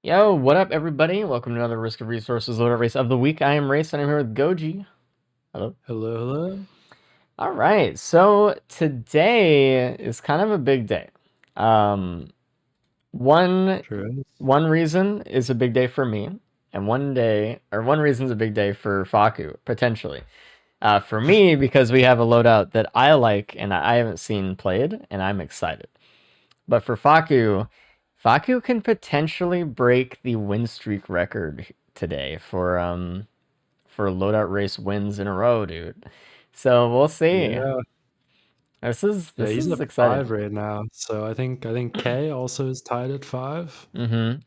Yo, what up, everybody? Welcome to another Risk of Resources Loadout Race of the Week. I am Race, and I'm here with Goji. Hello. Hello, hello. All right, so today is kind of a big day. Um, one Sure is. one reason is a big day for me, and one reason is a big day for Faku potentially. For me, because we have a loadout that I like and I haven't seen played, and I'm excited. But for Faku can potentially break the win streak record today for loadout race wins in a row, dude. So we'll see. Yeah, This is yeah, this he's is at exciting. five right now. So I think K also is tied at five.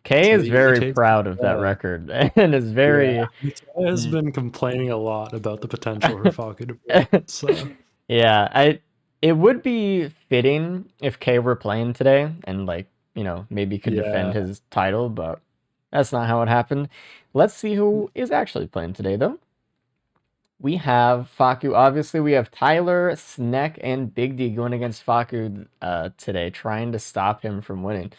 Kay So is he very takes proud of that yeah. record and is Yeah. very K has been complaining a lot about the potential for Faku to break. So yeah, I it would be fitting if Kay were playing today and maybe could defend yeah. his title, but that's not how it happened. Let's see who is actually playing today though. We have Faku. Obviously, we have Tyler, Sneck, and Big D going against Faku today, trying to stop him from winning.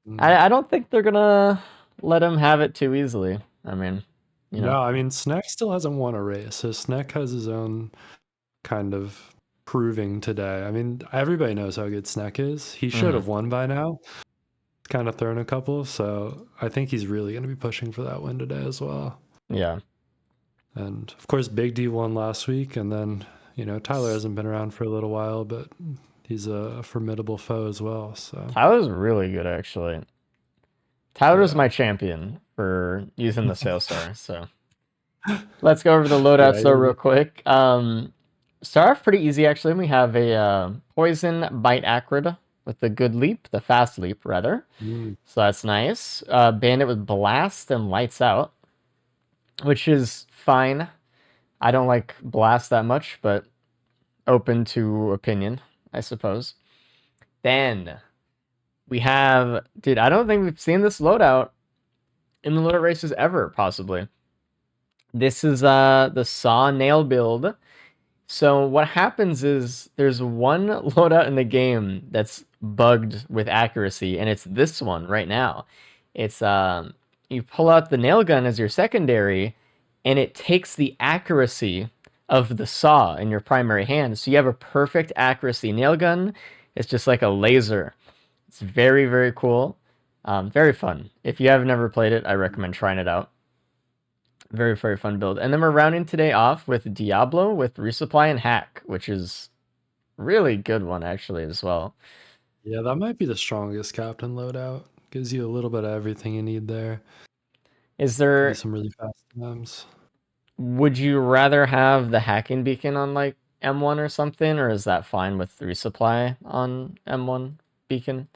Mm. I don't think they're gonna let him have it too easily. I mean, you know. No, I mean Snack still hasn't won a race. So Snack has his own kind of proving today. I mean, everybody knows how good Snack is. He should Hmm. have won by now. Kind of thrown a couple, so I think he's really going to be pushing for that win today as well. Yeah. And of course, Big D won last week, and then Tyler hasn't been around for a little while, but he's a formidable foe as well. So Tyler's really good, actually. Tyler's yeah, my champion for using the Sail Star. So let's go over the loadouts yeah, so real quick. Start off pretty easy, actually. We have a Poison Bite Acrid with the good leap, the fast leap, rather. mm, So that's nice. Bandit with Blast and Lights Out, which is fine. I don't like Blast that much, but open to opinion, I suppose. Then we have, dude, I don't think we've seen this loadout in the loadout races ever, possibly. This is the Saw Nail build. So what happens is there's one loadout in the game that's bugged with accuracy, and it's this one right now. It's you pull out the nail gun as your secondary, and it takes the accuracy of the saw in your primary hand. So you have a perfect accuracy nail gun. It's just like a laser. It's very, very cool. Very fun. If you have never played it, I recommend trying it out. Very, very fun build. And then we're rounding today off with Diablo with Resupply and Hack, which is really good one actually as well. yeah, that might be the strongest captain loadout. Gives you a little bit of everything you need there. Is Give you there some really fast times. Would you rather have the hacking beacon on like M1 or something, or is that fine with resupply on M1 beacon?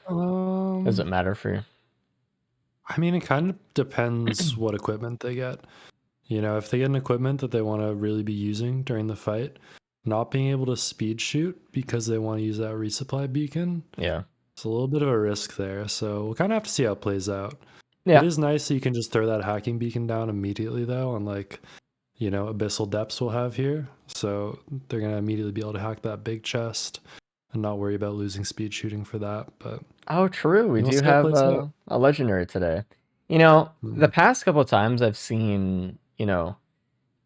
Does it Um, matter for you? I mean, it kind of depends what equipment they get. If they get an equipment that they want to really be using during the fight, not being able to speed shoot because they want to use that resupply beacon, Yeah. it's a little bit of a risk there. So we'll kind of have to see how it plays out. It Yeah. is nice that you can just throw that hacking beacon down immediately, though, unlike, Abyssal Depths will have here. So they're going to immediately be able to hack that big chest and not worry about losing speed shooting for that. But Oh, true. We we'll do see how it have plays out. a legendary today. The Mm. past couple of times I've seen,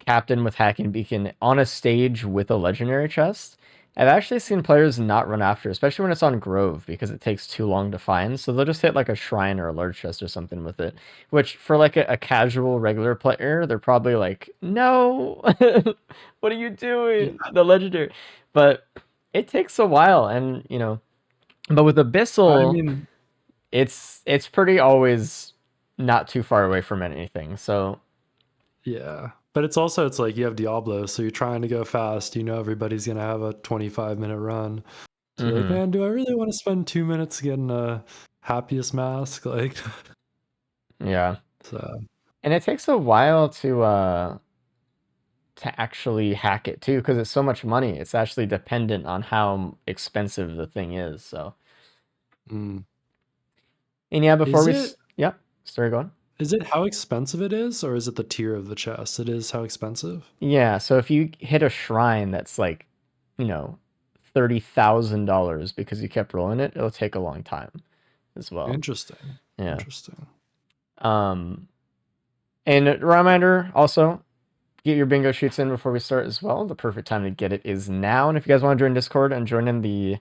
Captain with Hacking Beacon on a stage with a legendary chest. I've actually seen players not run after, especially when it's on Grove, because it takes too long to find. So they'll just hit like a shrine or a large chest or something with it. Which for like a casual regular player, they're probably like, no, what are you Yeah. doing? The legendary. But it takes a while, and but with I Abyssal, mean, it's pretty always not too far away from anything. So yeah. But it's like you have Diablo, so you're trying to go fast. Everybody's going to have a 25-minute run. So you're like, mhm. man, do I really want to spend 2 minutes getting a happiest mask? Like, Yeah. so And it takes a while to actually hack it too, because it's so much money. It's actually dependent on how expensive the thing is. So, mm. and yeah, before Is we, it yeah, sorry, go on. is it how expensive it is, or is it the tier of the chest? It is how expensive. Yeah, so if you hit a shrine that's like, you know, $30,000 because you kept rolling it, it'll take a long time. as well. Interesting. Yeah. Interesting. Um, and a reminder also, get your bingo sheets in before we start as well. The perfect time to get it is now. And if you guys want to join Discord and join in the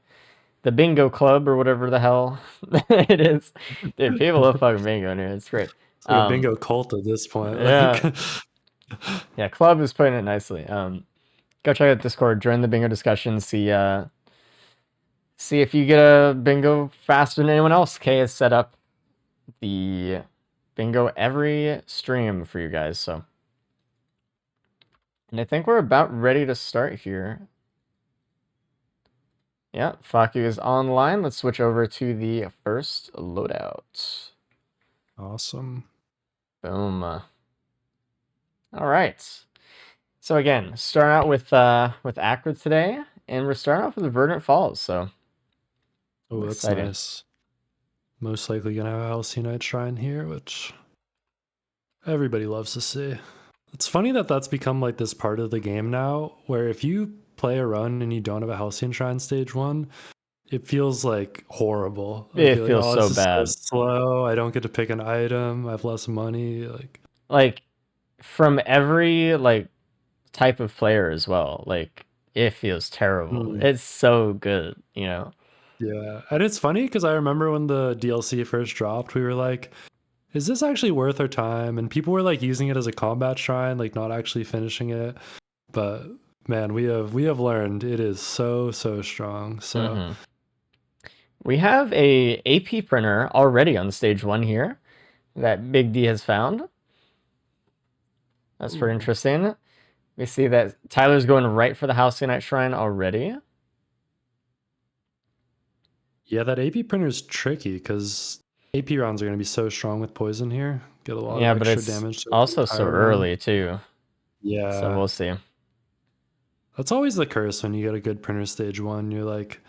bingo club or whatever the hell it is, dude, people love fucking bingo in here. It's great. It's like a bingo cult at this point. Yeah, Like, yeah, club is putting it nicely. Go check out Discord, join the bingo discussion, see if you get a bingo faster than anyone else. Kay has set up the bingo every stream for you guys, so. And I think we're about ready to start here. Yeah, Faku is online. Let's switch over to the first loadout. awesome. Boom. All right. So again, starting out with Acrid today, and we're starting off with Verdant Falls. So, Oh, that's exciting. nice. Most likely gonna have a Halcyon Shrine here, which everybody loves to see. It's funny that that's become like this part of the game now, where if you play a run and you don't have a Halcyon Shrine stage 1, it feels like horrible. Like It you're like, feels oh, so this is so bad. slow. I don't get to pick an item. I have less money. Like from every like type of player as well. Like it feels terrible. It's so good, you know. Yeah, and it's funny because I remember when the DLC first dropped, we were like, is this actually worth our time? And people were like using it as a combat shrine, like not actually finishing it. But man, we have learned it is so strong. So we have a AP printer already on stage 1 here that Big D has found. That's pretty interesting. We see that Tyler's going right for the Halcyon Shrine already. yeah, that AP printer is tricky because AP rounds are going to be so strong with poison here. Get a lot of But extra it's damage to also the so entire early run. too. Yeah. So we'll see. That's always the curse when you get a good printer stage 1. You're like,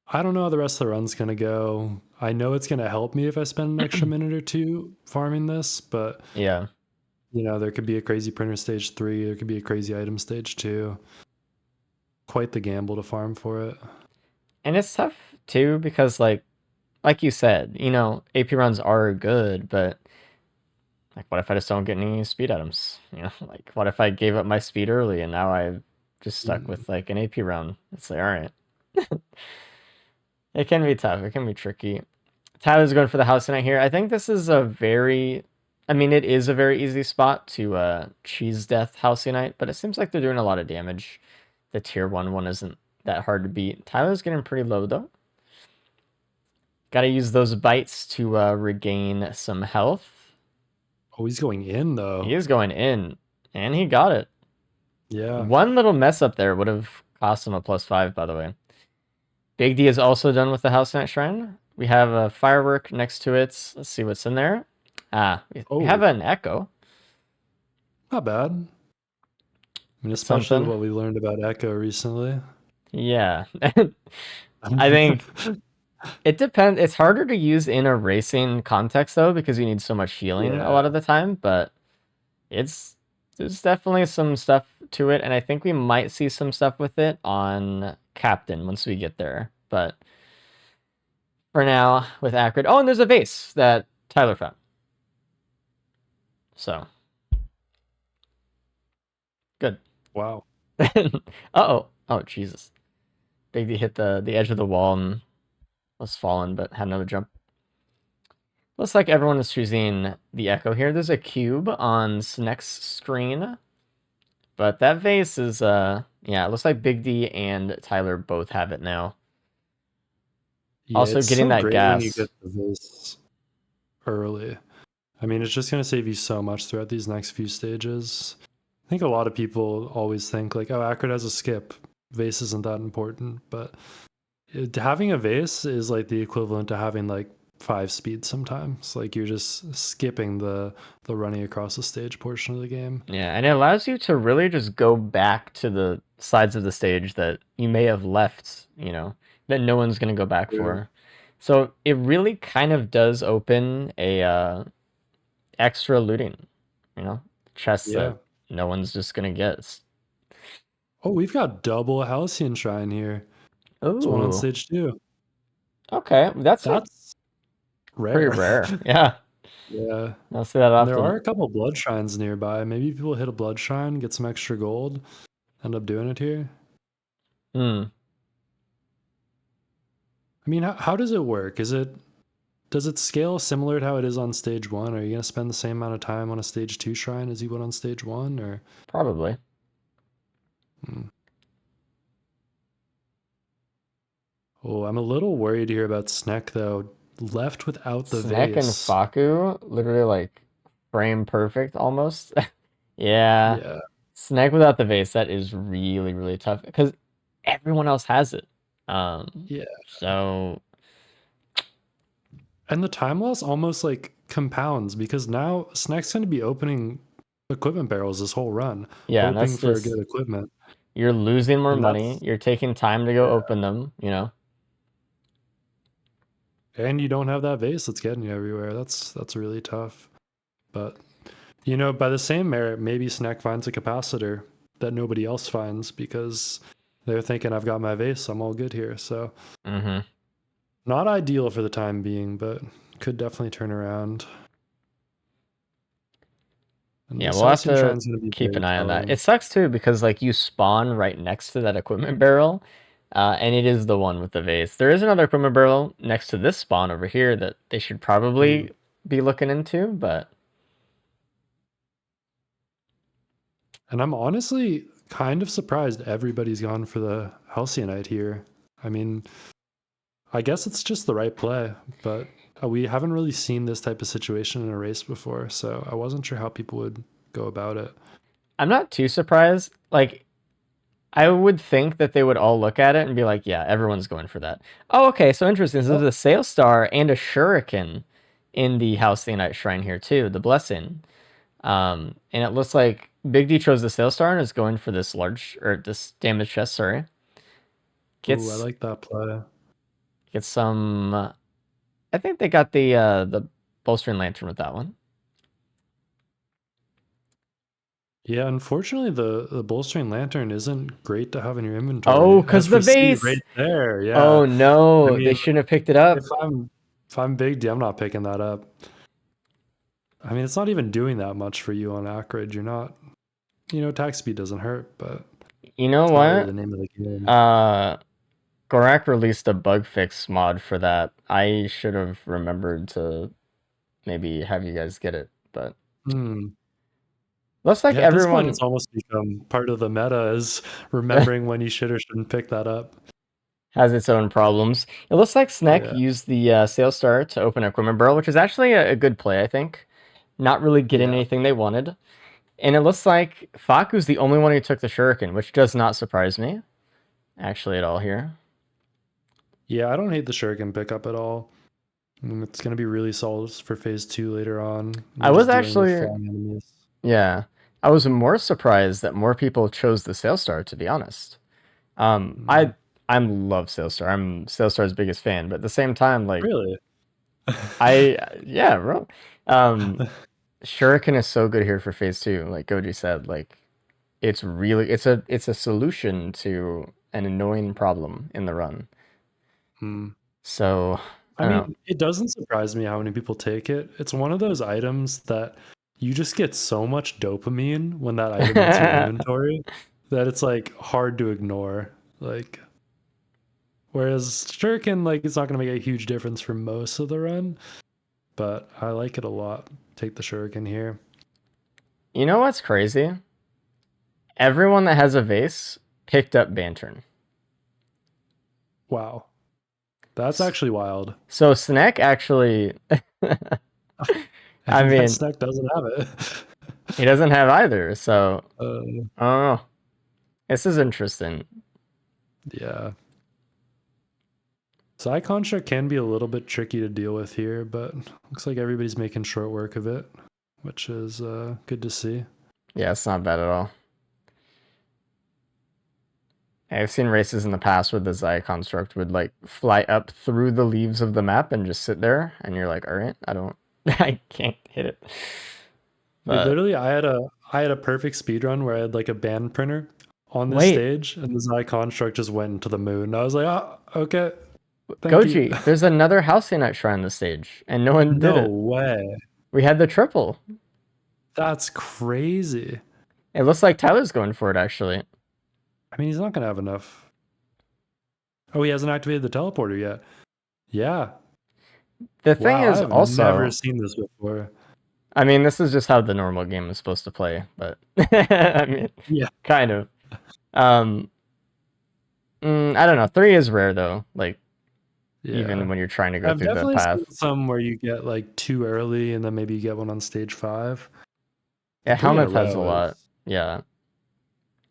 I don't know how the rest of the run's going to go. I know it's going to help me if I spend an extra minute or 2 farming this, but Yeah. you know, there could be a crazy printer stage 3, there could be a crazy item stage 2. Quite the gamble to farm for it. And it's tough too because like you said, you know, AP runs are good, but like what if I just don't get any speed items? You know, like what if I gave up my speed early and now I'm just stuck with like an AP run? It's like, all right. It can be tough. It can be tricky. Tyler's going for the house tonight here. I think this is a very, I mean, it is a very easy spot to cheese death Halcyon, but it seems like they're doing a lot of damage. The tier 1 isn't that hard to beat. Tyler's getting pretty low though. Gotta use those bites to regain some health. Oh, he's going in though. He is going in, and he got it. Yeah. One little mess up there would have cost him a +5, by the way. Big D is also done with the Halcyon Shrine. We have a firework next to it. Let's see what's in there. We have an echo. Not bad. I mean, It's especially something. what we learned about Echo recently. Yeah. I think it depends. It's harder to use in a racing context, though, because you need so much healing a lot of the time, but there's definitely some stuff to it, and I think we might see some stuff with it on Captain once we get there. But for now, with Acrid, oh, and there's a vase that Tyler found. So good. Wow. Uh-oh. Oh, Jesus. Big D hit the edge of the wall and was fallen, but had another jump. Looks like everyone is choosing the Echo here. There's a cube on next screen. But that vase is, yeah, it looks like Big D and Tyler both have it now. Yeah, Also it's getting so that great gas. when you get the vase early. I mean, it's just going to save you so much throughout these next few stages. I think a lot of people always think like, oh, Acrid has a skip. Vase isn't that important. But having a vase is like the equivalent to having like 5 speed sometimes. Like you're just skipping the running across the stage portion of the game. Yeah, and it allows you to really just go back to the sides of the stage that you may have left, you know, that no one's going to go back for. So it really kind of does open a extra looting, you know, chests that no one's just going to get. Oh, we've got double Halcyon Shrine here. Oh, It's one on stage 2. Okay, that's Pretty rare. rare. Yeah. Yeah. I don't see that And there often. are a couple blood shrines nearby. Maybe people hit a blood shrine, get some extra gold, end up doing it here. Hmm. I mean, how does it work? Does it scale similar to how it is on stage one? Are you gonna spend the same amount of time on a stage two shrine as you would on stage one, or? Probably. Hmm. Oh, I'm a little worried here about Sneck though. Left without the Snek and vase. Faku, literally like frame perfect almost. Yeah. Yeah. Snek without the vase, that is really, really tough because everyone else has it. Yeah. So And the time loss almost like compounds because now Sneck's gonna be opening equipment barrels this whole run, yeah, and hoping that's for a just good equipment. you're losing more And money. that's You're taking time to go yeah. open them, you know. And you don't have that vase that's getting you everywhere. That's really tough. But by the same merit, maybe Snack finds a capacitor that nobody else finds because they're thinking I've got my vase, I'm all good here. So Mm-hmm. not ideal for the time being, but could definitely turn around. And Yeah, this we'll have Halcyon to Shrine's gonna be keep very an eye on that. telling. It sucks too because like you spawn right next to that equipment barrel, and it is the one with the vase. There is another equipment barrel next to this spawn over here that they should Hmm. probably be looking into, but And I'm honestly kind of surprised everybody's gone for the Halcyonite here. I mean, I guess it's just the right play, but we haven't really seen this type of situation in a race before, so I wasn't sure how people would go about it. I'm not too surprised. Like I would think that they would all look at it and be like, "Yeah, everyone's going for that." Oh, okay, so interesting. So Oh, there's a Sail Star and a Shuriken in the Halcyon Shrine here too, the Blessing. And it looks like Big D chose the Sail Star and is going for this large or this damage chest. Sorry, ooh, I gets like that play. gets some. I think they got the bolstering lantern with that one. Yeah, unfortunately, the bolstering lantern isn't great to have in your Oh, inventory, cause as the we see vase. right there. Yeah, Oh I no, they mean, shouldn't have picked it if up. I'm Big D, I'm not picking that up. I mean, it's not even doing that much for you on Acrid. You're not, attack speed doesn't hurt, but You know it's not really the what? name of the game. Uh, Gorak released a bug fix mod for that. I should have remembered to maybe have you guys get it, but Hmm. looks like Yeah, at this point, everyone it's almost become part of the meta is remembering when you should or shouldn't pick that up. has its own problems. It looks like Snek Yeah, used the Sail Star to open Equipment Barrel, which is actually a good play, I think. Not really getting yeah, anything they wanted. And it looks like Faku's the only one who took the Shuriken, which does not surprise me, actually, at all here. yeah. I don't hate the Shuriken pickup at all. I mean, it's going to be really solid for phase two later on. I You're was just dealing with actually, flying enemies. yeah, I was more surprised that more people chose the Sail Star, to be honest. Um, Hmm. I I love Sailstar. I'm Sailstar's biggest fan, but at the same time, like Really? yeah, bro. Shuriken is so good here for phase two. Like Goji said, like it's a solution to an annoying problem in the run. Hmm. So I I don't know. mean, it doesn't surprise me how many people take it. It's one of those items that you just get so much dopamine when that item hits your inventory that it's like hard to ignore. Like, whereas Shuriken, like, it's not going to make a huge difference for most of the run, but I like it a lot. Take the Shuriken here. You know what's crazy? Everyone that has a vase picked up Bantern. Wow. That's S- actually wild. So Snack actually, I And that mean, snack doesn't have it. he doesn't have either. So uh, I don't know. This is interesting. yeah. Psi construct can be a little bit tricky to deal with here, but looks like everybody's making short work of it, which is good to see. Yeah, it's not bad at all. I've seen races in the past where the Zaya construct would like fly up through the leaves of the map and just sit there, and you're like, all right, I don't, I can't hit it. Dude, But literally, I had a perfect speed run where I had like a band printer on this wait, stage, and the Xi construct just went into the moon. I was like, oh, okay, Thank you. Goji, there's another Halcyon Shrine on the stage, and no one did No it. way. We had the triple. That's crazy. It looks like Tyler's going for it, actually. I mean, he's not going to have enough. Oh, he hasn't activated the teleporter yet. Yeah. The thing Wow, is I've never also, seen this before. I mean, this is just how the normal game is supposed to play, but I mean, Yeah. kind of. Um, I don't know. 3 is rare though. Like even Yeah. when you're trying to go I've through the definitely seen path. some where you get like 2 early and then maybe you get one on stage 5. Yeah, But 3 in a Helmuth has a row lot. is Yeah.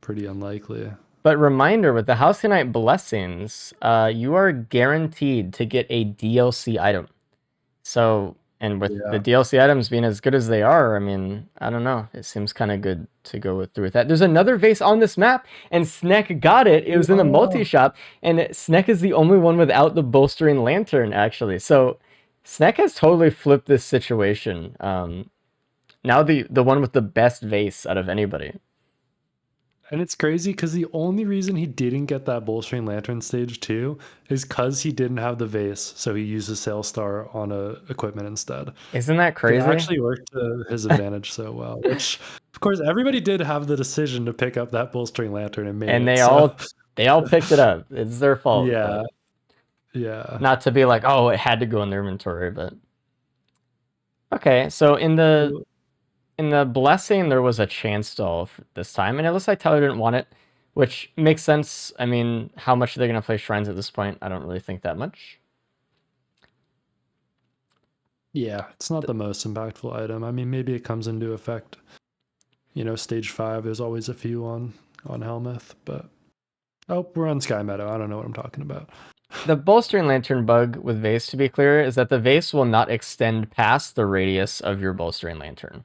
pretty unlikely. But reminder with the Halcyon blessings, you are guaranteed to get a DLC item. So, and with the Yeah. DLC items being as good as they are, I mean, I don't know. It seems kind of good to go through with that. There's another vase on this map, and Snek got it. It was in the Wow. multi-shop, and Snek is the only one without the bolstering lantern, actually. So, Snek has totally flipped this situation. Now the one with the best vase out of anybody. And it's crazy because the only reason he didn't get that bolstering lantern stage 2 is because he didn't have the vase, so he used a sail star on a equipment instead. Isn't that It crazy? actually worked to his advantage so well, which of course everybody did have the decision to pick up that bolstering lantern and made And it. they So all picked it up. It's their fault, yeah, but yeah. not to be like, oh, it had to go in their inventory, but okay. So in the blessing, there was a chance stall this time, and it looks like Tyler didn't want it, which makes sense. I mean, how much are they gonna play shrines at this point? I don't really think that much. Yeah, it's not the most impactful item. I mean, maybe it comes into effect. You know, stage 5, there's always a few on Helmuth, but oh, we're on Sky Meadow. I don't know what I'm talking about. The bolstering lantern bug with vase, to be clear, is that the vase will not extend past the radius of your bolstering lantern.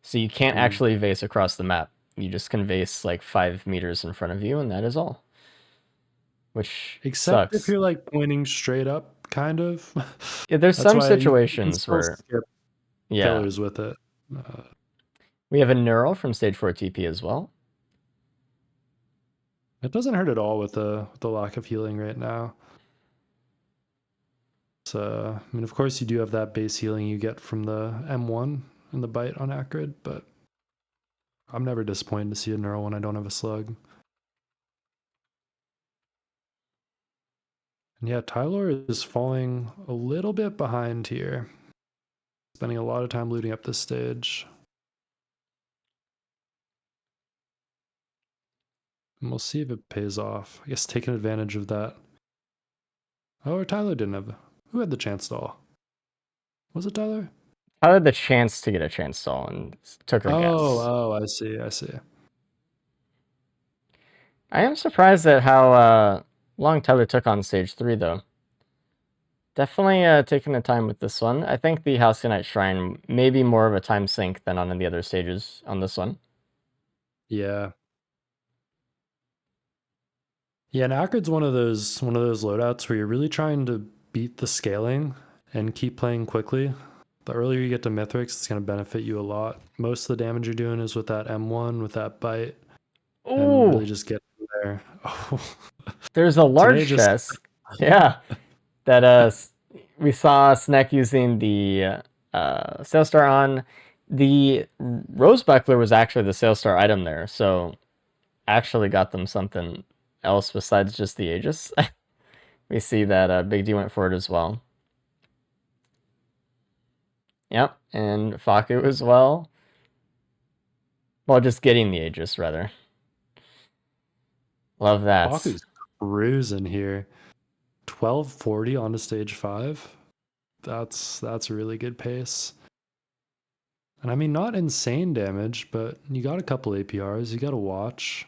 So you can't Mm. actually vase across the map. You just can vase like 5 meters in front of you, and that is all. Which Except if sucks. you're like pointing straight up, kind of. Yeah, there's That's some why you can situations still where, skip yeah. pillars with it. Uh, We have a neural from stage 4 TP as well. it doesn't hurt at all with the lack of healing right now. So, I mean, of course, you do have that base healing you get from the M1 and the bite on Acrid, but I'm never disappointed to see a neural when I don't have a slug. And yeah, Tyler is falling a little bit behind here, spending a lot of time looting up this stage. And we'll see if it pays off. I guess taking advantage of that. Oh, or Tyler didn't have. Who had the chance stall? Was it Tyler? I had the chance to get a chance stall and took a guess. Oh, I see, I see. I am surprised at how long Tyler took on stage 3, though. Definitely taking the time with this one. I think the Halcyon Shrine may be more of a time sink than on the other stages on this one. Yeah. Yeah, and Acrid's one of those loadouts where you're really trying to beat the scaling and keep playing quickly. The earlier you get to Mithrix, it's going to benefit you a lot. Most of the damage you're doing is with that M1, with that bite, and Ooh, really just get there. Oh, there's a today large just chest. Yeah, that we saw Snek using the Sailstar on. The Rose Buckler was actually the Sailstar item there, so actually got them something else besides just the Aegis. We see that Big D went for it as well. Yep, and Faku as well. Well, just getting the Aegis, rather. Love that. Baku's cruising here. 1240 onto stage 5. That's a really good pace. And I mean, not insane damage, but you got a couple APRs, you got to watch.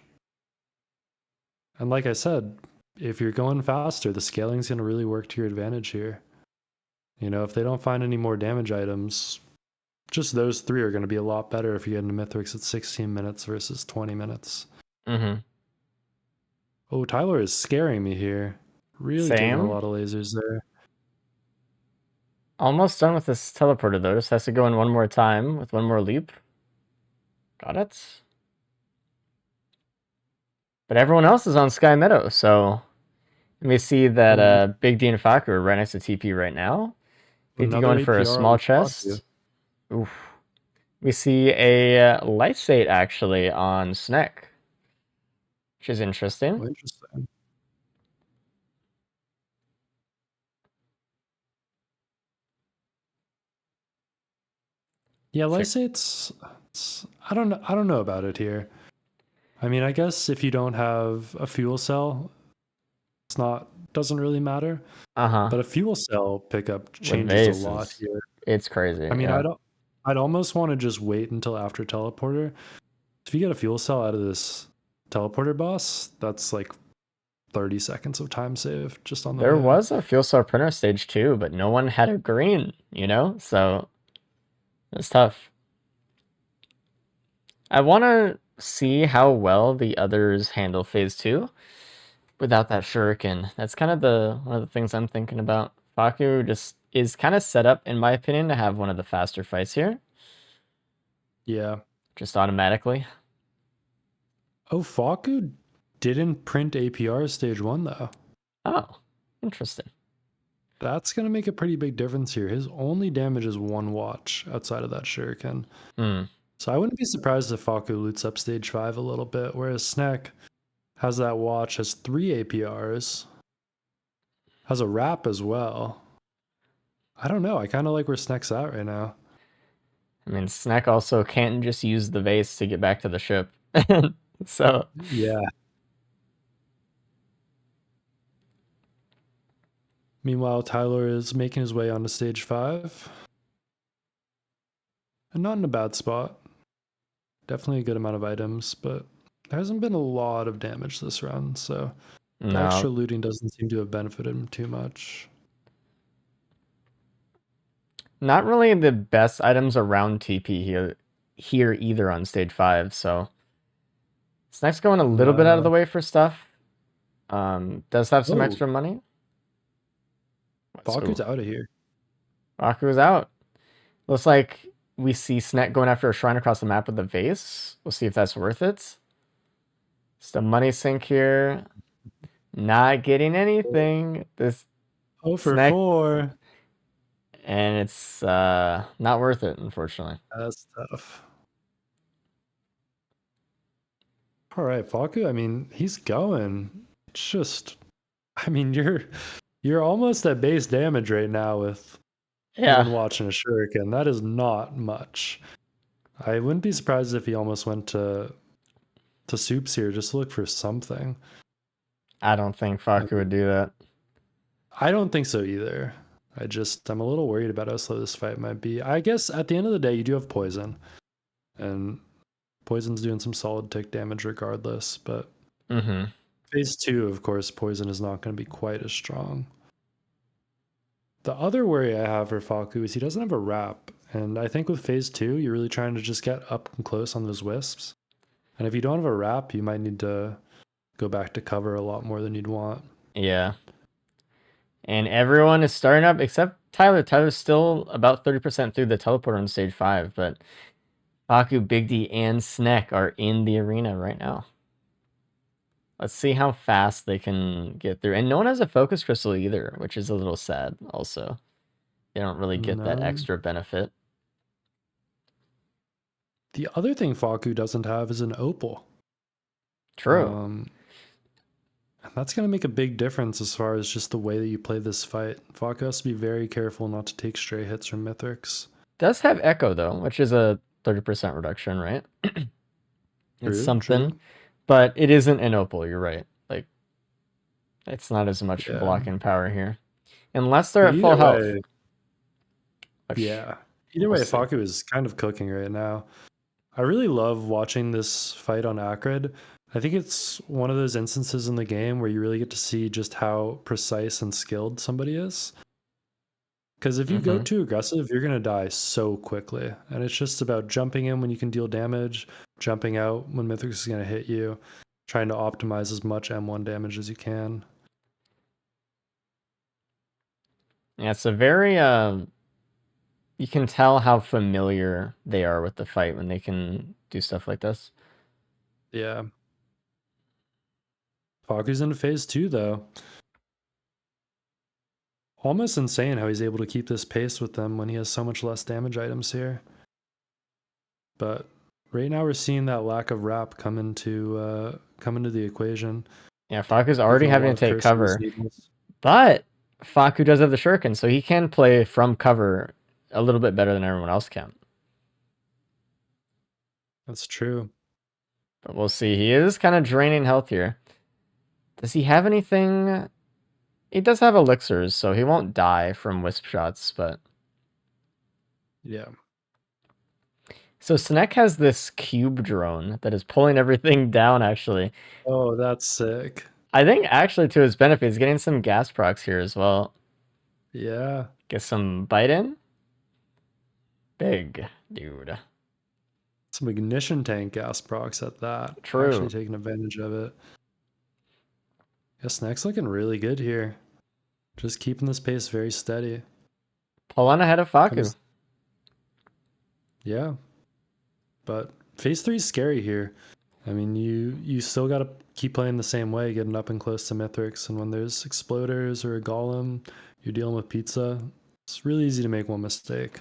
And like I said, if you're going faster, the scaling's going to really work to your advantage here. You know, if they don't find any more damage items, just those 3 are going to be a lot better if you get into Mithrix at 16 minutes versus 20 minutes. Mm-hmm. Oh, Tyler is scaring me here. Really taking a Same. lot of lasers there. Almost done with this teleporter, though. Just has to go in one more time with one more leap. Got it. But everyone else is on Sky Meadow, so We see that Oh, Big D and Faku are right next to TP right now. Big D another going for a APR small on Faku. chest. Oof. We see a light state actually on Snek, which is interesting. Oh, interesting. Yeah, So, Lysate's. I don't know. I don't know about it here. I mean, I guess if you don't have a fuel cell, it's not doesn't really matter. uh-huh. But a fuel cell pickup With changes a lot vases, here. it's crazy. I mean, Yeah. I'd almost want to just wait until after teleporter. If you get a fuel cell out of this teleporter boss, that's like 30 seconds of time save just on the There way in. was a fuel cell printer stage too, but no one had a green, you know? So it's tough. I want to see how well the others handle phase two without that shuriken. That's kind of the one of the things I'm thinking about. Faku just is kind of set up, in my opinion, to have one of the faster fights here, Yeah. just automatically. Oh, Faku didn't print APR stage 1 though. Oh, interesting. That's going to make a pretty big difference here. His only damage is 1 watch outside of that shuriken. Hmm. So I wouldn't be surprised if Faku loots up stage 5 a little bit, whereas Snack has that watch, has 3 APRs, has a wrap as well. I don't know. I kind of like where Snack's at right now. I mean, Snack also can't just use the vase to get back to the ship. So, Yeah. Meanwhile, Tyler is making his way onto stage 5. And not in a bad spot. Definitely a good amount of items, but there hasn't been a lot of damage this round, so the extra no, looting doesn't seem to have benefited him too much. not really the best items around TP here either on stage 5, so Snack's going a little bit out of the No. way for stuff. Does have some Oh, extra money. Baku's Ooh, out of here. Baku is out. Looks like we see Snack going after a shrine across the map with the vase. We'll see if that's worth it. Just a money sink here. Not getting anything. This Oh for Snack, 4. and it's not worth it, unfortunately. That's tough. All right, Faku, I mean, he's going. It's just, I mean, you're almost at base damage right now with Yeah, 1 watch and a shuriken. That is not much. I wouldn't be surprised if he almost went to soups here just to look for something. I don't think I Faku would mean, do that. I don't think so either. I'm a little worried about how slow this fight might be. I guess at the end of the day, you do have poison, and poison's doing some solid tick damage regardless. But Mm-hmm. phase 2, of course, poison is not going to be quite as strong. The other worry I have for Faku is he doesn't have a wrap, and I think with phase 2, you're really trying to just get up and close on those wisps. And if you don't have a wrap, you might need to go back to cover a lot more than you'd want. Yeah. And everyone is starting up except Tyler. Tyler's still about 30% through the teleporter on stage 5, but Faku, Big D, and Snek are in the arena right now. Let's see how fast they can get through. And no one has a focus crystal either, which is a little sad also. They don't really get that No. extra benefit. The other thing Faku doesn't have is an opal. True. And that's going to make a big difference as far as just the way that you play this fight. Faku has to be very careful not to take stray hits from Mythics. Does have Echo though, which is a 30% reduction, right? It's True, something. true. But it isn't an opal, you're right. Like, it's not as much Yeah. blocking power here. Unless they're But at full either health, way, which yeah. Either we'll way, see. Faku is kind of cooking right now. I really love watching this fight on Acrid. I think it's one of those instances in the game where you really get to see just how precise and skilled somebody is. Because if you go Mm-hmm. too aggressive, you're going to die so quickly. And it's just about jumping in when you can deal damage, jumping out when Mythic is going to hit you, trying to optimize as much M1 damage as you can. Yeah, it's a very you can tell how familiar they are with the fight when they can do stuff like this. Yeah. Faku's in phase 2, though. almost insane how he's able to keep this pace with them when he has so much less damage items here. But right now we're seeing that lack of wrap come into the equation. Yeah, Faku's already Taking a having lot to of take curses. cover, but Faku does have the shuriken, so he can play from cover a little bit better than everyone else can. That's true. But we'll see. He is kind of draining health here. Does he have anything? He does have elixirs, so he won't die from wisp shots, but... Yeah. So Snek has this cube drone that is pulling everything down, actually. Oh, that's sick. I think, actually, to his benefit, he's getting some gas procs here as well. Yeah. Get some bite in. Big dude. Some ignition tank gas procs at that. True. Actually taking advantage of it. Yeah, Snek's looking really good here. Just keeping this pace very steady. Pull on ahead of Faku. Yeah. But phase 3 is scary here. I mean, you still got to keep playing the same way, getting up and close to Mithrix. And when there's exploders or a golem, you're dealing with pizza. It's really easy to make one mistake.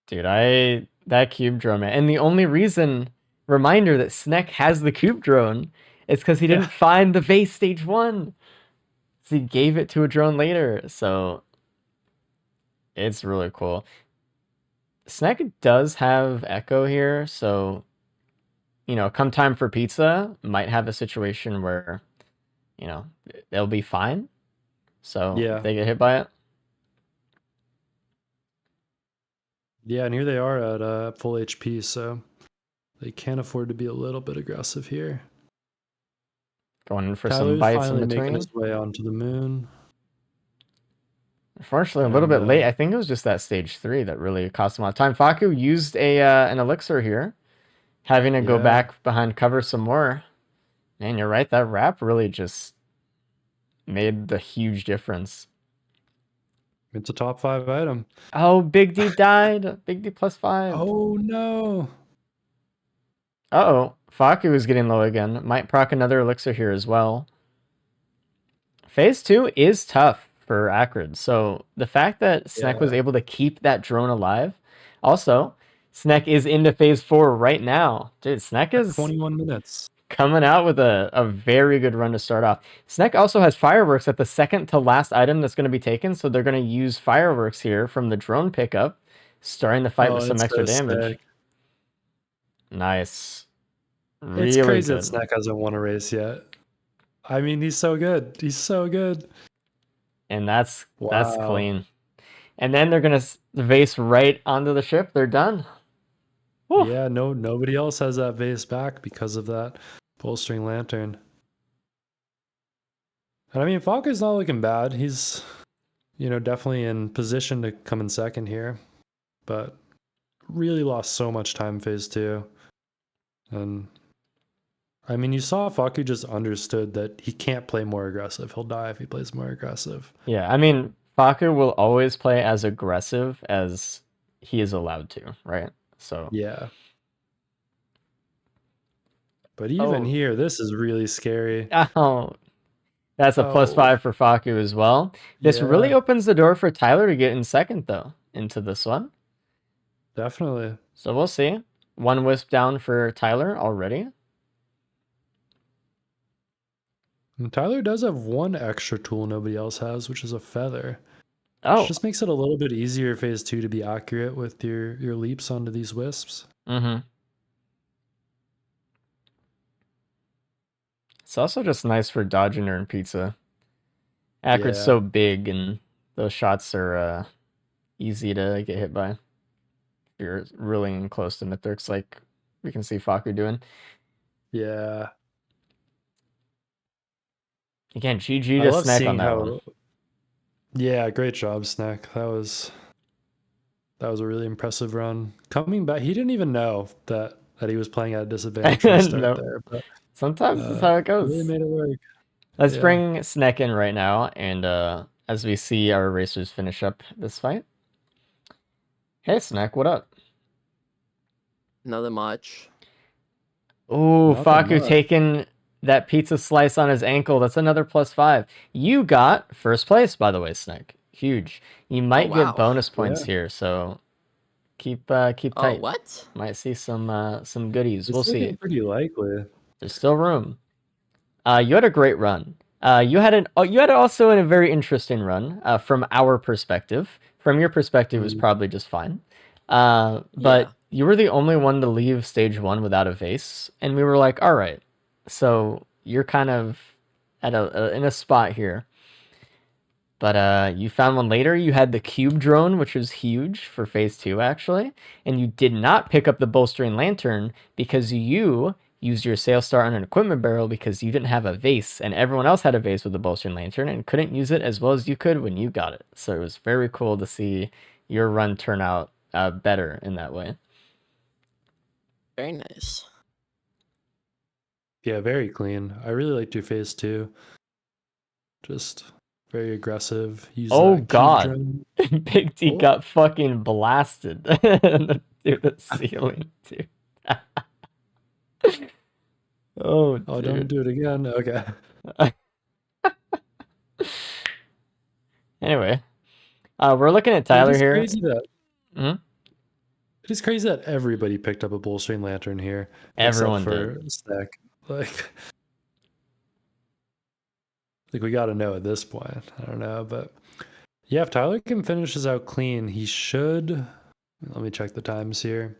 Dude, that cube drone, man. And the only reason, reminder that Snek has the cube drone is because he didn't find the vase stage 1. So he gave it to a drone later. So it's really cool. Snek does have Echo here, so come time for pizza, might have a situation where, they'll be fine. So Yeah. if they get hit by it. Yeah, and here they are at full HP, so they can't afford to be a little bit aggressive here. Going in for Tyler's some bites in finally between. making his way onto the moon. Unfortunately, a little bit late. I think it was just that stage 3 that really cost him a lot of time. Faku used an elixir here, having to go back behind cover some more. Man, you're right. That wrap really just made the huge difference. It's a top 5 item. Oh, Big D died. Big D +5. Oh, no. Uh-oh. Faku is getting low again. Might proc another elixir here as well. Phase 2 is tough for Acrid. So the fact that Snek was able to keep that drone alive. Also, Snek is into phase 4 right now. Dude, Snek is 21 minutes. Coming out with a very good run to start off. Snek also has fireworks at the second to last item that's going to be taken, so they're going to use fireworks here from the drone pickup, starting the fight with some extra damage. Sick. Nice. Really it's crazy good. that Snek hasn't won a race yet. I mean, he's so good. He's so good. And that's clean. And then they're going to vase right onto the ship. They're done. Whew. Yeah, nobody else has that vase back because of that bolstering lantern. And I mean, Faku's not looking bad. He's, definitely in position to come in second here, but really lost so much time phase 2. And I mean, you saw Faku just understood that he can't play more aggressive. He'll die if he plays more aggressive. Yeah, I mean, Faku will always play as aggressive as he is allowed to, right? So yeah. But even here, this is really scary. Oh, that's a +5 for Faku as well. This really opens the door for Tyler to get in second, though, into this one. Definitely. So we'll see. 1 wisp down for Tyler already. And Tyler does have 1 extra tool nobody else has, which is a feather. Oh. Which just makes it a little bit easier phase 2 to be accurate with your leaps onto these wisps. Mm-hmm. It's also just nice for dodging her in pizza. Acrid's so big, and those shots are easy to get hit by. If you're really close to Mithrix, like we can see Faku doing. Yeah. Again, GG to Snek on that one. Yeah, great job, Snek. That was a really impressive run. Coming back, he didn't even know that he was playing at a disadvantage from the start there. But sometimes that's how it goes. Really made it work. Let's bring Snek in right now, and as we see our racers finish up this fight. Hey, Snek, what up? Nothing much. Oh, Faku taking that pizza slice on his ankle. That's another +5. You got first place, by the way, Snek. Huge. You might wow. get bonus points Yeah. here, so keep tight. Oh, what? Might see some goodies. We'll It's looking see. pretty likely. There's still room. You had a great run. You had also a very interesting run from our perspective. From your perspective, it was probably just fine. But Yeah. you were the only one to leave stage 1 without a vase, and we were like, all right, so you're kind of at in a spot here. But you found one later. You had the cube drone, which was huge for phase 2, actually. And you did not pick up the bolstering lantern because you used your sail star on an equipment barrel because you didn't have a vase. And everyone else had a vase with the bolstering lantern and couldn't use it as well as you could when you got it. So it was very cool to see your run turn out better in that way. Very nice. Yeah, very clean. I really liked your phase 2. Just very aggressive. Use Oh, that cube God. drone. Big D Oh. got fucking blasted through the ceiling, dude. Oh, Oh, dude. don't do it again. Okay. Anyway, we're looking at Tyler here. Crazy that, Mhm. It is crazy that everybody picked up a bolstering lantern here. Everyone except for did. Stack. Like we got to know at this point. I don't know, but yeah, if Tyler can finish this out clean, he should. Let me check the times here.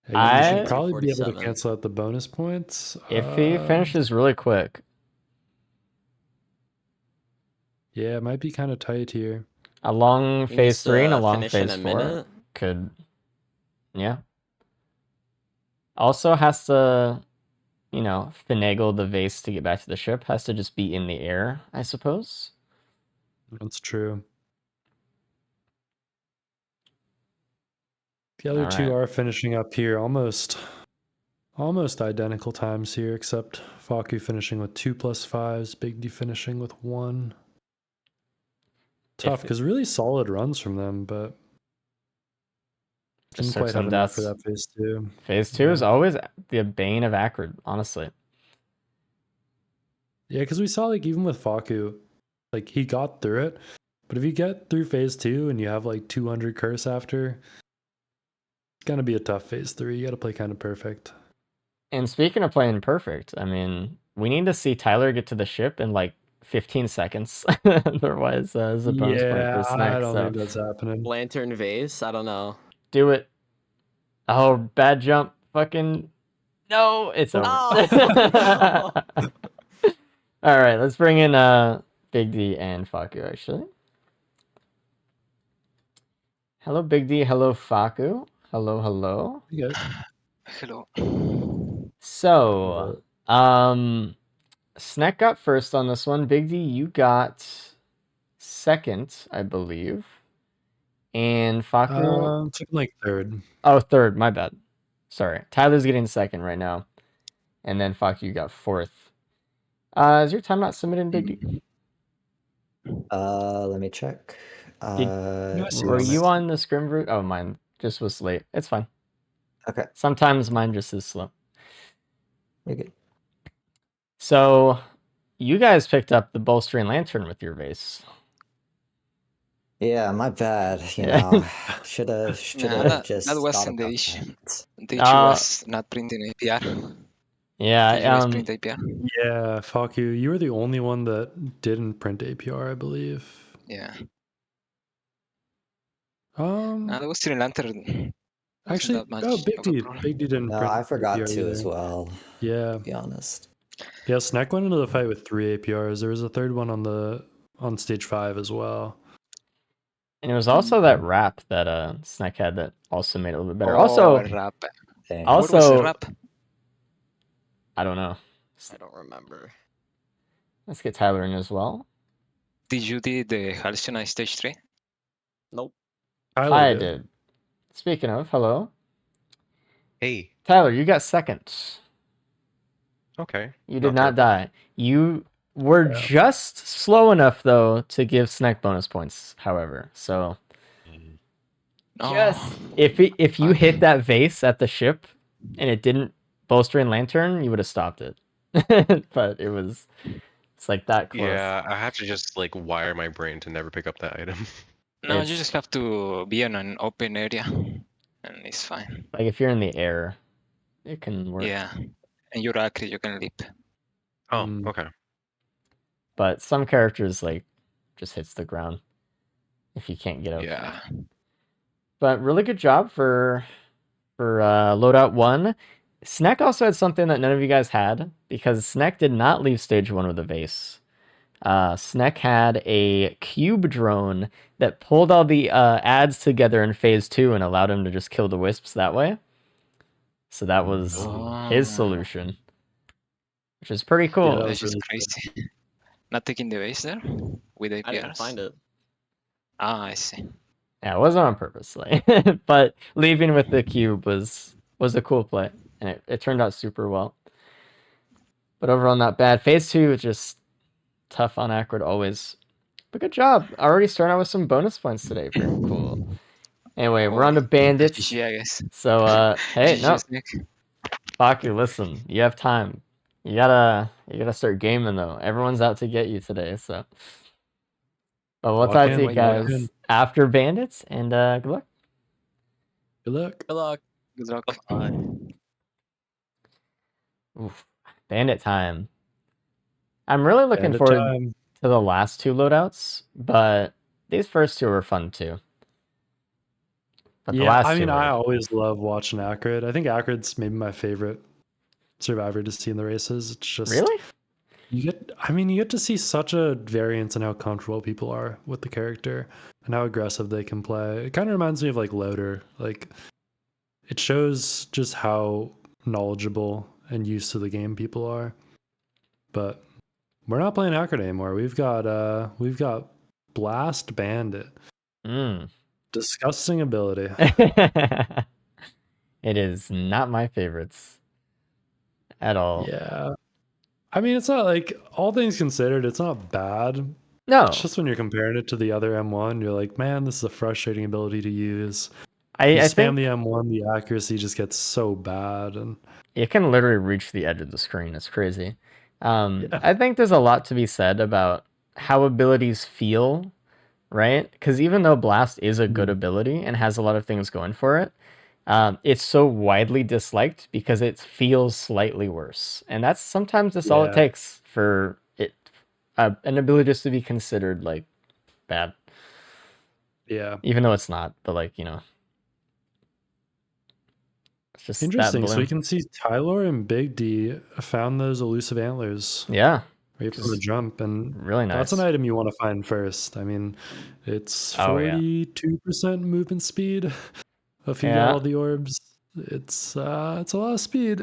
Yeah, he should probably be able to 2:47. cancel out the bonus points. If he finishes really quick. Yeah, it might be kind of tight here. A long He phase needs 3 and a to long finish in phase a 4 minute. could, yeah. Also has to, finagle the vase to get back to the ship. Has to just be in the air, I suppose. That's true. The other two Alright. are finishing up here almost identical times here, except Faku finishing with 2 +5s, Big D finishing with 1. Tough, because really solid runs from them, but Just didn't took quite some have enough for deaths. that phase 2. Phase 2 is always the bane of Acrid, honestly. Yeah, because we saw, like, even with Faku, like, he got through it, but if you get through phase 2 and you have, like, 200 curse after, it's gonna be a tough phase 3. You gotta play kind of perfect. And speaking of playing perfect, I mean, we need to see Tyler get to the ship in like 15 seconds. Otherwise, it's a bonus point for Snack. I don't So think that's happening. Lantern vase. I don't know. do it. Oh, bad jump. Fucking no, it's over. Oh. All right, let's bring in Big D and Faku actually. Hello, Big D. Hello, Faku. Hello, hello. You guys. Hello. So, Snack got first on this one. Big D, you got second, I believe. And Faku Took like third. Oh, third, my bad. Sorry. Tyler's getting second right now. And then Faku got fourth. Is your time not submitted, Big D? Let me check. Were you on the scrim route? Oh, mine just was late. It's fine. Okay. Sometimes mine just is slow. You're good. So, you guys picked up the bolstering lantern with your vase. Yeah, my bad. You Yeah. know, should have just that was thought in the about issue. that. The issue was not printing APR. Yeah, The US print APR. Yeah, Faku, you were the only one that didn't print APR, I believe. Yeah. That was still Lantern. actually, That much Big of a D, problem. Big D didn't No, print I forgot APR to either. as well. Yeah. To be honest. Yeah, Snack went into the fight with 3 APRs. There was a third one on stage 5 as well. And it was also that rap that Snack had that also made it a little bit better. Oh, also, rap. Dang. What was the also, rap? I don't know. I don't remember. Let's get Tyler in as well. Did you do the Halcyon on stage 3? Nope. Tyler I did. did. Speaking of, hello. Hey. Tyler, you got second. Okay. You did not die. You were just slow enough, though, to give Snack bonus points, however. So, just if you hit that vase at the ship and it didn't bolster in lantern, you would have stopped it. But it was It's like that close. Yeah, I have to just like wire my brain to never pick up that item. No, you It's- just have to be in an open area, and it's fine. Like if you're in the air, it can work. Yeah, and you're accurate, you can leap. Oh, Mm. okay. But some characters like just hits the ground if you can't get up. Yeah. But really good job for Loadout 1. Sneck also had something that none of you guys had, because Sneck did not leave stage 1 with a vase. Sneck had a cube drone that pulled all the ads together in phase 2 and allowed him to just kill the wisps that way. So that was his Oh, solution, which is pretty Yeah, cool. that that's was just really crazy. Not taking the base there with APRs. I didn't find it. Ah, I see. Yeah, it wasn't on purpose, like, but leaving with the cube was a cool play, and it turned out super well. But overall, not bad. Phase 2 is just tough on Acrid always. But good job. Already starting out with some bonus points today. Very cool. Anyway, we're on to bandits. GG, I guess. So hey, GG, no, Snake. Faku, listen, you have time. You gotta start gaming though. Everyone's out to get you today, so. But we'll Walk talk in, to you walk in. guys after bandits, and good luck. Good luck. Good luck. Good luck. Bye. Oof, bandit time. I'm really looking Bandit forward time. to the last 2 loadouts, but these first 2 were fun too. But the Yeah, last I 2 mean, were... I always love watching Acrid. I think Acrid's maybe my favorite survivor to see in the races. It's just Really? you get to see such a variance in how comfortable people are with the character and how aggressive they can play. It kind of reminds me of like Loader. Like it shows just how knowledgeable and used to the game people are. But we're not playing Acrid anymore. We've got Blast Bandit. Mm. Disgusting ability. It is not my favorites at all. Yeah. I mean, it's not like, all things considered, it's not bad. No, It's just when you're comparing it to the other M1, you're like, man, this is a frustrating ability to use. You I spam think the M1, the accuracy just gets so bad. And it can literally reach the edge of the screen. It's crazy. Yeah. I think there's a lot to be said about how abilities feel, right? Because even though Blast is a good ability and has a lot of things going for it, it's so widely disliked because it feels slightly worse, and that's sometimes just all it Yeah. takes for it an ability just to be considered like bad, Yeah. even though it's not. But like, you know, it's just that Interesting. So blue. we can see Tylor and Big D found those elusive antlers Yeah, right from the Just jump. And really nice. that's an item you want to find first. I mean, it's Oh, yeah. 42% movement speed. If you Yeah. get all the orbs, it's a lot of speed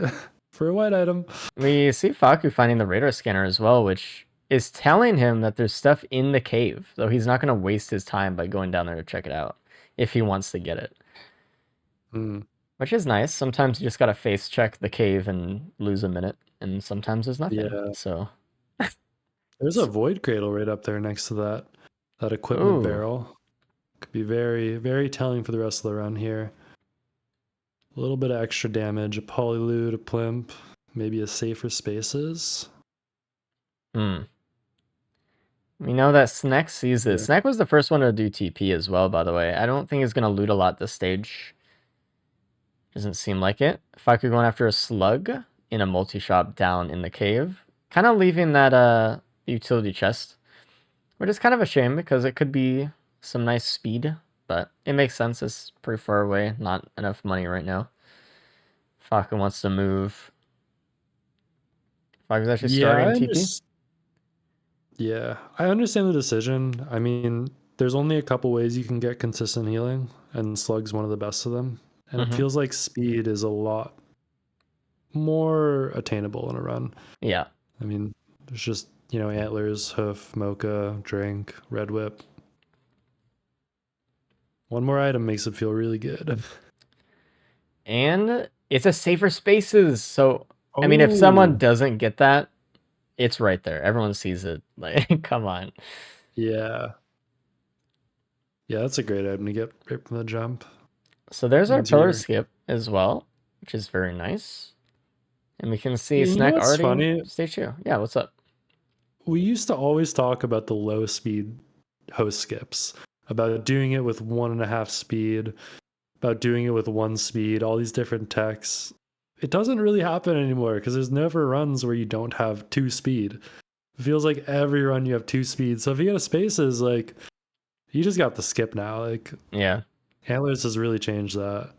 for a white item. We see Faku finding the radar scanner as well, which is telling him that there's stuff in the cave, though he's not going to waste his time by going down there to check it out if he wants to get it. Mm. Which is nice. Sometimes you just gotta face check the cave and lose a minute, and sometimes there's nothing. Yeah. So There's a void cradle right up there next to that equipment Ooh. barrel. Could be very, very telling for the rest of the run here. A little bit of extra damage, a polyloot, a plimp, maybe a safer spaces. we know that Sneck sees this. Yeah. Sneck was the first one to do TP as well, by the way. I don't think he's gonna loot a lot this stage. Doesn't seem like it. Faku going after a slug in a multi-shop down in the cave. Kind of leaving that utility chest. Which is kind of a shame because it could be some nice speed, but it makes sense. It's pretty far away. Not enough money right now. Faku wants to move. Faku's actually starting TP. Yeah, I understand the decision. I mean, there's only a couple ways you can get consistent healing, and Slug's one of the best of them. And Mhm. it feels like speed is a lot more attainable in a run. Yeah. I mean, there's just, antlers, hoof, mocha, drink, red whip. One more item makes it feel really good. And it's a safer spaces. So, I mean, if someone doesn't get that, it's right there. Everyone sees it. Like, come on. Yeah. Yeah, that's a great item to get right from the jump. So there's our Means pillar you're- skip as well, which is very nice. And we can see You know Snack what's already funny? stage 2. Yeah, what's up? we used to always talk about the low speed host skips, about doing it with 1.5 speed, about doing it with 1 speed, all these different techs. It doesn't really happen anymore because there's never runs where you don't have 2 speed. It feels like every run you have 2 speed. So if you get a spaces, like, you just got the skip now. Like, Yeah. Antlers has really changed that.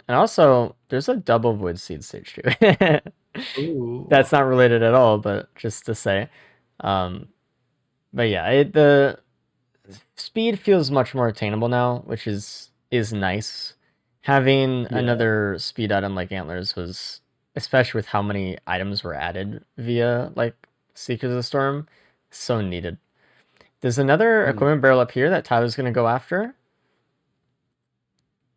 And also, there's a double void seed stage too. Ooh. That's not related at all, but just to say. But yeah, the speed feels much more attainable now, which is nice. Having another speed item like Antlers was, especially with how many items were added via like Seekers of the Storm, so needed. There's another equipment barrel up here that Tyler's gonna go after.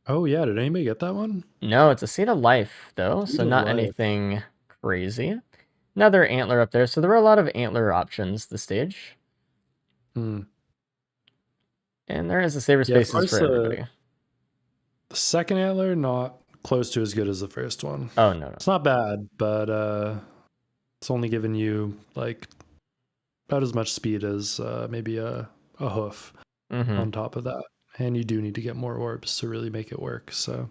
Oh yeah, did anybody get that one? No, it's a Seed of Life though, Seed so of not Life. anything crazy. Another antler up there, so there were a lot of antler options this stage. And there is the saber spaces for everybody. The second antler, not close to as good as the first one. Oh no. It's not bad, but it's only giving you like about as much speed as maybe a hoof on top of that. And you do need to get more orbs to really make it work. So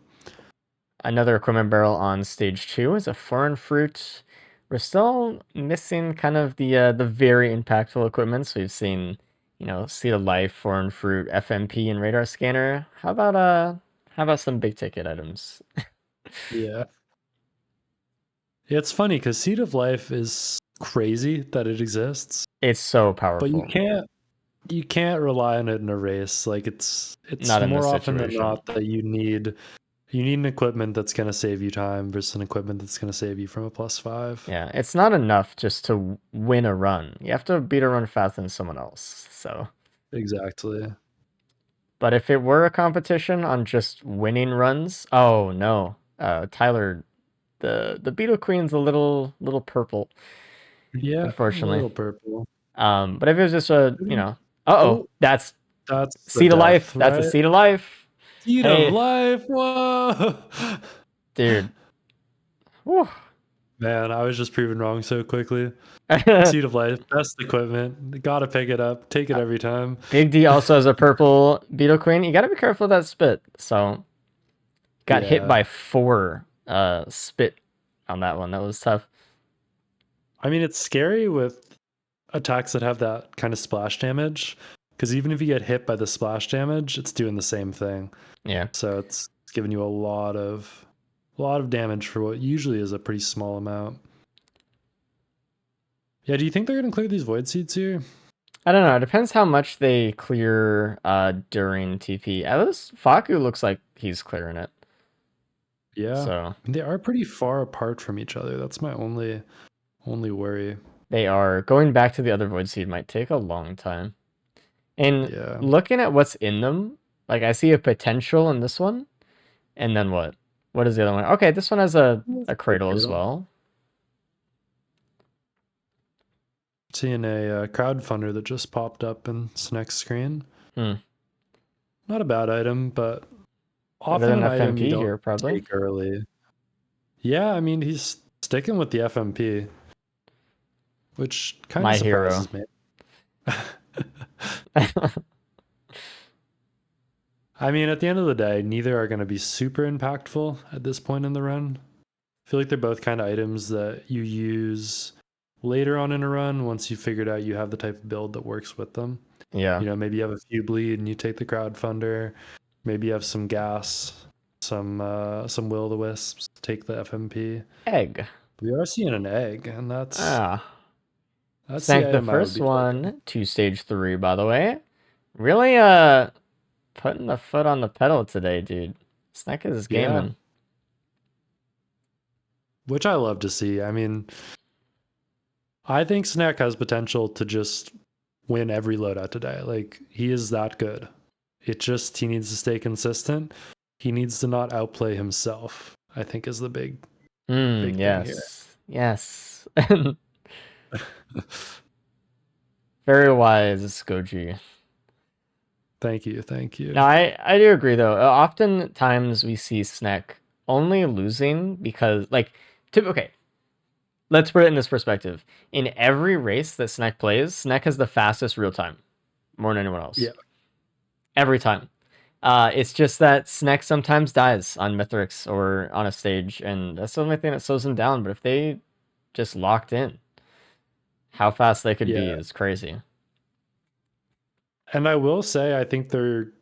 another equipment barrel on stage 2 is a foreign fruit. We're still missing kind of the very impactful equipment. So we've seen, Seed of Life, foreign fruit, FMP, and radar scanner. How about some big ticket items? yeah. It's funny because Seed of Life is crazy that it exists. It's so powerful. But you can't rely on it in a race. Like it's Not more often than not that you need an equipment that's going to save you time versus an equipment that's going to save you from a +5. Yeah, it's not enough just to win a run. You have to beat a run faster than someone else. So exactly. But if it were a competition on just winning runs, oh no, Tyler, the Beetle Queen's a little purple. Yeah, unfortunately, a little purple. But if it was just a, that's Seed of Life. Right? That's a Seed of Life. Seed of Life. Whoa, dude. Whew. Man, I was just proven wrong so quickly. Seed of Life, best equipment. Gotta pick it up. Take it every time. Big D also has a purple Beetle Queen. You gotta be careful of that spit. So, got hit by 4 spit on that one. That was tough. I mean, it's scary with attacks that have that kind of splash damage, because even if you get hit by the splash damage, it's doing the same thing. Yeah. So it's giving you a lot of damage for what usually is a pretty small amount. Yeah, do you think they're going to clear these void seeds here? I don't know. It depends how much they clear during TP. At least Faku looks like he's clearing it. Yeah. So they are pretty far apart from each other. That's my only worry. They are. Going back to the other void seed might take a long time. And looking at what's in them, like I see a potential in this one. And then what? What is the other one? Okay, this one has a cradle as well. Seeing a crowdfunder that just popped up in Snake's screen. Not a bad item, but often an item you don't here, probably. take early. Yeah, I mean, he's sticking with the FMP, which kind of surprises me. I mean, at the end of the day, neither are going to be super impactful at this point in the run. I feel like they're both kind of items that you use later on in a run once you figured out you have the type of build that works with them. Yeah. Maybe you have a few bleed and you take the crowdfunder. Maybe you have some gas, some will-o-the-wisps, take the FMP. Egg. We are seeing an egg, and that's Sank the first one to stage 3, by the way. Really putting the foot on the pedal today, dude. Snack is gaming. Yeah. Which I love to see. I mean, I think Snack has potential to just win every loadout today. Like, he is that good. He needs to stay consistent. He needs to not outplay himself, I think, is the big thing here. Yes. Very wise, Goji. Thank you. No, I do agree, though. Oftentimes we see Snack only losing because, like, let's let's put it in this perspective. In every race that Snek plays, Snek has the fastest real time, more than anyone else. Yeah. Every time. It's just that Snek sometimes dies on Mithrix or on a stage, and that's the only thing that slows him down. But if they just locked in, how fast they could be is crazy. And I will say, I think they're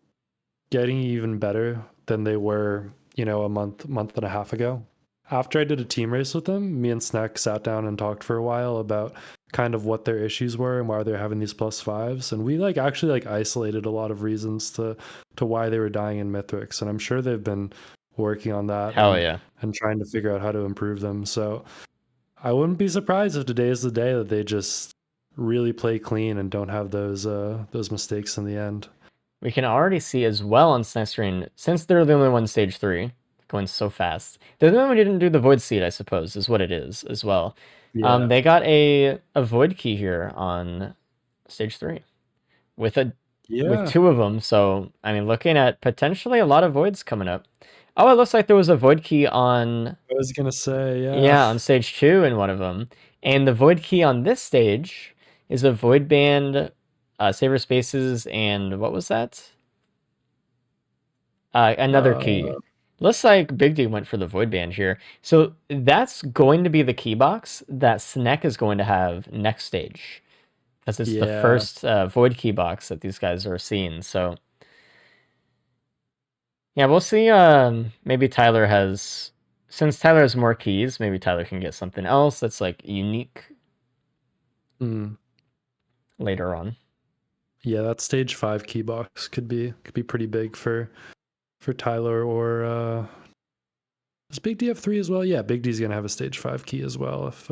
getting even better than they were, you know, a month and a half ago. After I did a team race with them, me and Snack sat down and talked for a while about kind of what their issues were and why they're having these +5s. And we like actually like isolated a lot of reasons to why they were dying in Mithrix. And I'm sure they've been working on that Hell yeah. and trying to figure out how to improve them. So I wouldn't be surprised if today is the day that they just really play clean and don't have those mistakes in the end. We can already see as well on Snek's screen, since they're the only one stage 3, going so fast. They're the only one who didn't do the Void Seed, I suppose, is what it is as well. Yeah. They got a Void Key here on stage 3 with with 2 of them. So, I mean, looking at potentially a lot of Voids coming up. Oh, it looks like there was a Void Key on... I was going to say, yeah. Yeah, on stage 2 in one of them. And the Void Key on this stage is a Void Band, Saver Spaces, and what was that? Another key. Looks like Big D went for the Void Band here. So that's going to be the key box that Snek is going to have next stage. Because it's the first Void key box that these guys are seeing. So yeah, we'll see. Maybe Tyler has... Since Tyler has more keys, maybe Tyler can get something else that's like unique later on. Yeah, that stage 5 key box could be pretty big for Tyler, or does Big D have 3 as well? Yeah, Big D's gonna have a stage 5 key as well if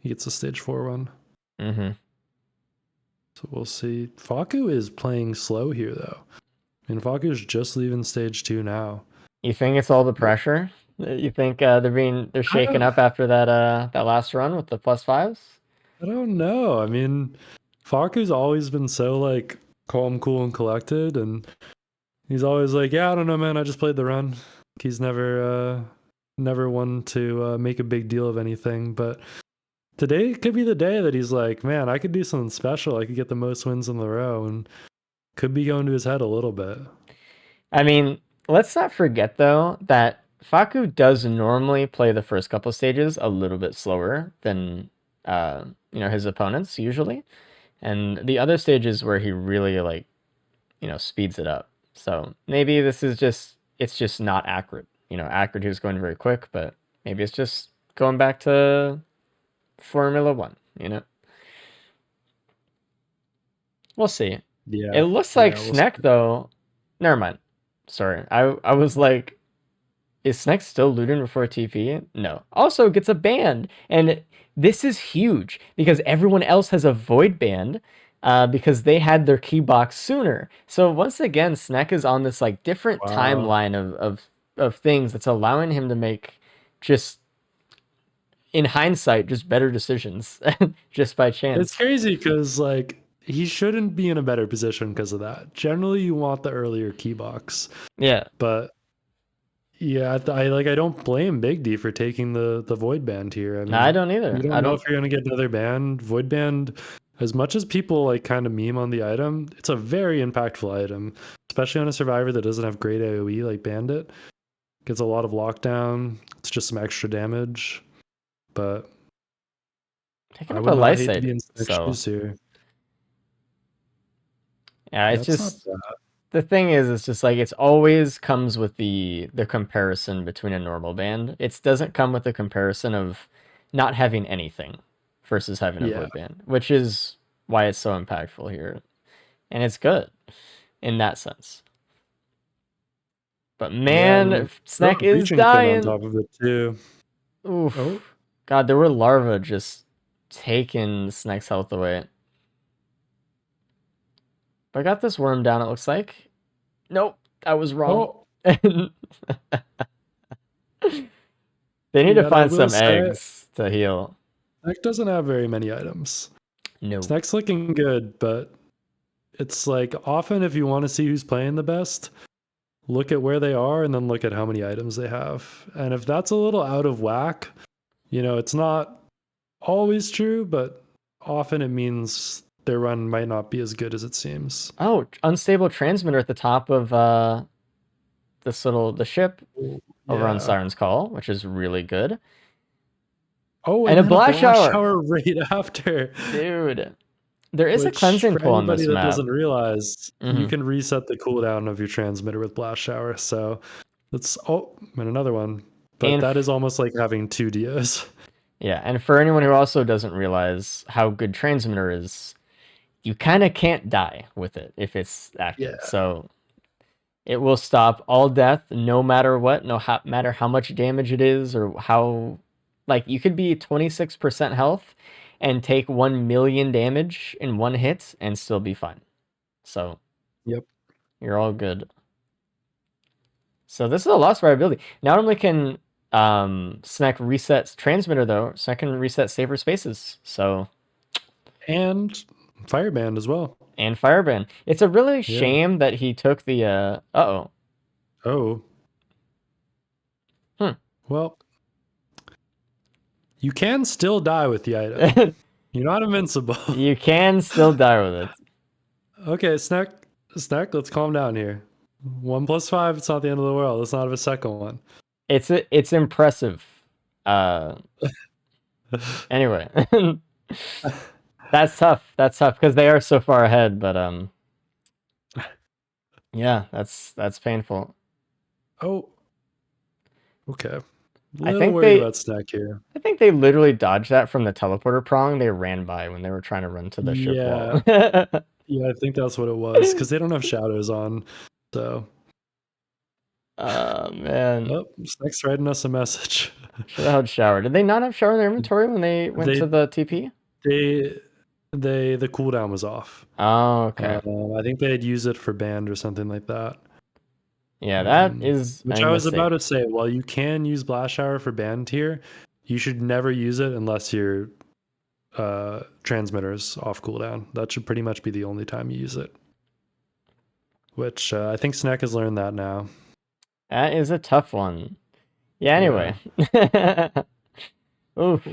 he gets a stage 4 one. Mm-hmm. So we'll see. Faku is playing slow here though. I mean, Faku's just leaving stage 2 now. You think it's all the pressure? You think they're shaken up after that last run with the +5s? I don't know. I mean, Faku's always been so like calm, cool, and collected, and he's always like, "Yeah, I don't know, man. I just played the run." He's never one to make a big deal of anything. But today could be the day that he's like, "Man, I could do something special. I could get the most wins in the row," and could be going to his head a little bit. I mean, let's not forget though that Faku does normally play the first couple stages a little bit slower than his opponents usually, and the other stages where he really like speeds it up. So maybe this is it's just not accurate. Accurate who's going very quick, but maybe it's just going back to Formula 1. We'll see. Yeah, it looks like we'll Snek though. Never mind. Sorry, I was like, is Snek still looting before TP? No. Also gets a band, and this is huge because everyone else has a Void Band because they had their key box sooner. So once again, Snek is on this like different timeline of things that's allowing him to make, just in hindsight, just better decisions just by chance. It's crazy because like he shouldn't be in a better position because of that. Generally, you want the earlier key box. Yeah, but yeah, I don't blame Big D for taking the Void Band here. I mean, no, I don't either. You don't know if you're gonna get another band. Void Band, as much as people like kind of meme on the item, it's a very impactful item, especially on a survivor that doesn't have great AoE like Bandit. Gets a lot of lockdown. It's just some extra damage, but taking up a light side. Here. Yeah, it's just the thing is, it's just like it's always comes with the comparison between a normal band. It doesn't come with the comparison of not having anything versus having a Void Band, which is why it's so impactful here, and it's good in that sense. But man, Snek is dying. On top of it too. Oof. Oh. God, there were larvae just taking Snek's health away. But I got this worm down, it looks like. Nope, I was wrong. Oh. They need to find some eggs to heal. Snek doesn't have very many items. No. Snek's looking good, but it's like often if you want to see who's playing the best, look at where they are and then look at how many items they have. And if that's a little out of whack, it's not always true, but often it means their run might not be as good as it seems. Oh, unstable transmitter at the top of the ship over on Yeah. Siren's Call, which is really good. Oh, And a then blast shower. right after. Dude, there is a Which, cleansing for pool on anybody this that map. doesn't realize, you Mhm. can reset the cooldown of your transmitter with blast shower. So that's and another one. But And that is almost like having 2 Dios. Yeah, and for anyone who also doesn't realize how good transmitter is, you kind of can't die with it if it's active. Yeah. So it will stop all death no matter what, matter how much damage it is or how, like, you could be 26% health and take 1 million damage in one hit and still be fine. So Yep. you're all good. So this is a lost variability. Not only can Snack reset transmitter though, Snack can reset safer spaces. So And Fireband as well. and Firebrand. It's a really shame that he took the uh-oh. Oh. Well, you can still die with the item. You're not invincible. You can still die with it. Okay, Snack, let's calm down here. 1 + 5, it's not the end of the world. Let's not have a second one. It's impressive. Anyway. That's tough. That's tough because they are so far ahead, but yeah, that's painful. Oh. Okay. I Little think worried about Snack here. I think they literally dodged that from the teleporter prong they ran by when they were trying to run to the ship wall. Yeah, I think that's what it was because they don't have shadows on. So. Oh man. Oh, Snack's writing us a message. Should have had shower. Did they not have shower in their inventory when they went to the TP? The cooldown was off. Oh, okay. I think they had used it for band or something like that. Yeah, that is which a I was mistake. about to say. While you can use blast shower for band tier, you should never use it unless your transmitter's off cooldown. That should pretty much be the only time you use it. Which I think Snack has learned that now. That is a tough one. Yeah, anyway. Oof.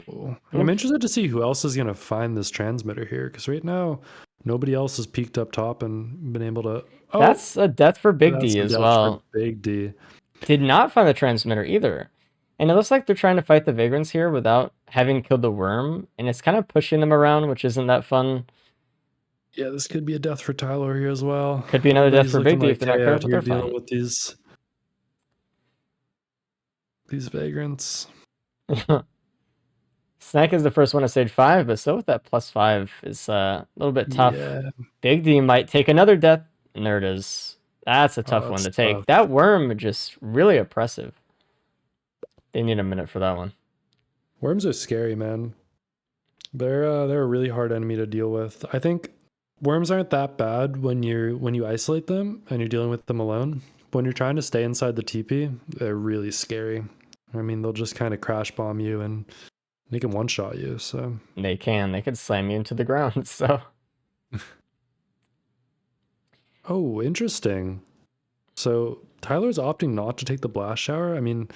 I'm interested to see who else is going to find this transmitter here, because right now, nobody else has peeked up top and been able to... Oh, that's a death for Big D that's as a death well. for Big D. Did not find the transmitter either. And it looks like they're trying to fight the Vagrants here without having killed the worm, and it's kind of pushing them around, which isn't that fun. Yeah, this could be a death for Tyler here as well. Could be another death Everybody's for Big D looking if they're not Tay out careful, here they're dealing fine. with these vagrants. Snack is the first one to stage 5, but still with that +5 is a little bit tough. Yeah. Big D might take another death, and there it is. That's a tough one to take. Tough. That worm just really oppressive. They need a minute for that one. Worms are scary, man. They're a really hard enemy to deal with. I think worms aren't that bad when you isolate them and you're dealing with them alone. When you're trying to stay inside the TP, they're really scary. I mean, they'll just kind of crash bomb you and they can one-shot you. So They could slam you into the ground. So oh, interesting. So Tyler's opting not to take the blast shower. I mean,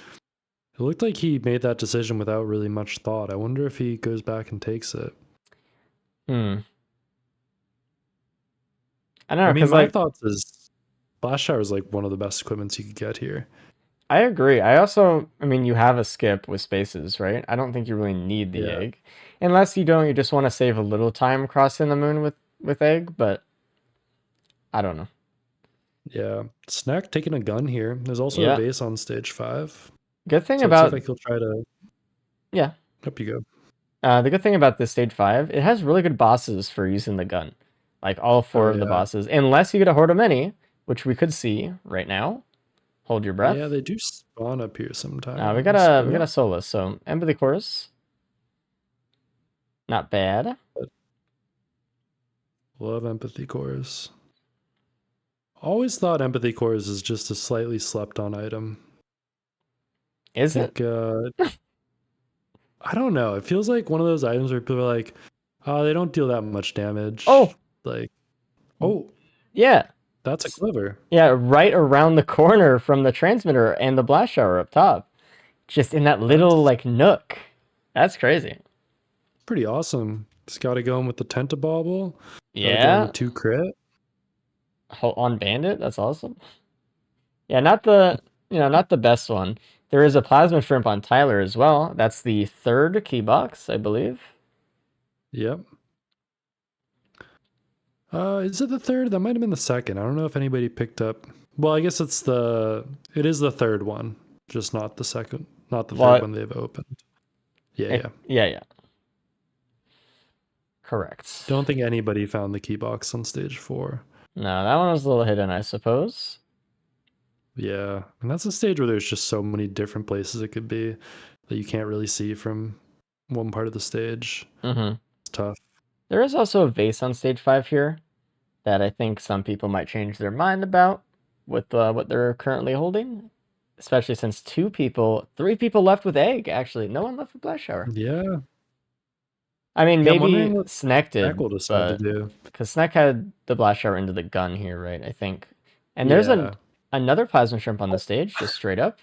it looked like he made that decision without really much thought. I wonder if he goes back and takes it. I don't know. I mean, Because my like, thoughts is blast shower is like one of the best equipments you could get here. I agree. I mean, you have a skip with spaces, right? I don't think you really need the egg, unless you just want to save a little time crossing the moon with egg. But I don't know. Yeah, Snack taking a gun here. There's also Yeah. a base on stage 5. Good thing So about it looks like he'll try to. yeah. Up you go. The good thing about this stage 5, it has really good bosses for using the gun. Like all 4 of the bosses, unless you get a horde of many, which we could see right now. Hold your breath. Yeah, they do spawn up here sometimes. We got a Solus, so Empathy Chorus. Not bad. Love Empathy Cores. Always thought Empathy Cores is just a slightly slept on item. Is it? I don't know. It feels like one of those items where people are like, oh, they don't deal that much damage. Oh. Like, oh. Yeah. That's a clever. Yeah, right around the corner from the transmitter and the blast shower up top. Just in that little like nook. That's crazy. pretty awesome. Just got to go in with the Tentabobble. Gotta go in Yeah, the 2 crit. on Bandit. That's awesome. Yeah, not the not the best one. There is a Plasma Shrimp on Tyler as well. That's the 3rd key box, I believe. Yep. Is it the 3rd? That might have been the 2nd. I don't know if anybody picked up. Well, I guess it is the 3rd one, just not the 2nd, not the 3rd one they've opened. Yeah. Yeah. Correct. Don't think anybody found the key box on stage 4. No, that one was a little hidden, I suppose. Yeah, and that's a stage where there's just so many different places it could be that you can't really see from one part of the stage. Mm-hmm. It's tough. There is also a vase on stage 5 here that I think some people might change their mind about with what they're currently holding, especially since 3 people left with egg. Actually, no one left with Blast Shower. Yeah. I mean, Yeah, I'm maybe wondering what Snack did, Snack will decide to but do. because Snack had the Blast Shower into the gun here, right? I think. And there's Yeah. another Plasma Shrimp on the stage, just straight up.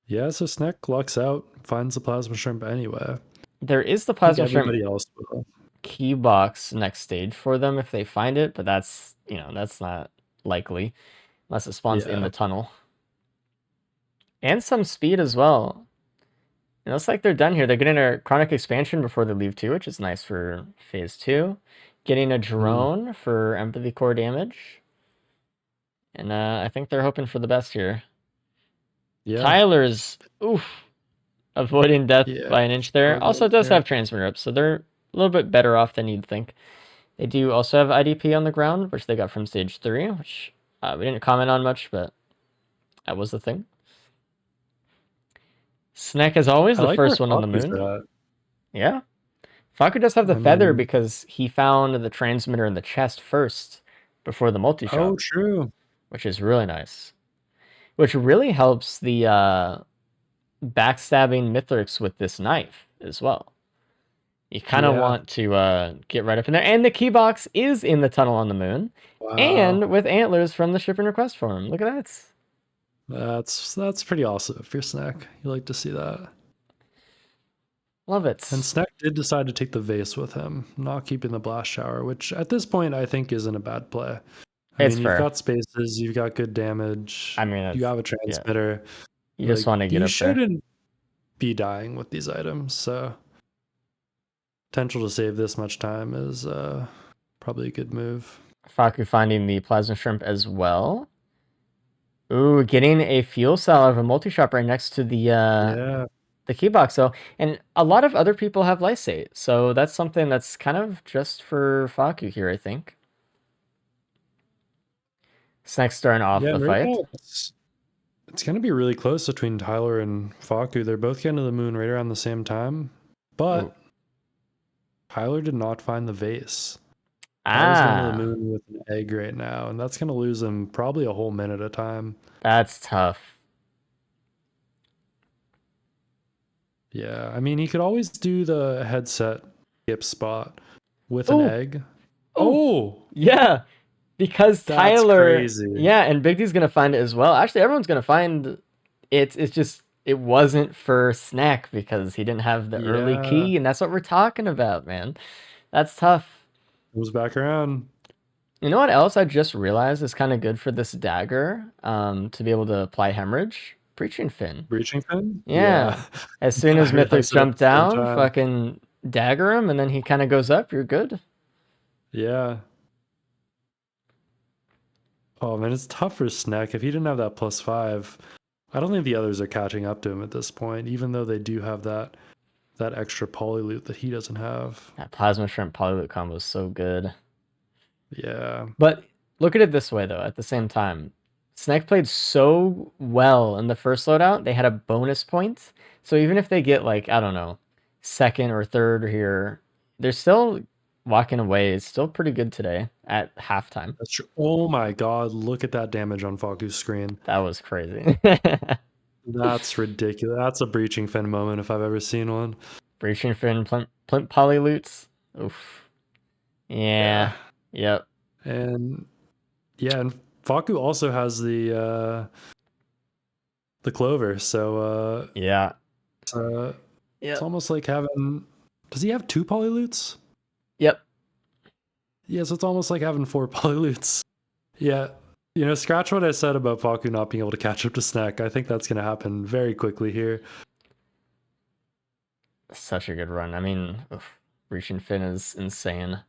Yeah, so Snack lucks out, finds the Plasma Shrimp anyway. There is the I think Plasma Shrimp everybody else will. key box next stage for them if they find it, but that's that's not likely unless it spawns in Yeah. the tunnel. And some speed as well. It looks like they're done here. They're getting a chronic expansion before they leave too, which is nice for phase 2. Getting a drone for empathy core damage. And I think they're hoping for the best here. Yeah. Tyler's avoiding death Yeah, by an inch there. struggled Also does there. have transmitter up, so they're a little bit better off than you'd think. They do also have IDP on the ground, which they got from stage 3, which we didn't comment on much, but that was the thing. Snack is always I the like first where one on the Faku's moon. at. Yeah. Faku does have the I feather mean- because he found the transmitter in the chest first before the multi-shot, Oh, true. which is really nice. Which really helps the backstabbing Mithrix with this knife as well. You kind of Yeah. want to get right up in there. And the key box is in the tunnel on the moon. Wow. And with antlers from the ship and request form. Look at that. That's pretty awesome if you're Snack. You like to see that. Love it. And Snack did decide to take the vase with him, not keeping the blast shower, which at this point I think isn't a bad play. I It's mean, fair. you've got spaces, you've got good damage. I mean, you have a transmitter. You just want to get you up there. shouldn't be dying with these items, so potential to save this much time is probably a good move. Faku finding the plasma shrimp as well. Ooh, getting a fuel cell out of a multi-shop right next to the key box though. And a lot of other people have lysate, so that's something that's kind of just for Faku here, I think. Snack starting off the right fight. now it's going to be really close between Tyler and Faku. They're both getting to the moon right around the same time, but Ooh. Tyler did not find the vase. Tyler's going to the moon with an egg right now, and that's going to lose him probably a whole minute of time. That's tough. Yeah, I mean, he could always do the headset skip spot with an Ooh. egg. Oh, yeah, because That's Tyler, crazy. yeah, and Big D's gonna find it as well. Actually, everyone's gonna find it. It's just it wasn't for Snack because he didn't have the early key, and that's what we're talking about, man. That's tough. Comes back around. You know what else I just realized is kind of good for this dagger, to be able to apply hemorrhage? Breaching Fin. Breaching Fin? Yeah. As soon as I realized Mythics it at jump the same down, time. fucking dagger him, and then he kind of goes up. You're good. Yeah. Oh man, it's tough for Snack. If he didn't have that +5, I don't think the others are catching up to him at this point, even though they do have that extra poly loot that he doesn't have. That Plasma Shrimp Polyloot combo is so good. Yeah. But look at it this way, though, at the same time. Snack played so well in the first loadout, they had a bonus point. So even if they get, like, I don't know, second or third here, they're still walking away. It's still pretty good today at halftime. That's true. Oh my god, look at that damage on Faku's screen. That was crazy. That's ridiculous. That's a Breaching Fin moment if I've ever seen one. Breaching Fin, Plimp Polyloots. Oof. Yeah. Yep. And and Faku also has the Clover, so Yeah. it's almost like having Does he have 2 polyloots? Yep. Yeah, so it's almost like having 4 polyloots. Yeah. You know, scratch what I said about Faku not being able to catch up to Snack. I think that's going to happen very quickly here. Such a good run. I mean, reaching Fin is insane.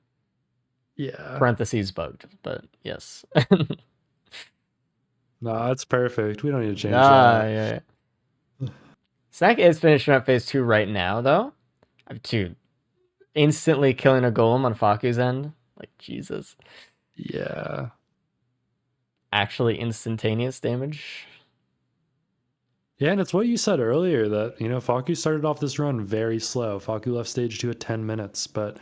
Yeah. Parentheses bugged, but yes. No, that's perfect. We don't need to change Ah, that. yeah. Snack is finishing up phase 2 right now, though. Dude, instantly killing a golem on Faku's end. Like, Jesus. Yeah. Actually instantaneous damage. Yeah, and it's what you said earlier that, you know, Faku started off this run very slow. Faku left stage 2 at 10 minutes, but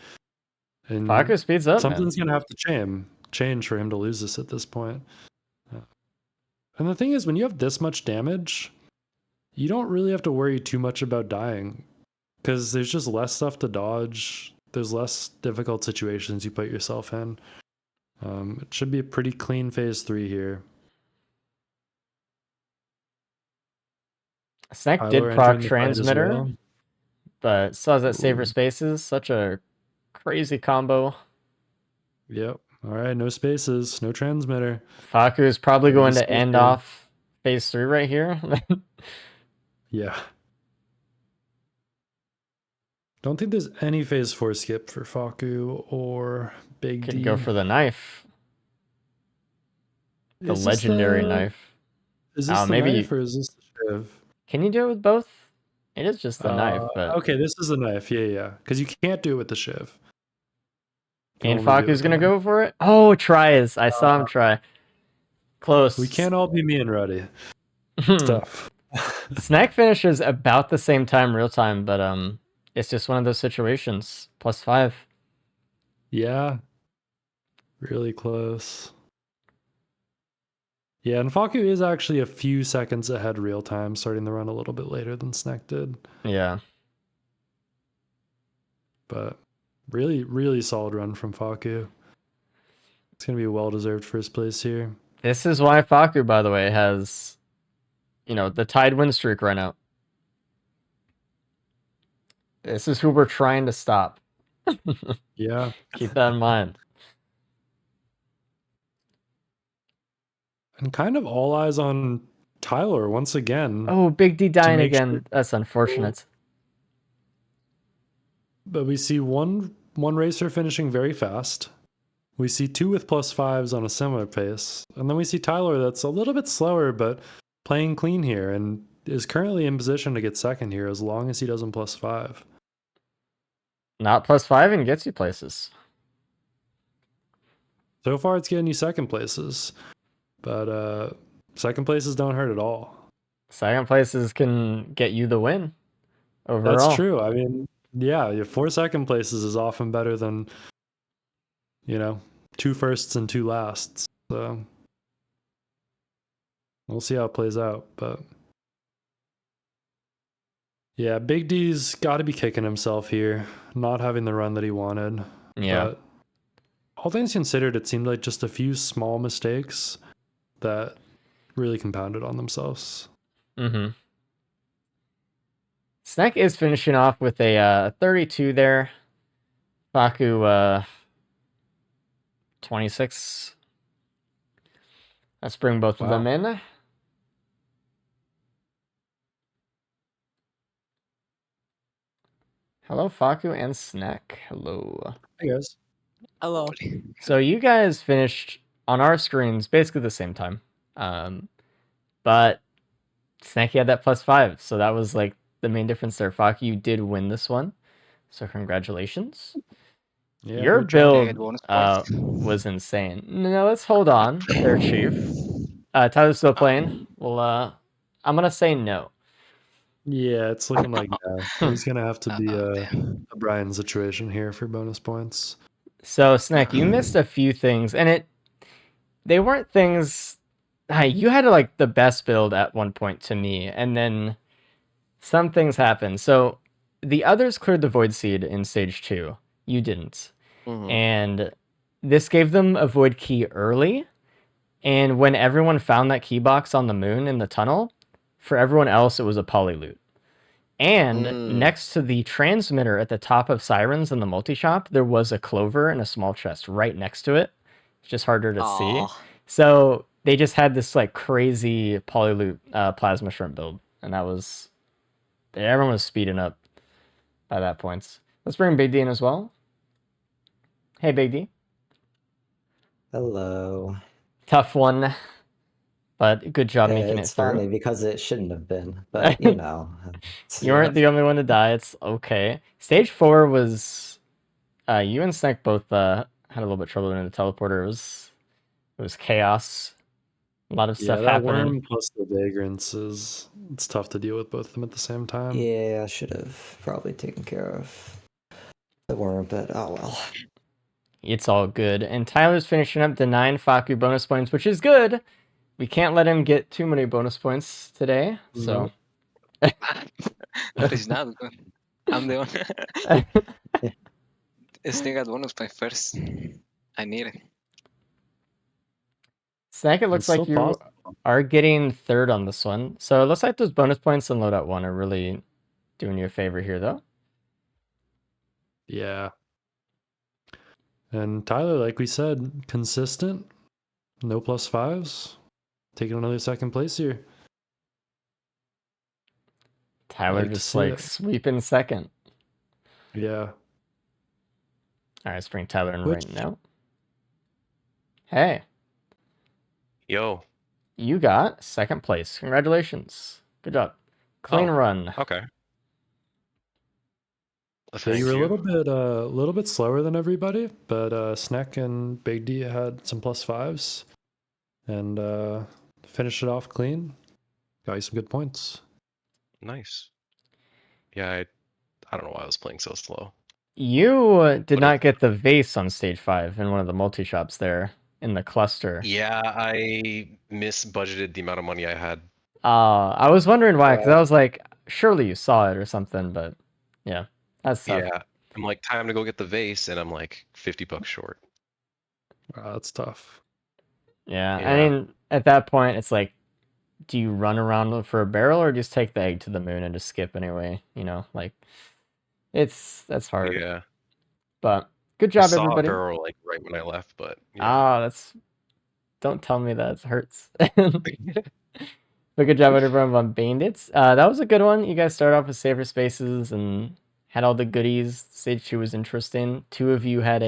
Faku speeds up, something's man. going to have to change for him to lose this at this point. And the thing is, when you have this much damage, you don't really have to worry too much about dying because there's just less stuff to dodge. There's less difficult situations you put yourself in. It should be a pretty clean phase 3 here. Snack Tyler did entering proc the fight as transmitter, well. but still has that saver Ooh. spaces. Such a crazy combo. Yep. All right, no spaces, no transmitter. Faku is probably going to Skip end here. off phase 3 right here. Yeah. Don't think there's any phase 4 skip for Faku or Big Could D. go for the knife. The Is this legendary the- knife. Is this Oh, the maybe- knife or is this the shiv? Can you do it with both? It is just the knife, but Okay, this is the knife. Yeah. Because you can't do it with the shiv. You can and only do it Faku's with the gonna knife. go for it. Oh, tries. I saw him try. Close. We can't all be me and Ruddy. Hmm. Stuff. Snack finishes about the same time, real time, but it's just one of those situations. +5. Yeah. Really close. Yeah, and Faku is actually a few seconds ahead real time, starting the run a little bit later than Snack did. Yeah. But really, really solid run from Faku. It's going to be a well-deserved first place here. This is why Faku, by the way, has, the tied win streak right now. This is who we're trying to stop. Yeah. Keep that in mind. And kind of all eyes on Tyler once again. Oh, Big D dying make again. sure- That's unfortunate. But we see one racer finishing very fast. We see 2 with +5s on a similar pace. And then we see Tyler that's a little bit slower, but playing clean here and is currently in position to get second here as long as he doesn't +5. Not +5 and gets you places. So far, it's getting you second places. But second places don't hurt at all. Second places can get you the win overall. That's true. I mean, yeah, your 4 second places is often better than, 2 firsts and 2 lasts. So we'll see how it plays out. But yeah, Big D's got to be kicking himself here, not having the run that he wanted. Yeah. But all things considered, it seemed like just a few small mistakes that really compounded on themselves. Mm-hmm. Snack is finishing off with a 32 there. Faku 26. Let's bring both of them in. Hello, Faku and Snack. Hello. Hey guys. Hello. So you guys finished on our screens basically the same time. But Snacky had that +5, so that was like the main difference there. Faku, you did win this one, so congratulations. Yeah, Your good job. Get build bonus points. was insane. No, let's hold on there, Chief. Tyler's still playing. Well, I'm gonna say no. Yeah, it's looking like no. He's gonna have to be a damn. Brian situation here for bonus points. So, Snack, you missed a few things, and they weren't things. You had like the best build at one point to me, and then some things happened. So the others cleared the Void Seed in stage 2. You didn't. Mhm. And this gave them a Void Key early. And when everyone found that key box on the moon in the tunnel, for everyone else, it was a poly loot. And next to the transmitter at the top of Sirens in the multi-shop, there was a clover and a small chest right next to it. It's just harder to see. So they just had this like crazy polyloop plasma shrimp build. And that was... everyone was speeding up by that point. Let's bring Big D in as well. Hey, Big D. Hello. Tough one. But good job making it It's through. funny because it shouldn't have been, but you know. You weren't the only one to die. It's okay. Stage 4 was you and Snack both had a little bit of trouble in the teleporter. It was chaos. A lot of stuff that happening. worm plus the vagrants it's tough to deal with both of them at the same time. Yeah, I should have probably taken care of the worm, but oh well. It's all good. And Tyler's finishing up the 9 Faku bonus points, which is good. We can't let him get too many bonus points today, so... That is not good. I'm the one. Snake got bonus point first. I need it. Snack, it looks like you are getting third on this one. So it looks like those bonus points in Loadout 1 are really doing you a favor here, though. Yeah. And Tyler, like we said, consistent. No +5s. Taking another second place here. Tyler just like sweeping second. Yeah. All right, let's bring Tyler in right now. Hey. Yo. You got second place. Congratulations. Good job. Clean run. Okay. So you were a little bit slower than everybody, but Snack and Big D had some +5s and finished it off clean. Got you some good points. Nice. Yeah, I don't know why I was playing so slow. You did not get the vase on stage 5 in one of the multi-shops there in the cluster. Yeah, I misbudgeted the amount of money I had. I was wondering why, because I was like, surely you saw it or something, but yeah, that's tough. Yeah, I'm like, time to go get the vase, and I'm like $50 short. That's tough. Yeah, I mean, at that point, it's like, do you run around for a barrel or just take the egg to the moon and just skip anyway? You know, like, that's hard. Yeah. But good job, I saw everybody. a barrel like right when I left, but don't tell me that, it hurts. But good job, everyone, on Bandits. That was a good one. You guys started off with safer spaces and had all the goodies. Stage 2 was interesting. 2 of you had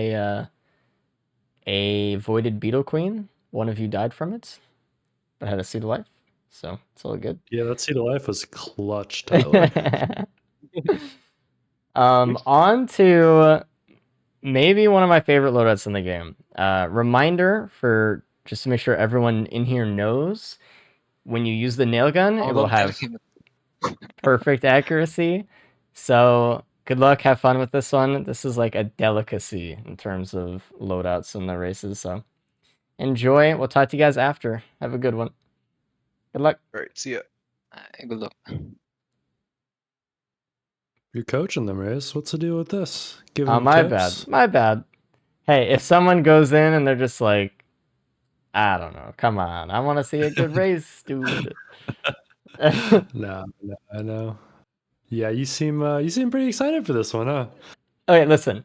a voided beetle queen. 1 of you died from it, but had a seed of life. So it's all good. Yeah, that seed of life was clutch, Tyler. On to maybe one of my favorite loadouts in the game. Reminder for just to make sure everyone in here knows, when you use the nail gun, it will have perfect accuracy. So good luck, have fun with this one. This is like a delicacy in terms of loadouts in the races. So enjoy. We'll talk to you guys after. Have a good one. Good luck. All right, see ya. Good luck. You're coaching them, Race. What's the deal with this? Giving them my tips? bad. My bad. Hey, if someone goes in and they're just like, I don't know, come on, I want to see a good race, dude. No, I know. Yeah, you seem pretty excited for this one, huh? Okay, listen.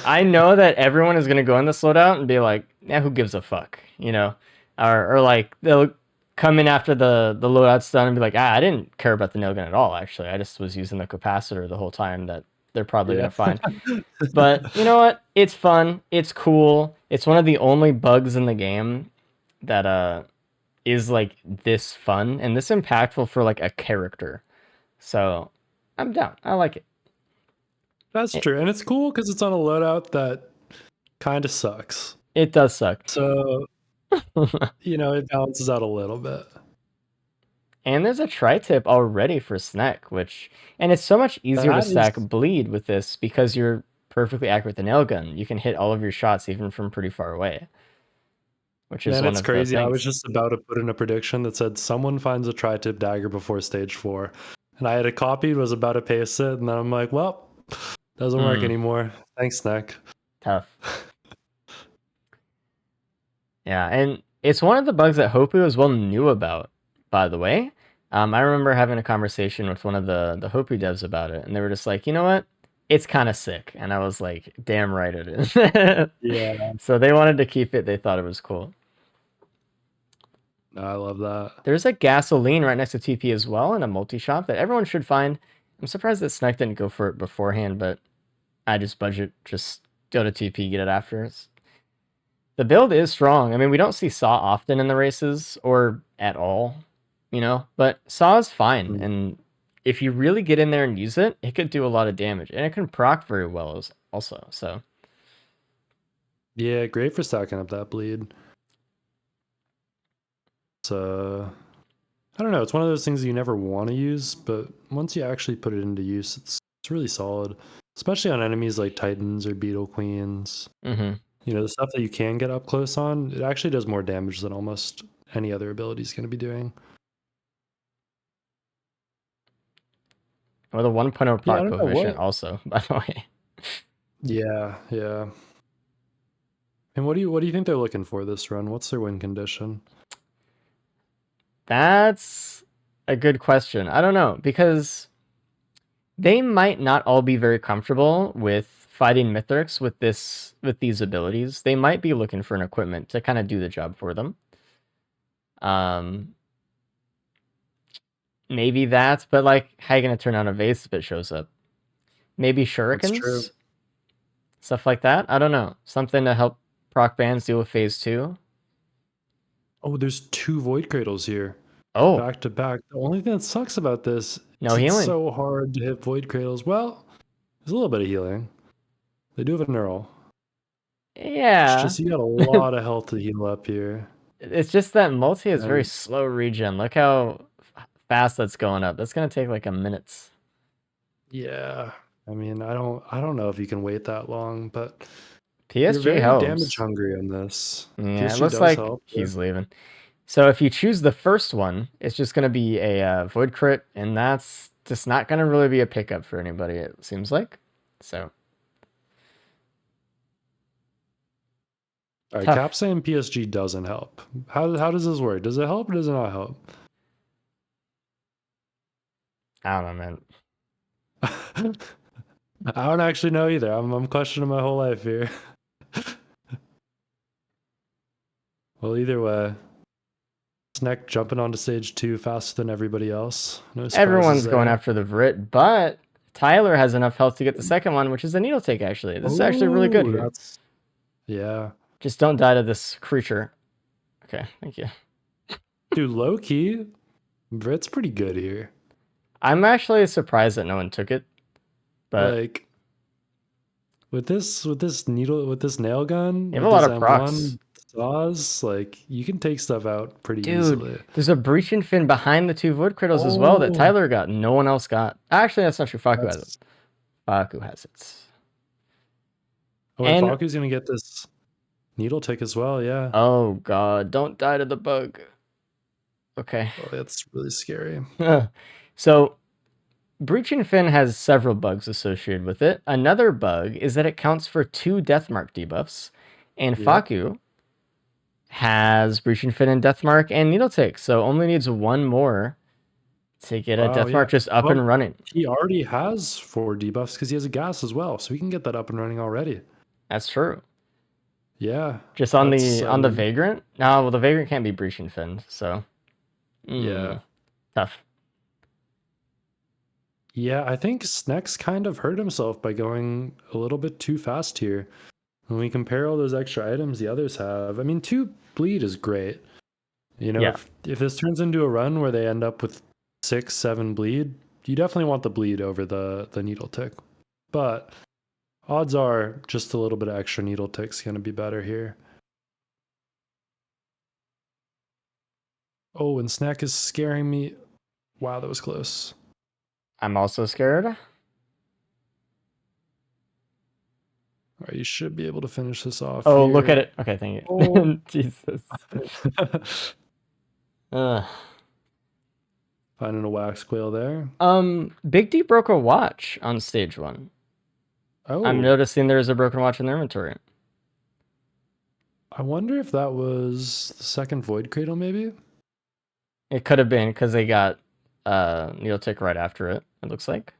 I know that everyone is gonna go in this loadout and be like, "Yeah, who gives a fuck?" You know, or like they'll come in after the loadout's done and be like, I didn't care about the nail gun at all. Actually, I just was using the capacitor the whole time that they're probably gonna find. But you know what? It's fun. It's cool. It's one of the only bugs in the game that is like this fun and this impactful for like a character. So I'm down. I like it. That's true. And it's cool because it's on a loadout that kind of sucks. It does suck. So, you know, it balances out a little bit. And there's a tri-tip already for Snack, and it's so much easier to stack bleed with this because you're perfectly accurate with the nail gun. You can hit all of your shots even from pretty far away. Which is it's crazy. I was just about to put in a prediction that said someone finds a tri-tip dagger before stage 4. And I had it copied, was about to paste it, and then I'm like, well, doesn't work anymore. Thanks, Snack. Tough. Yeah, and it's one of the bugs that Hopu as well knew about, by the way. I remember having a conversation with one of the Hopi devs about it, and they were just like, you know what? It's kind of sick. And I was like, damn right it is. Yeah, So they wanted to keep it. They thought it was cool. I love that. There's a gasoline right next to TP as well in a multi-shop that everyone should find. I'm surprised that Snipe didn't go for it beforehand, but I just go to TP, get it after. The build is strong. I mean, we don't see Saw often in the races or at all, but Saw is fine. And if you really get in there and use it, it could do a lot of damage. And it can proc very well also. So Yeah, great for stacking up that bleed. So I don't know. It's one of those things you never want to use, but once you actually put it into use, it's really solid, especially on enemies like Titans or Beetle Queens. mhm. The stuff that you can get up close on, it actually does more damage than almost any other ability is going to be doing. Well, the 1.0 Yeah, I proc don't know coefficient what. also, by the way. Yeah, yeah. And what do you think they're looking for this run? What's their win condition? That's a good question. I don't know, because they might not all be very comfortable with fighting Mythics with these abilities. They might be looking for an equipment to kind of do the job for them. Maybe that, but like, how you gonna turn on a vase if it shows up? Maybe That's true. shurikens, stuff like that. I don't know. Something to help proc bands deal with phase 2. Oh, there's 2 Void Cradles here, Oh back to back. The only thing that sucks about this no is it's healing. so hard to hit Void Cradles. Well, there's a little bit of healing. They do have a neural. It's Yeah, just you got a lot of health to heal up here. it's just that multi is very And slow regen. Look how fast that's going up. That's gonna take like a minute. yeah, I mean, I don't know if you can wait that long, but PSG you're very helps. damage hungry on this. Yeah, it PSG looks does like help. he's leaving. So if you choose the first one, it's just gonna be a void crit, and that's just not gonna really be a pickup for anybody. It seems like. So All right, tough. Cap saying PSG doesn't help. How does this work? Does it help or does it not help? I don't know, man. I don't actually know either. I'm questioning my whole life here. Well, either way, Snack jumping onto stage 2 faster than everybody else. No surprises Everyone's going there. after the Vrit, but Tyler has enough health to get the second one, which is the needle take. Actually, this is actually really good here. Yeah. Just don't die to this creature. Okay, thank you. Dude, low key, Vrit's pretty good here. I'm actually surprised that no one took it, but Like with this nail gun, you have with a lot this of procs. M1 saws, like you can take stuff out pretty Dude, easily. there's a breaching fin behind the 2 void crittles as well that Tyler got. No one else got. Actually, that's not true. Faku has it. Faku has it. Oh, and Faku's gonna get this needle tick as well. Yeah. Oh god, don't die to the bug. Okay. Oh, that's really scary. So, breaching fin has several bugs associated with it. Another bug is that it counts for 2 deathmark debuffs, and Faku has breaching fin and deathmark and needle tick, so only needs 1 more to get a deathmark just up and running. He already has 4 debuffs because he has a gas as well, so he can get that up and running already. That's true. Yeah. Just on the Vagrant? No, well the Vagrant can't be breaching fin, so yeah. Tough. Yeah, I think Snex kind of hurt himself by going a little bit too fast here. When we compare all those extra items the others have, I mean, 2 bleed is great. If this turns into a run where they end up with 6, 7 bleed, you definitely want the bleed over the needle tick. But odds are just a little bit of extra needle tick's going to be better here. Oh, and Snack is scaring me. Wow, that was close. I'm also scared. All right, you should be able to finish this off. Oh, here. look at it. Okay, thank you. Oh. Jesus. Finding a wax quail there. Big D broke a watch on stage 1. Oh. I'm noticing there's a broken watch in their inventory. I wonder if that was the second Void Cradle, maybe? It could have been because they got Needle Tick right after it, it looks like.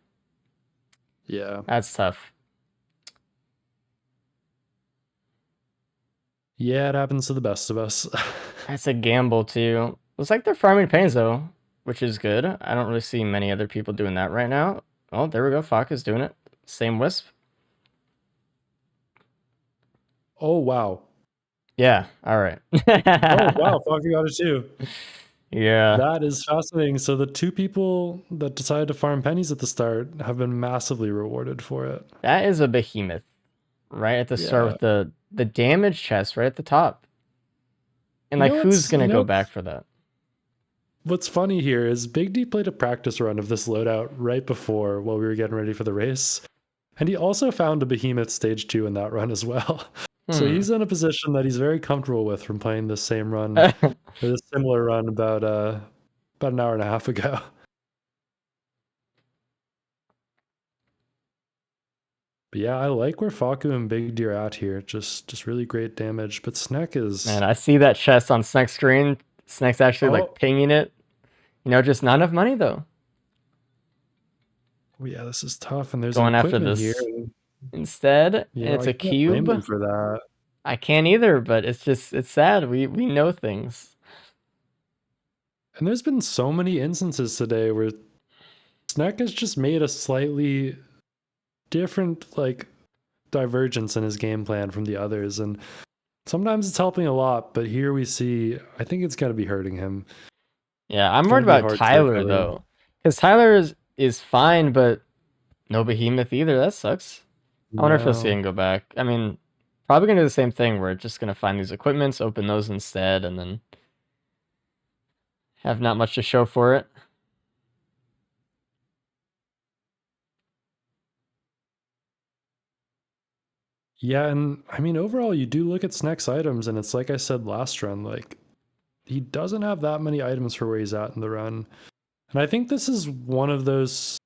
Yeah. That's tough. Yeah, it happens to the best of us. That's a gamble too. Looks like they're farming pains though, which is good. I don't really see many other people doing that right now. Oh, there we go. Fak is doing it. Same wisp. Oh, wow. Yeah. All right. Oh, wow. Foggy got it too. Yeah. That is fascinating. So the two people that decided to farm pennies at the start have been massively rewarded for it. That is a behemoth. Right at the start with the damage chest right at the top. And You like know who's what's- gonna you go know- back for that? What's funny here is Big D played a practice run of this loadout right before while we were getting ready for the race. And he also found a behemoth stage 2 in that run as well. So he's in a position that he's very comfortable with from playing this same run, or this similar run about an hour and a half ago. But yeah, I like where Faku and Big D are at here. Just really great damage. But Snek is Man, I see that chest on Snake's screen. Snake's actually Oh. like pinging it. You know, just not enough money though. oh, yeah, this is tough. And there's Going an after equipment this here. instead, You and know, it's I a can't blame them cube. for that. I can't either, but it's sad. We know things. And there's been so many instances today where Snek has just made a slightly different like divergence in his game plan from the others, and sometimes it's helping a lot, but here we see I think it's gonna be hurting him. Yeah, I'm It's worried gonna be about hard to Tyler recover. though, because Tyler is fine, but no behemoth either. That sucks. I wonder if he'll see No. and go back. I mean, probably gonna do the same thing. We're just gonna find these equipments, open those instead, and then have not much to show for it. Yeah, and I mean overall you do look at Snek's items and it's like I said last run, like he doesn't have that many items for where he's at in the run. And I think this is one of those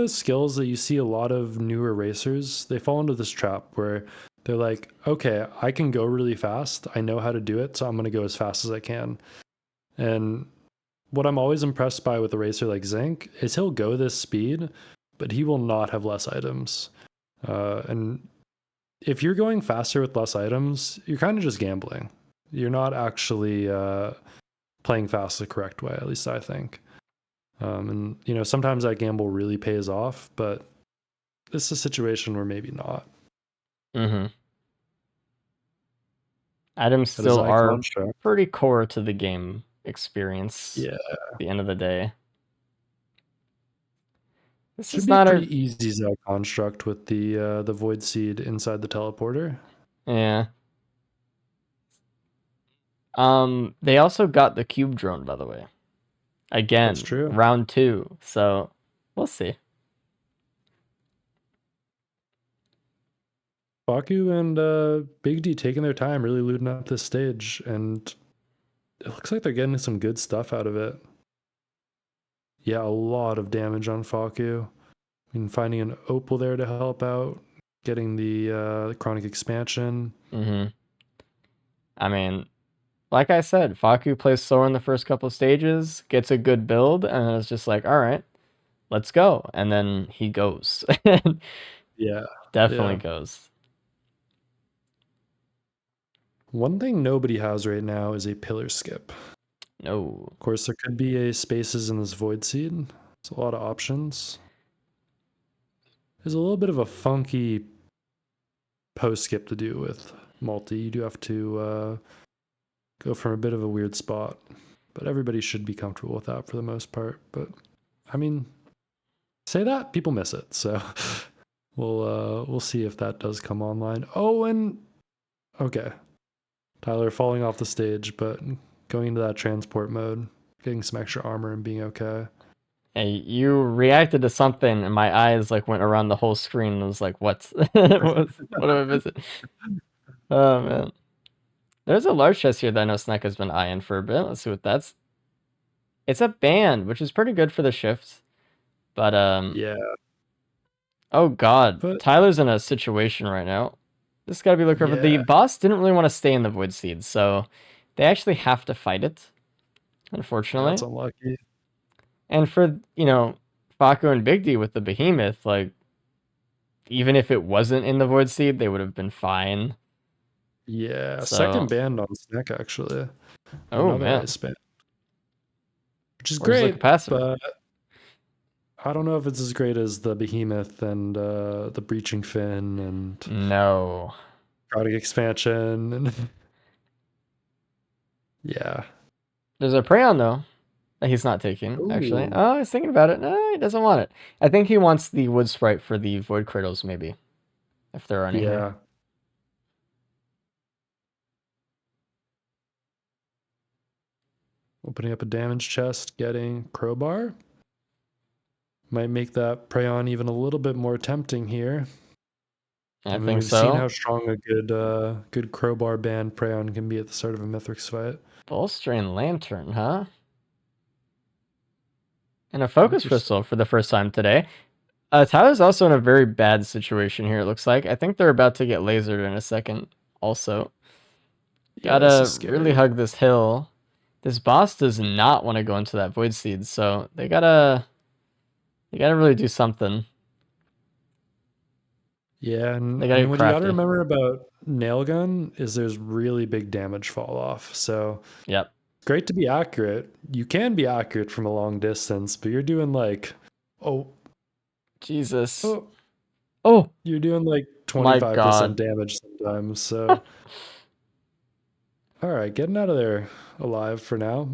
skills that you see a lot of newer racers, they fall into this trap where they're like, okay, I can go really fast. I know how to do it, so I'm going to go as fast as I can. And what I'm always impressed by with a racer like Zinc is he'll go this speed, but he will not have less items. And if you're going faster with less items, you're kind of just gambling. You're not actually playing fast the correct way, at least I think. And you know, sometimes that gamble really pays off, but this is a situation where maybe not. Mm-hmm. Items That is still are Icon Struck. pretty core to the game experience. Yeah, At the end of the day, this should is be not pretty a easy Zai construct with the Void Seed inside the teleporter. yeah. They also got the cube drone, by the way. Again, That's true. round 2. So we'll see. Baku and Big D taking their time, really looting up this stage, and it looks like they're getting some good stuff out of it. Yeah, a lot of damage on Faku. I mean, finding an Opal there to help out, getting the Chronic Expansion. Mm-hmm. I mean, like I said, Faku plays slower in the first couple of stages, gets a good build, and it's just like, all right, let's go. And then he goes. Yeah. Definitely Yeah. goes. One thing nobody has right now is a pillar skip. No. Of course, there could be a spaces in this Void Seed. There's a lot of options. There's a little bit of a funky post skip to do with multi. You do have to go from a bit of a weird spot, but everybody should be comfortable with that for the most part. But I mean, say that people miss it, so we'll see if that does come online. Oh, and okay, Tyler falling off the stage, but going into that transport mode, getting some extra armor and being okay. Hey, you reacted to something, and my eyes like went around the whole screen. And was like, "What? what am I missing?" Oh man, there's a large chest here that I know Snack has been eyeing for a bit. Let's see what that's. It's a band, which is pretty good for the shift, but Yeah, oh god, But- Tyler's in a situation right now. This gotta be looking for the Yeah. boss. Didn't really want to stay in the Void Seed, so they actually have to fight it. Unfortunately, that's unlucky. And for, Faku and Big D with the Behemoth, like, even if it wasn't in the Void Seed, they would have been fine. Yeah, So- second band on Snack actually. Oh, Another man. ice band. Which is Where's the great, capacitor? but I don't know if it's as great as the Behemoth and the Breaching Fin and No. Product Expansion and yeah. There's a Prayon, though, that he's not taking, actually. Ooh. Oh, he's thinking about it. No, he doesn't want it. I think he wants the Wood Sprite for the Void Cradles, maybe. If there are any Yeah. here. Opening up a damage chest, getting Crowbar. Might make that Prayon even a little bit more tempting here. I mean, think we've seen so. how strong a good Crowbar band Prayon can be at the start of a Mithrix fight. Bolstering Lantern, huh? And a Focus Interesting. Crystal for the first time today. Tyler's also in a very bad situation here, it looks like. I think they're about to get lasered in a second, also. Yeah, this Gotta is scary. really hug this hill. This boss does not want to go into that Void Seed, so they gotta really do something. Yeah, and They I gotta mean, get what you got to crafty. remember about Nailgun is there's really big damage fall off. So Yep. great to be accurate. You can be accurate from a long distance, but you're doing like, Jesus. oh, Oh, you're doing like my 25% God. damage sometimes. So, all right, getting out of there alive for now.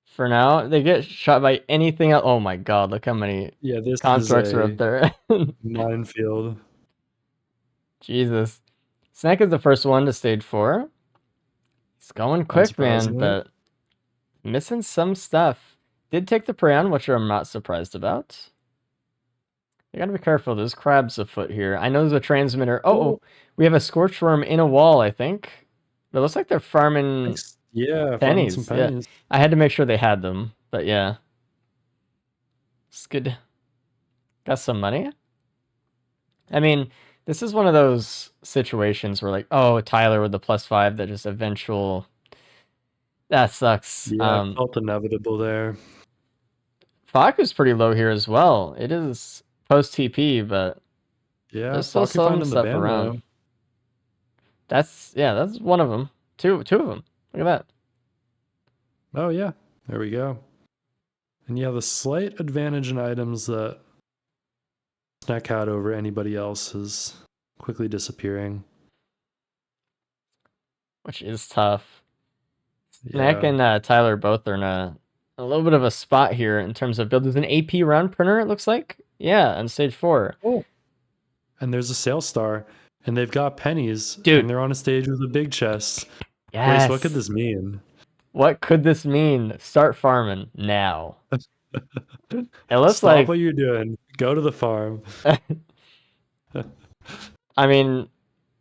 For now, they get shot by anything else. Oh my God, look how many Yeah, this constructs is are a up there. minefield. Jesus. Snack is the first one to stage 4. He's going quick, man, Unsurprisingly. but missing some stuff. Did take the Prayon, which I'm not surprised about. You gotta be careful. There's crabs afoot here. I know there's a transmitter. Oh, we have a Scorch Worm in a wall, I think. It looks like they're farming Yeah, farming pennies. some pennies. Yeah. I had to make sure they had them, but yeah. It's good. Got some money. I mean, this is one of those situations where, like, oh, Tyler with the +5, that just eventual. That sucks. Yeah, felt inevitable there. Faku's pretty low here as well. It is post TP, but Yeah, there's still Faku some finding the stuff ban around. though. That's one of them. Two of them. Look at that. Oh yeah, there we go. And yeah, the slight advantage in items that Snack had over anybody else is quickly disappearing. Which is tough. Snack Yeah. and Tyler both are in a little bit of a spot here in terms of build. There's an AP round printer, it looks like. Yeah, on stage 4. Oh. And there's a sales star, and they've got pennies, Dude. and they're on a stage with a big chest. Yes. Grace, what could this mean? What could this mean? Start farming now. It looks Stop like what you're doing. Go to the farm. I mean,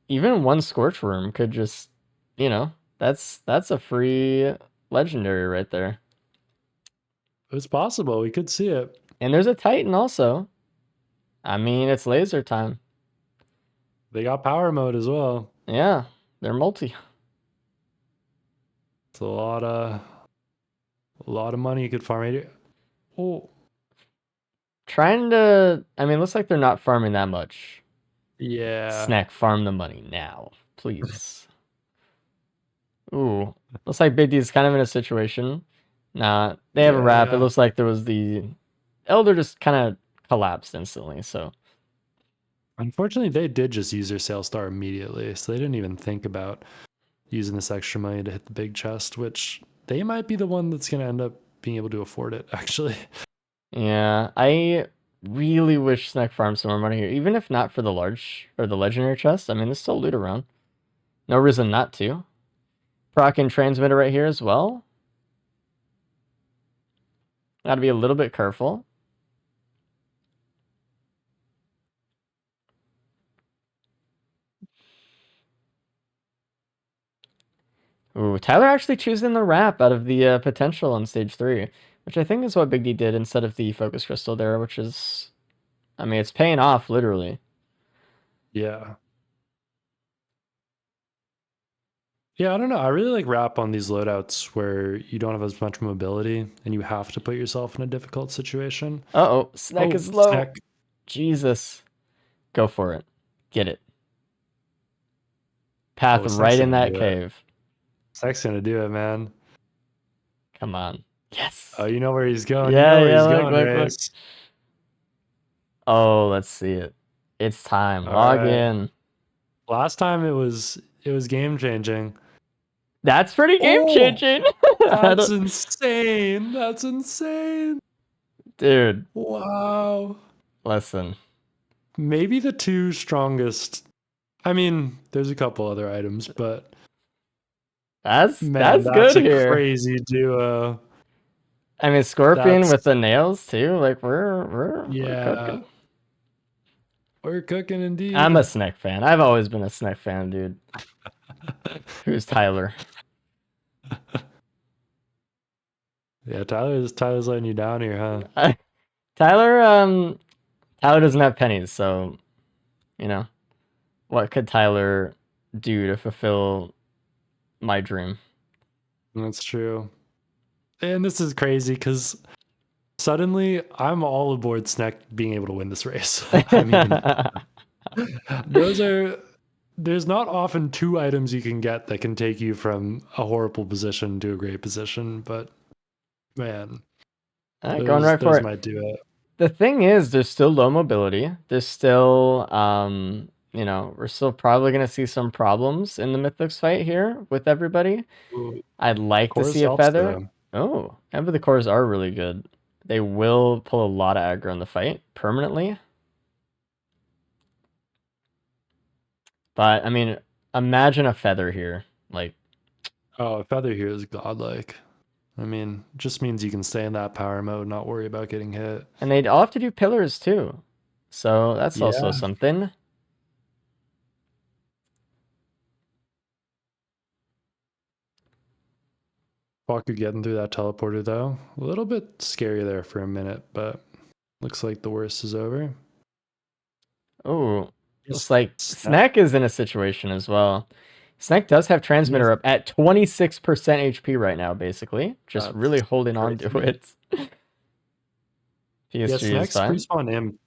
even one Scorch Worm could just, that's a free legendary right there. It's possible. We could see it. And there's a Titan also. I mean, it's laser time. They got power mode as well. Yeah, they're multi. It's a lot of money you could farm. Oh, Trying to, looks like they're not farming that much. yeah. Snack, farm the money now, please. Ooh, looks like Big D's kind of in a situation. Nah, they have a wrap. It Yeah. looks like there was the Elder just kind of collapsed instantly, so. Unfortunately, they did just use their sales star immediately, so they didn't even think about using this extra money to hit the big chest, which they might be the one that's going to end up being able to afford it, actually. Yeah, I really wish Snack farmed some more money here, even if not for the large or the legendary chest. There's still loot around. No reason not to. Proc and transmitter right here as well. Gotta be a little bit careful. Ooh, Tyler actually choosing the wrap out of the potential on stage 3, which I think is what Big D did instead of the focus crystal there, which is, it's paying off literally. Yeah. Yeah, I don't know. I really like Wrap on these loadouts where you don't have as much mobility and you have to put yourself in a difficult situation. Uh-oh, Snack Oh, is low. Snack. Jesus. Go for it. Get it. Path Oh, Snack's right in gonna that do it. cave. Snack's gonna do it, man. Come on. Yes. Oh, you know where he's going. Yeah, you know where yeah, he's look, going, look, look. Race. Oh, let's see it. It's time. All Log right. in. Last time it was game changing. That's pretty game Oh, changing. That's insane. That's insane. Dude, Wow. listen. Maybe the two strongest. I mean, there's a couple other items, but That's man, that's that's good a here. crazy duo. I mean, Scorpion That's- with the nails too. Like we're Yeah. cooking. We're cooking indeed. I'm a Snack fan. I've always been a Snack fan, dude. Who's Tyler? Yeah, Tyler's letting you down here, huh? Tyler doesn't have pennies, so you know, what could Tyler do to fulfill my dream? That's true. And this is crazy because suddenly I'm all aboard Snack being able to win this race. I mean, there's not often two items you can get that can take you from a horrible position to a great position, but man, Going right for those it. might do it. The thing is, there's still low mobility. There's still, you know, we're still probably going to see some problems in the Mythics fight here with everybody. Ooh, I'd like to Chorus see a helps, feather. though. Oh, Ember the cores are really good. They will pull a lot of aggro in the fight permanently. But, I mean, imagine a feather here. Like, Oh, a feather here is godlike. I mean, just means you can stay in that power mode, not worry about getting hit. and they'd all have to do pillars too. So that's also Yeah. something. Faku getting through that teleporter though. A little bit scary there for a minute, but looks like the worst is over. Oh, Yes, looks like Snack is in a situation as well. Snack does have Transmitter up at 26% HP right now, basically. Just That's really holding on to crazy. it. PSG is Snack's fine. respawn imp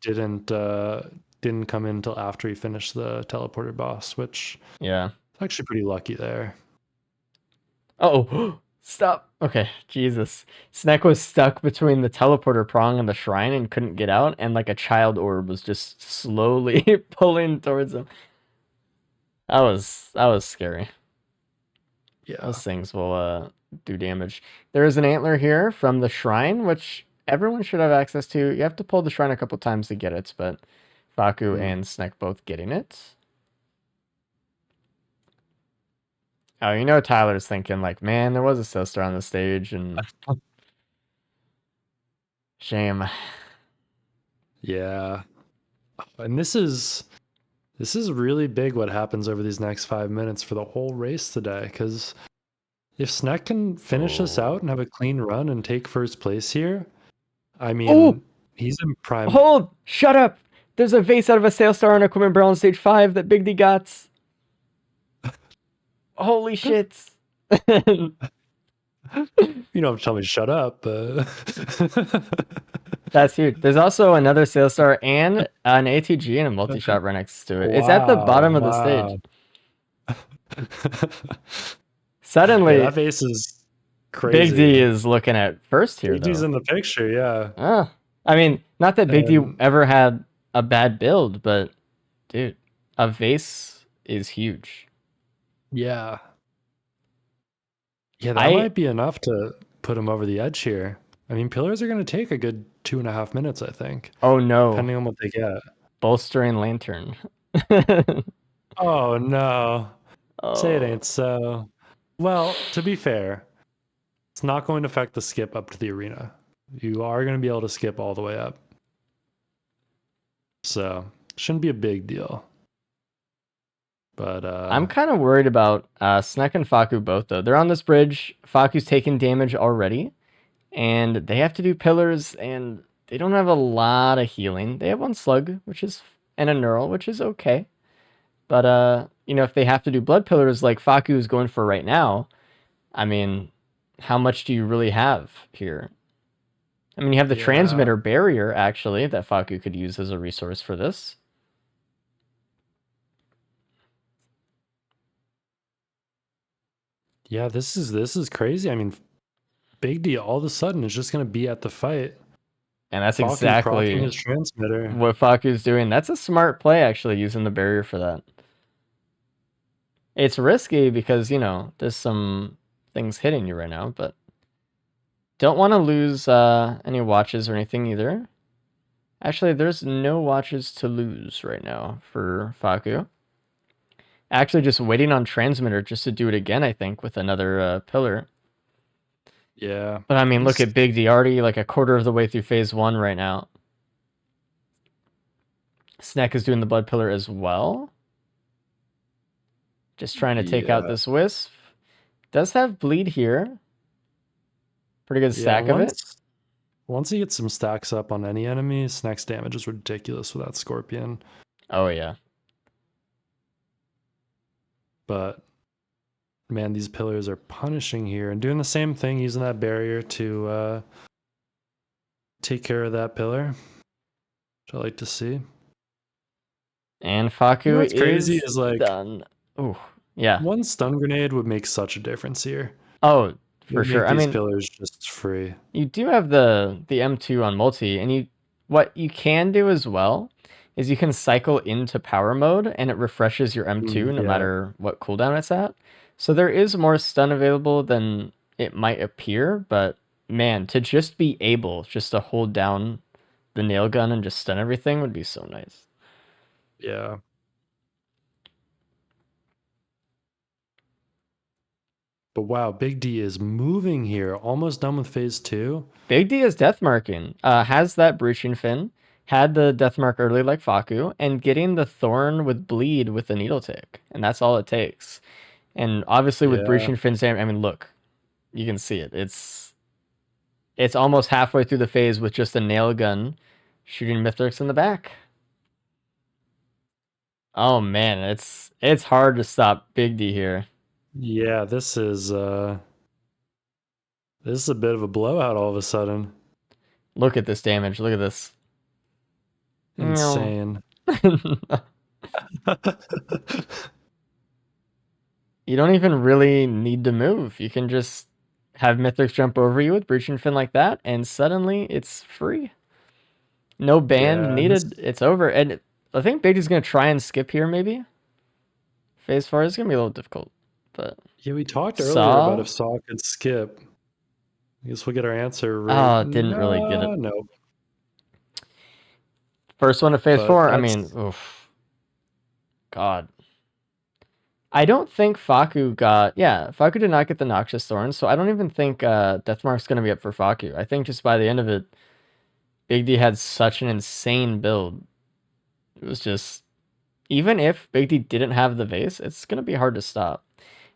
didn't come in until after he finished the teleporter boss, which Yeah. is actually pretty lucky there. Oh, stop. Okay, Jesus. Snack was stuck between the teleporter prong and the shrine and couldn't get out, and like a child orb was just slowly pulling towards him. That was scary. Yeah. Those things will do damage. There is an antler here from the shrine, which everyone should have access to. You have to pull the shrine a couple times to get it, but Faku and Snack both getting it. Oh, you know Tyler's thinking like, man, there was a sister on the stage and shame. Yeah. And this is really big what happens over these next 5 minutes for the whole race today, because if Snack can finish this out and have a clean run and take first place here, I mean, he's in prime. Hold! Shut up! There's a vase out of a Sail Star on Equipment Barrel on stage 5 that Big D got. Holy shit! You don't have to tell me to shut up, but That's huge. There's also another Sail Star and an ATG and a multi-shot right next to it. It's at the bottom of the stage. Suddenly, yeah, that face is crazy. Big D is looking at first here, Big D's though. in the picture, yeah. I mean, not that Big D And- ever had a bad build, but dude, a vase is huge. Yeah. Yeah, that might be enough to put him over the edge here. I mean, pillars are going to take a good 2.5 minutes, I think. Oh no. Depending on what they get. Bolstering Lantern. Oh no. Say it Oh. ain't so. Well, to be fair, it's not going to affect the skip up to the arena. You are going to be able to skip all the way up. So, shouldn't be a big deal. But I'm kind of worried about Snack and Faku both, though. They're on this bridge. Faku's taking damage already. And they have to do pillars, and they don't have a lot of healing. They have one slug, and a neural, which is okay. But you know, if they have to do blood pillars like Faku is going for right now, I mean, how much do you really have here? I mean, you have the Yeah. transmitter barrier actually that Faku could use as a resource for this. Yeah, this is crazy. I mean, Big D all of a sudden is just gonna be at the fight. And that's Faku proccing exactly his transmitter. what Faku's doing. That's a smart play, actually, using the barrier for that. It's risky because, you know, there's some things hitting you right now, but don't want to lose any watches or anything either. Actually, there's no watches to lose right now for Faku. Actually, just waiting on transmitter just to do it again, I think, with another pillar. Yeah. But I mean, look at Big D already like a quarter of the way through phase 1 right now. Snack is doing the blood pillar as well. Just trying to take out this wisp. Does have bleed here. Pretty good stack of it. Once he gets some stacks up on any enemy, Snack's damage is ridiculous with that Scorpion. Oh, yeah. But, man, these pillars are punishing here and doing the same thing, using that barrier to take care of that pillar, which I like to see. And Faku You know what's crazy is is, like, done. Ooh, yeah. One stun grenade would make such a difference here. Oh, for Would sure. make I these mean, pillars just free. you do have the M2 on multi, and what you can do as well is you can cycle into power mode, and it refreshes your M2 no Yeah. matter what cooldown it's at. So there is more stun available than it might appear, but man, to just be able just to hold down the nail gun and just stun everything would be so nice. Yeah. But wow, Big D is moving here. Almost done with phase 2. Big D is death marking. Has that breaching fin, had the death mark early like Faku, and getting the thorn with bleed with the needle tick, and that's all it takes. And obviously with breaching fins, I mean, look, you can see it. It's almost halfway through the phase with just a nail gun shooting Mithrix in the back. Oh man, it's hard to stop Big D here. Yeah, this is a bit of a blowout all of a sudden. Look at this damage. Look at this. Insane. You don't even really need to move. You can just have Mythics jump over you with Breaching Fin like that, and suddenly it's free. No band needed. It's over. And I think Big D's going to try and skip here, maybe. Phase 4 is going to be a little difficult. But yeah, we talked earlier about if Saw could skip. I guess we'll get our answer right. Oh, didn't really get it. No. First one to phase 4. I mean, oof. God. I don't think Faku got... Yeah, Faku did not get the Noxious Thorn, so I don't even think Deathmark's going to be up for Faku. I think just by the end of it, Big D had such an insane build. It was just... Even if Big D didn't have the vase, it's going to be hard to stop.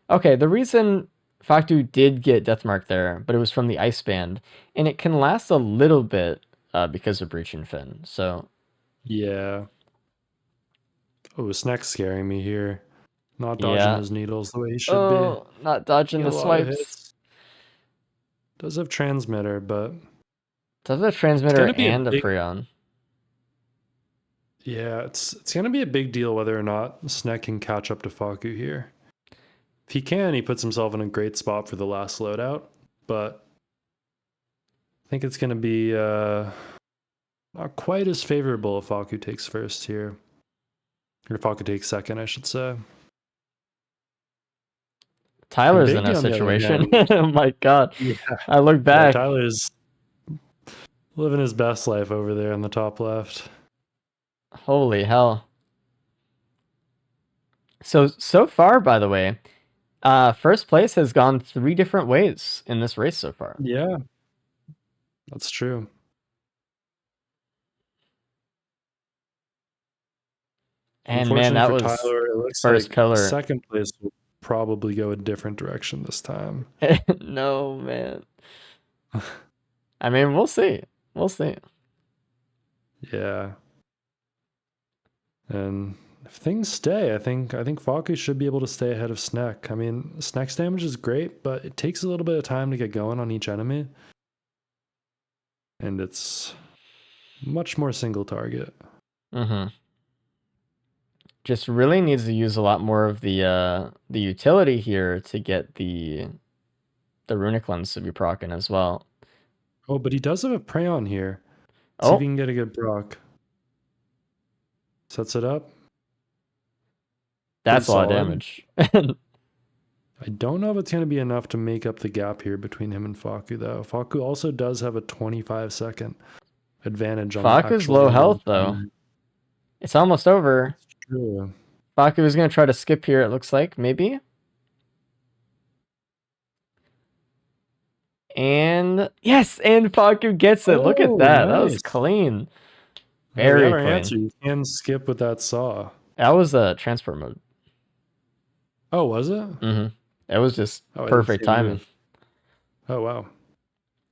Okay, the reason Faku did get Deathmark there, but it was from the Ice Band, and it can last a little bit because of Breaching Fin, so... Yeah. Oh, Snack's scaring me here. Not dodging his needles the way he should be. Not dodging the swipes. Does have transmitter, but... Does have transmitter and a Prion. Yeah, it's going to be a big deal whether or not Snack can catch up to Faku here. If he can, he puts himself in a great spot for the last loadout, but I think it's going to be not quite as favorable if Faku takes first here. Or if Faku takes second, I should say. Tyler's in a situation. Oh my god. Yeah. I look back. Yeah, Tyler's living his best life over there on the top left. Holy hell. So far, by the way, first place has gone 3 different ways in this race so far. Yeah, that's true. And man, that was Tyler, it looks first like pillar. Second place will probably go a different direction this time. No, man. I mean, we'll see. We'll see. Yeah. And if things stay, I think Faku should be able to stay ahead of Snek. I mean, Snek's damage is great, but it takes a little bit of time to get going on each enemy. And it's much more single target. Mm-hmm. Just really needs to use a lot more of the utility here to get the runic lens to be proccing as well. Oh, but he does have a prey on here. See Oh, if he can get a good proc. Sets it up. that's Pretty a lot of solid. damage. I don't know if it's going to be enough to make up the gap here between him and Faku, though. Faku also does have a 25-second advantage on the Faku's actual low running health, though. time. It's almost over. It's true. Faku is going to try to skip here, it looks like, maybe. And yes, and Faku gets it. Look at Oh, that. That was nice. clean. Yeah, we Very have our clean. answer. You can skip with that saw. That was a transport mode. Oh, was it? Mm-hmm. It was just Oh, I didn't perfect see the timing. move. Oh, wow.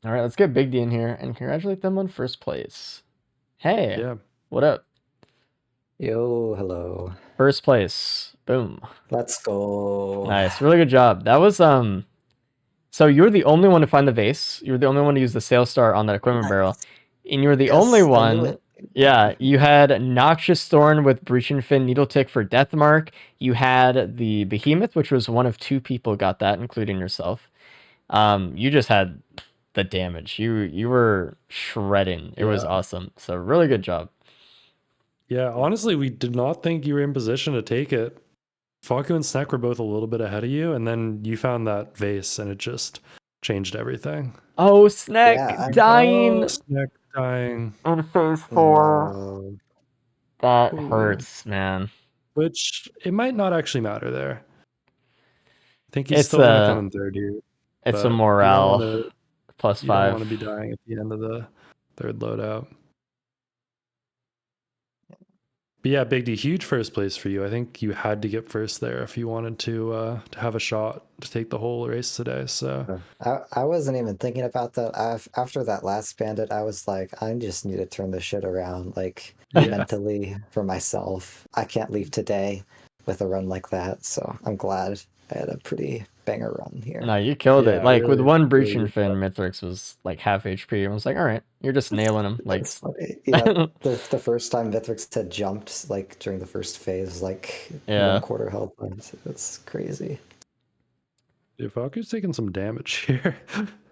All right, let's get Big D in here and congratulate them on first place. Hey, Yeah. what up? Yo, hello. First place. Boom. Let's go. Nice. Really good job. That was so you were the only one to find the vase. You were the only one to use the sail star on that equipment barrel. And you were the Yes, only I knew one. it. Yeah, you had Noxious Thorn with Breach and Fin Needle Tick for Death Mark. You had the Behemoth, which was one of 2 people got that, including yourself. You just had the damage. You were shredding. It was Yeah. awesome. So really good job. Yeah, honestly, we did not think you were in position to take it. Faku and Snek were both a little bit ahead of you, and then you found that vase, and it just changed everything. Oh, Snack Yeah, dying Snek dying. in phase 4. No. That Ooh. hurts, man. Which, it might not actually matter there. I think he's It's still going to come in third here. It's but a you don't morale wanna- plus You don't 5. want to be dying at the end of the third loadout. But yeah, Big D, huge first place for you. I think you had to get first there if you wanted to have a shot to take the whole race today. So I wasn't even thinking about that. After that last bandit, I was like, I just need to turn this shit around, like Yeah. mentally for myself. I can't leave today with a run like that. So I'm glad I had a pretty banger run here. No, you killed it. Yeah, Like with really, one breach really and good fin, job. Mithrix was like half HP. I was like, all right, you're just nailing him. Like, That's funny. Yeah, the first time Mithrix had jumped, like during the first phase, like Yeah. 1/4 health points. It's crazy. Dude, Faku's taking some damage here.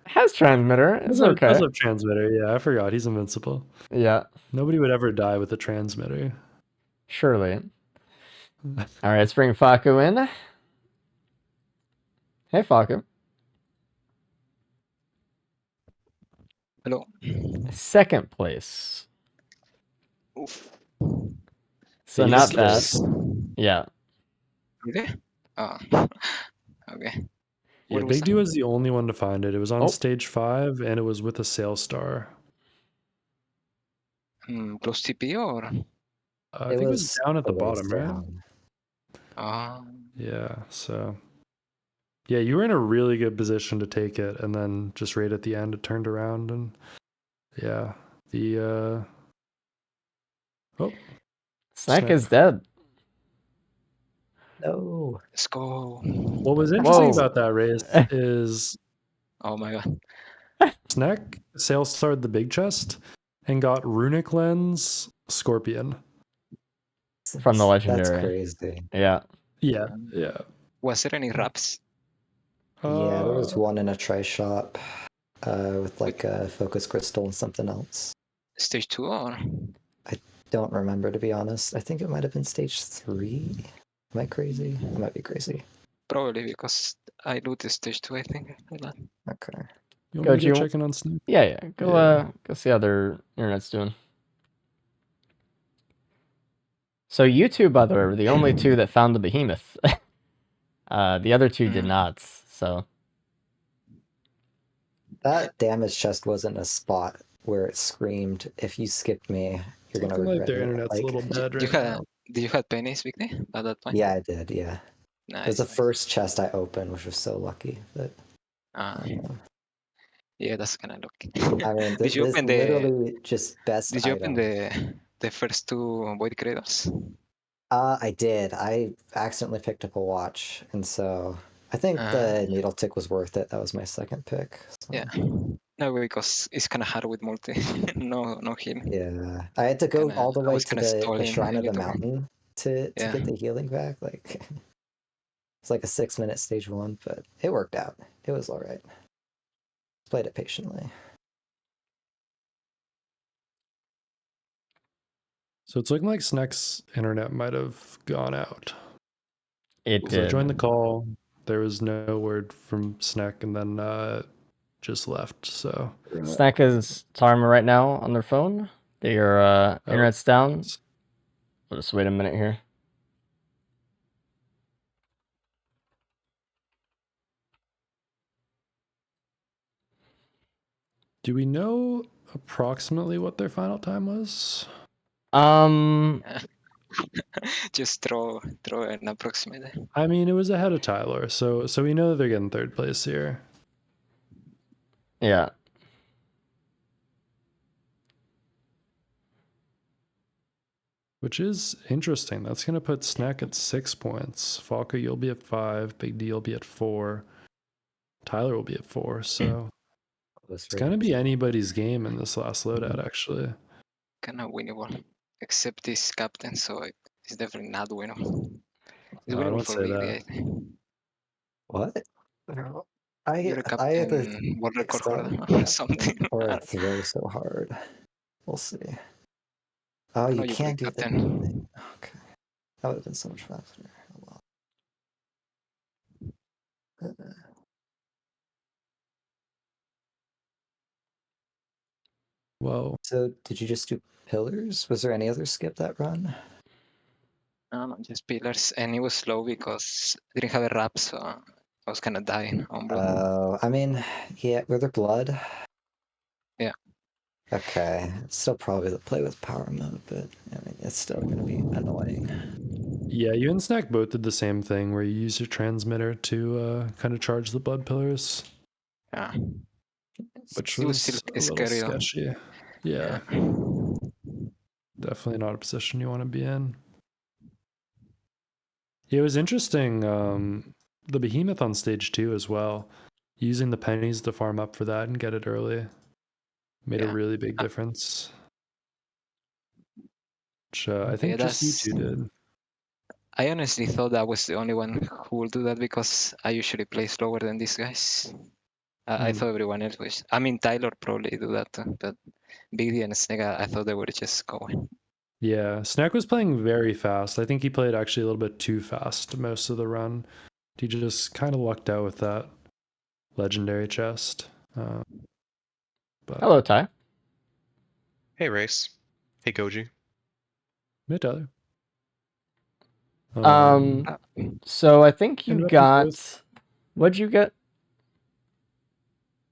has transmitter. It's okay. Does have transmitter. Yeah, I forgot. He's invincible. Yeah, Nobody would ever die with a transmitter. surely. All right, let's bring Faku in. Hey, Faku. Hello. Second place. Oof. So He not is bad. first. Yeah. Okay. Oh. Okay. Yeah, What was Big D that? was the only one to find it. It was on Oh. stage 5, and it was with a sail star. Close TP or? I think it was down at the a ways bottom, right? down. Yeah, so yeah, you were in a really good position to take it, and then just right at the end it turned around, and yeah, the Snack is dead. No. Let's go. what was interesting Whoa. about that race is Oh my god. Snack sail starred the big chest and got runic lens scorpion. From the That's legendary. crazy. Yeah. Yeah. Was there any wraps? Yeah, there was Uh, one in a try shop with like a focus crystal and something else. Stage 2 or? Don't remember, to be honest. I think it might have been stage 3. Am I crazy? I might be crazy. Probably because I looted stage 2, I think. Hold on. Okay. You want me to Goji, go checking on Snack? Yeah. Go Yeah. go see how their internet's doing. So you two, by the way, were the only 2 that found the behemoth. The other 2 did not. So That damage chest wasn't a spot where it screamed, if you skip me, you're gonna Looking like regret their it. internet's Like, a little dead You right had now. did you have pennies, Victor, at that point? yeah, I did, yeah. Nice. It was the nice. first chest I opened, which was so lucky. But Yeah, that's kind of lucky. I mean, Did you this open the? literally just best Did you open item. the first 2 void cradles? I did. I accidentally picked up a watch, and so I think the needle tick was worth it. That was my second pick. So. Yeah. No, because it's kind of hard with multi. no heal. Yeah, I had to go Kinda, all the I way was to kind of the stalling Shrine a of the little. Mountain to Yeah. get the healing back. Like it's like a 6-minute stage 1, but it worked out. It was all right. Played it patiently. So it's looking like Snack's internet might have gone out. It So I did. joined the call. There was no word from Snack, and then just left. So Snack is Tarma right now on their phone. Their internet's down. We'll just wait a minute here. do we know approximately what their final time was? Just throw an approximate. I mean, it was ahead of Tyler, so we know that they're getting third place here. Yeah. Which is interesting. That's going to put Snack at 6 points. Falco, you'll be at 5. Big D will be at 4. Tyler will be at 4. So it's going to be anybody's game in this last loadout, actually. Kind of winnable. Except this captain, so it's definitely not winnable. It's No, I winnable don't for say Big that. D, I think. What? You're a I either captain world record excel holder or something. or I don't- throw so hard. We'll see. Oh, I know you you play can't do the captain. thing. Okay, that would have been so much faster. Oh, well. Whoa. So, did you just do pillars? Was there any other skip that run? No, just pillars. And it was slow because I didn't have a wrap, so I was kind of dying on blood. I mean, yeah, were there blood? Yeah. Okay, it's still probably the play with power mode, but I mean, it's still gonna be annoying. Yeah, you and Snack both did the same thing where you use your transmitter to kind of charge the blood pillars, Yeah. which It was was still a little scary though. sketchy. Yeah, definitely not a position you want to be in. It was interesting. The behemoth on stage 2 as well, using the pennies to farm up for that and get it early made a Yeah. really big difference. Which I Yeah, think just you two did. I honestly thought I was the only one who would do that because I usually play slower than these guys. I thought everyone else was. I mean, Tyler probably do that too, but Big D and Snake, I thought they were just going. Yeah, Snack was playing very fast. I think he played actually a little bit too fast most of the run. He just kind of lucked out with that legendary chest. But Hello, Ty. Hey, Race. Hey, Goji. hey, Tyler. So I think you and up in got. fourth. What'd you get?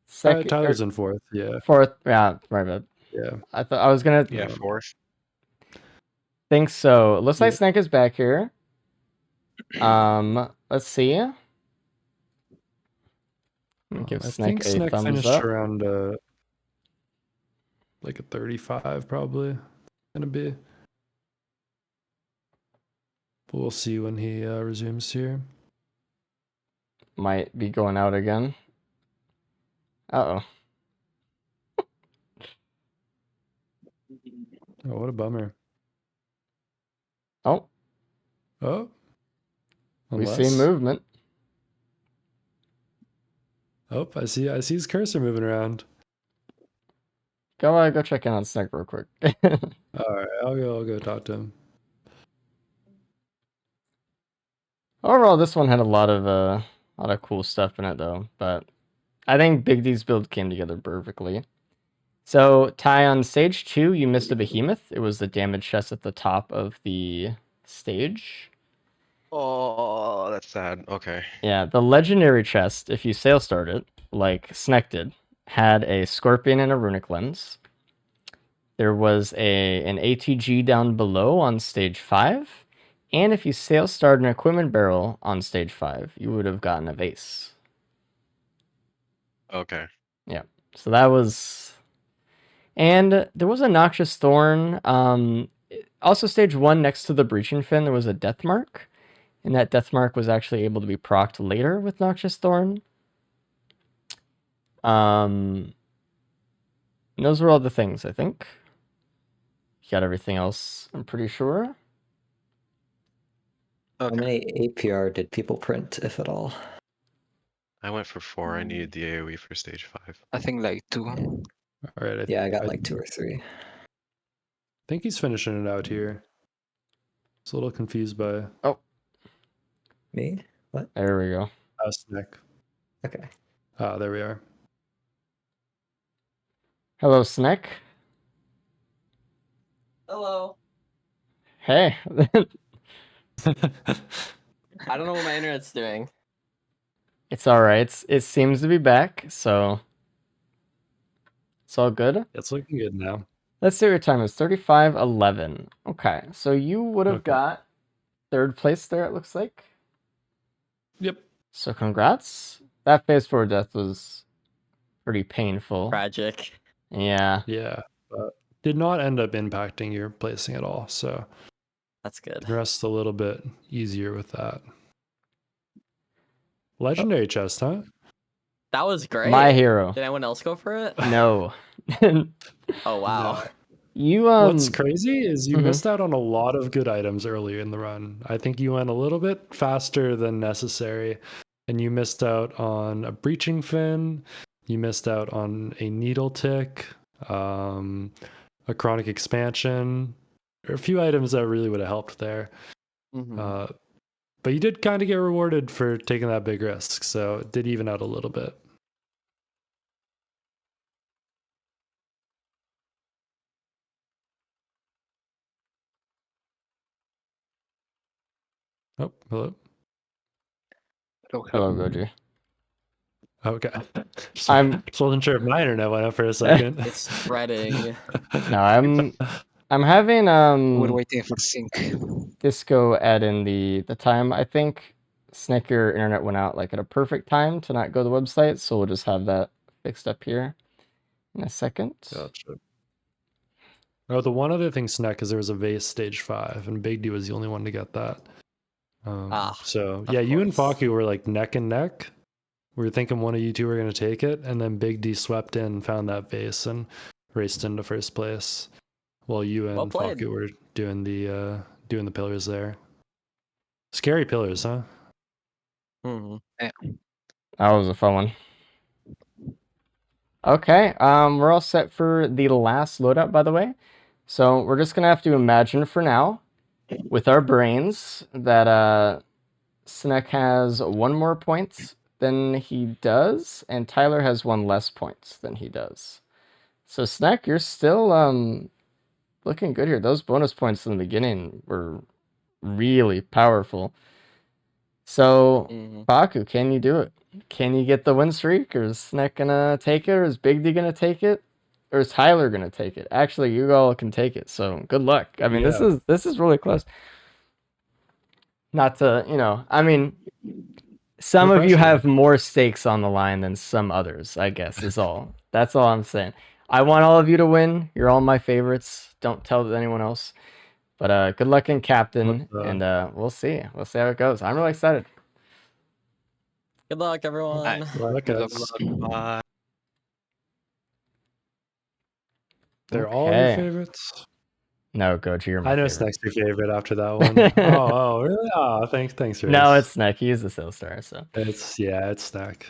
Second. Tyler's in 4th. Yeah. 4th. Yeah, my bad. Yeah. I thought I was gonna. Yeah, 4th. Think so. It looks like Yeah. Snake is back here. Let's see. Give I Snake think a Snack thumbs finished up. around like a 35 probably. Gonna be. But we'll see when he resumes here. Might be going out again. Uh-oh. Oh, what a bummer. Oh, Oh. we see movement. Oh, I see his cursor moving around. Go check in on Snake real quick. Alright, I'll go talk to him. Overall, this one had a lot of cool stuff in it though, but I think Big D's build came together perfectly. So, Ty, on stage 2, you missed a behemoth. It was the damage chest at the top of the stage. Oh, that's sad. Okay. Yeah, the legendary chest, if you sail start it, like Snek did, had a scorpion and a runic lens. There was an ATG down below on stage 5. And if you sail start an equipment barrel on stage 5, you would have gotten a vase. Okay. Yeah. So that was. And there was a Noxious Thorn. Also, stage 1, next to the breaching fin, there was a death mark, and that death mark was actually able to be procced later with Noxious Thorn. And those were all the things, I think. Got everything else, I'm pretty sure. How Okay. many APR did people print, if at all? I went for 4. I needed the AoE for stage 5. I think like 2. All right. Yeah, I got like 2 or 3. think he's finishing it out here. It's a little confused by Me? What? There we go. Snack. Okay. Ah, there we are. Hello, Snack. Hello. Hey. I don't know what my internet's doing. It's alright. It seems to be back, so it's all good. It's looking good now. Let's see what your time is. 35:11. Okay, so you would have Okay. got 3rd place there, it looks like. Yep. So congrats. That phase 4 death was pretty painful. Tragic. Yeah. Yeah. But did not end up impacting your placing at all. So That's good. rest a little bit easier with that. Legendary chest, huh? That was great. My hero. Did anyone else go for it? No. Oh wow. You What's crazy is you Mhm. missed out on a lot of good items earlier in the run. I think you went a little bit faster than necessary, and you missed out on a breaching fin. You missed out on a needle tick, a chronic expansion, or a few items that really would have helped there. Mhm. But you did kind of get rewarded for taking that big risk, so it did even out a little bit. Oh, hello. Hello, Goji. Okay. I'm- Just wasn't sure if my internet went up for a second. It's spreading. No, I'm having We're waiting for sync. Disco add in the time. I think Snick, your internet went out like at a perfect time to not go to the website, so we'll just have that fixed up here in a second. Gotcha. Oh, the one other thing, Snack, is there was a vase stage 5, and Big D was the only one to get that. So of yeah, you and course. Faku were like neck and neck. We were thinking one of you two were going to take it, and then Big D swept in, found that vase, and raced into first place. While you and Well played. Faku were doing the pillars there. Scary pillars, huh? Mhm. That was a fun one. Okay, we're all set for the last loadout, by the way. So we're just gonna have to imagine for now, with our brains, that Sneck has 1 more points than he does, and Tyler has 1 less points than he does. So Sneck, you're still looking good here. Those bonus points in the beginning were really powerful. So Mhm. Baku, can you do it? Can you get the win streak, or is Sneck gonna take it, or is Big D gonna take it, or is Tyler gonna take it? Actually, you all can take it. So good luck. I mean, Yeah. this is really close. Not to, I mean, some No of you pressure. have more stakes on the line than some others, I guess, is all. That's all I'm saying. I want all of you to win. You're all my favorites. Don't tell anyone else. But good luck in captain, and we'll see. We'll see how it goes. I'm really excited. Good luck, everyone. Good luck, Good guys. luck. They're all your Okay. favorites? No, Goji, you're my I know favorite. Snack's your favorite after that one. oh, really? Oh, thanks, Race. No, it's Snack. He's the Soul Star, so. It's Snack.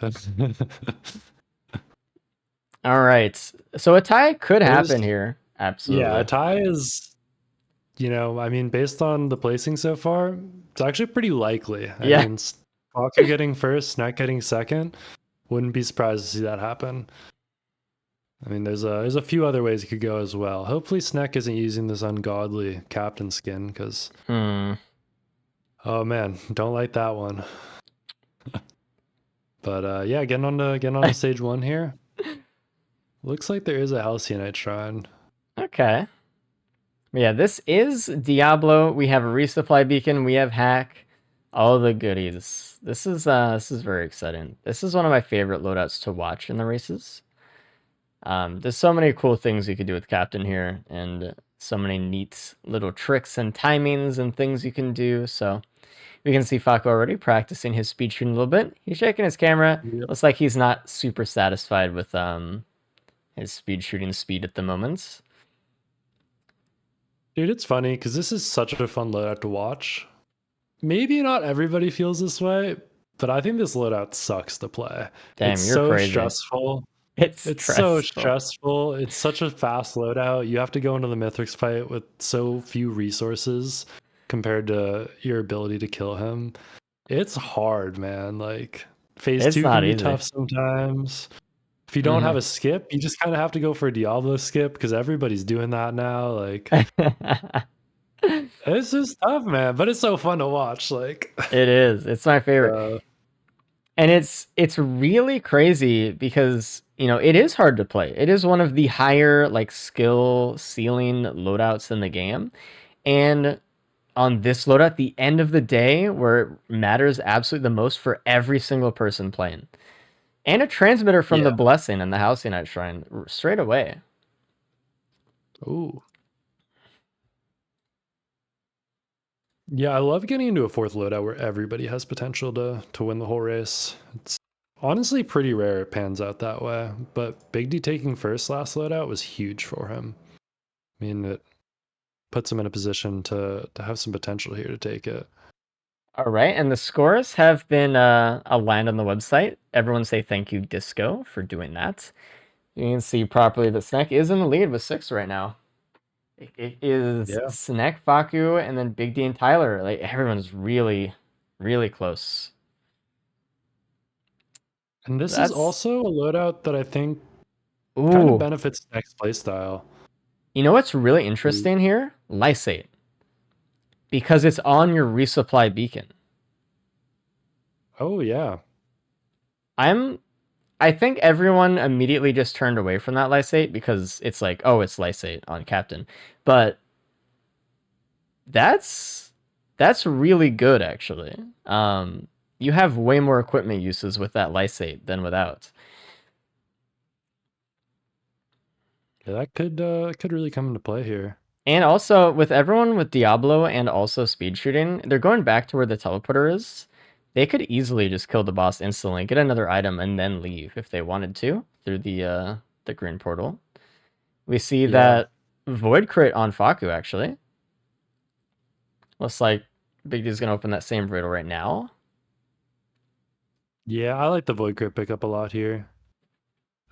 All right. So a tie could There's- happen here. Absolutely. Yeah, a tie is, I mean, based on the placing so far, it's actually pretty likely. I Yeah. mean, Faku getting first, Snack getting second. Wouldn't be surprised to see that happen. I mean, there's a few other ways it could go as well. Hopefully, Snack isn't using this ungodly captain skin, because oh man, don't like that one. But yeah, getting on to stage 1 here. Looks like there is a Halcyon Shrine. Okay. Yeah, this is Diablo. We have a resupply beacon. We have hack. All the goodies. This is very exciting. This is one of my favorite loadouts to watch in the races. There's so many cool things you could do with Captain here, and So many neat little tricks and timings and things you can do. So we can see Faku already practicing his speed shooting a little bit. He's shaking his camera. Yep. Looks like he's not super satisfied with his speed shooting speed at the moment. Dude, it's funny because this is such a fun loadout to watch. Maybe not everybody feels this way, but I think this loadout sucks to play. Damn, it's you're so crazy. stressful. It's so stressful. It's such a fast loadout. You have to go into the Mythics fight with so few resources compared to your ability to kill him. It's hard, man. Like phase It's 2 not can be easy. tough sometimes. If you don't have a skip, you just kind of have to go for a Diablo skip because everybody's doing that now. Like it's just tough, man. But it's so fun to watch. Like it is. It's my favorite. And it's really crazy because, you know, it is hard to play. It is one of the higher like skill ceiling loadouts in the game. And on this loadout, the end of the day, where it matters absolutely the most for every single person playing. And a transmitter from the Blessing and the Halcyon Shrine straight away. Ooh. Yeah, I love getting into a fourth loadout where everybody has potential to win the whole race. It's honestly pretty rare it pans out that way, but Big D taking first last loadout was huge for him. I mean, it puts him in a position to have some potential here to take it. All right, and the scores have been aligned on the website. Everyone say thank you, Disco, for doing that. You can see properly that Snack is in the lead with 6 right now. It is Snack, Faku, and then Big D and Tyler. Like everyone's really, really close. And this is also a loadout that I think kind of benefits Snack's playstyle. You know what's really interesting here? Lysate. Because it's on your resupply beacon. Oh, yeah. I think everyone immediately just turned away from that Lysate because it's like, oh, it's Lysate on Captain. But that's really good, actually. You have way more equipment uses with that Lysate than without. Yeah, that could really come into play here. And also, with everyone with Diablo and also speed shooting, they're going back to where the teleporter is. They could easily just kill the boss instantly, get another item, and then leave if they wanted to through the green portal. We see that Void crit on Faku, actually. Looks like Big D's going to open that same riddle right now. Yeah, I like the Void crit pickup a lot here.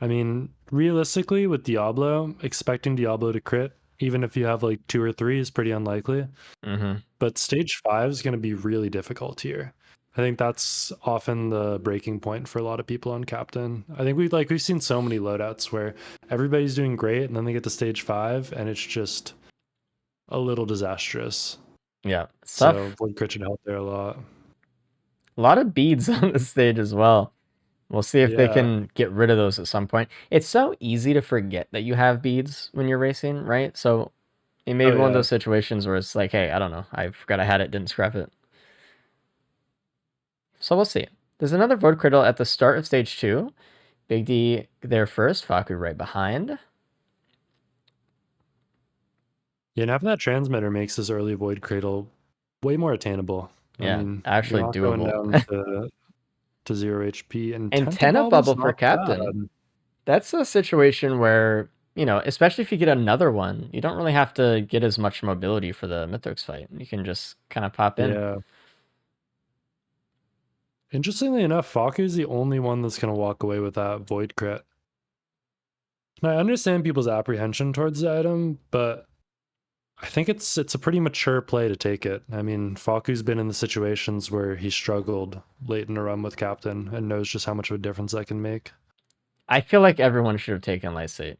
I mean, realistically, with Diablo, expecting Diablo to crit, even if you have like 2 or 3, is pretty unlikely. But stage 5 is going to be really difficult here. I think that's often the breaking point for a lot of people on Captain. I think we've seen so many loadouts where everybody's doing great, and then they get to stage 5, and it's just a little disastrous. Yeah, so Void crit should help there a lot. A lot of beads on the stage as well. We'll see if they can get rid of those at some point. It's so easy to forget that you have beads when you're racing, right? So it may be one of those situations where it's like, hey, I don't know, I forgot I had it, didn't scrap it. So we'll see. There's another Void Cradle at the start of stage 2. Big D there first, Faku right behind. Yeah, and having that transmitter makes this early Void Cradle way more attainable. Yeah, I mean, actually you're not doable. Going down to 0 HP and 10 up bubble for Captain. That's a situation where, you know, especially if you get another one, you don't really have to get as much mobility for the Mythics fight. You can just kind of pop in. Yeah. Interestingly enough, Faku is the only one that's going to walk away with that Void crit. And I understand people's apprehension towards the item, but I think it's a pretty mature play to take it. I mean, Faku's been in the situations where he struggled late in a run with Captain and knows just how much of a difference that can make. I feel like everyone should have taken Lysate.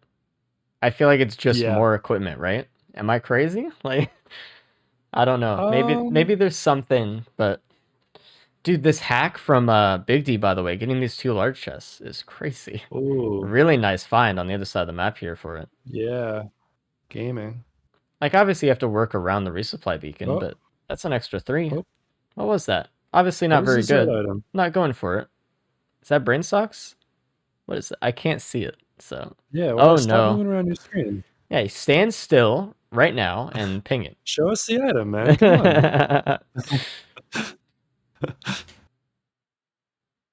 I feel like it's just more equipment, right? Am I crazy? Like, I don't know. Maybe there's something, but dude, this hack from Big D, by the way, getting these 2 large chests is crazy. Ooh. Really nice find on the other side of the map here for it. Yeah. Gaming. Like, obviously you have to work around the resupply beacon, but that's an extra 3. What was that? Obviously not very good. Not going for it. Is that brain socks? What is it? I can't see it. So stop moving around your screen. Yeah, he stands still, right now and ping it. Show us the item, man. Come on.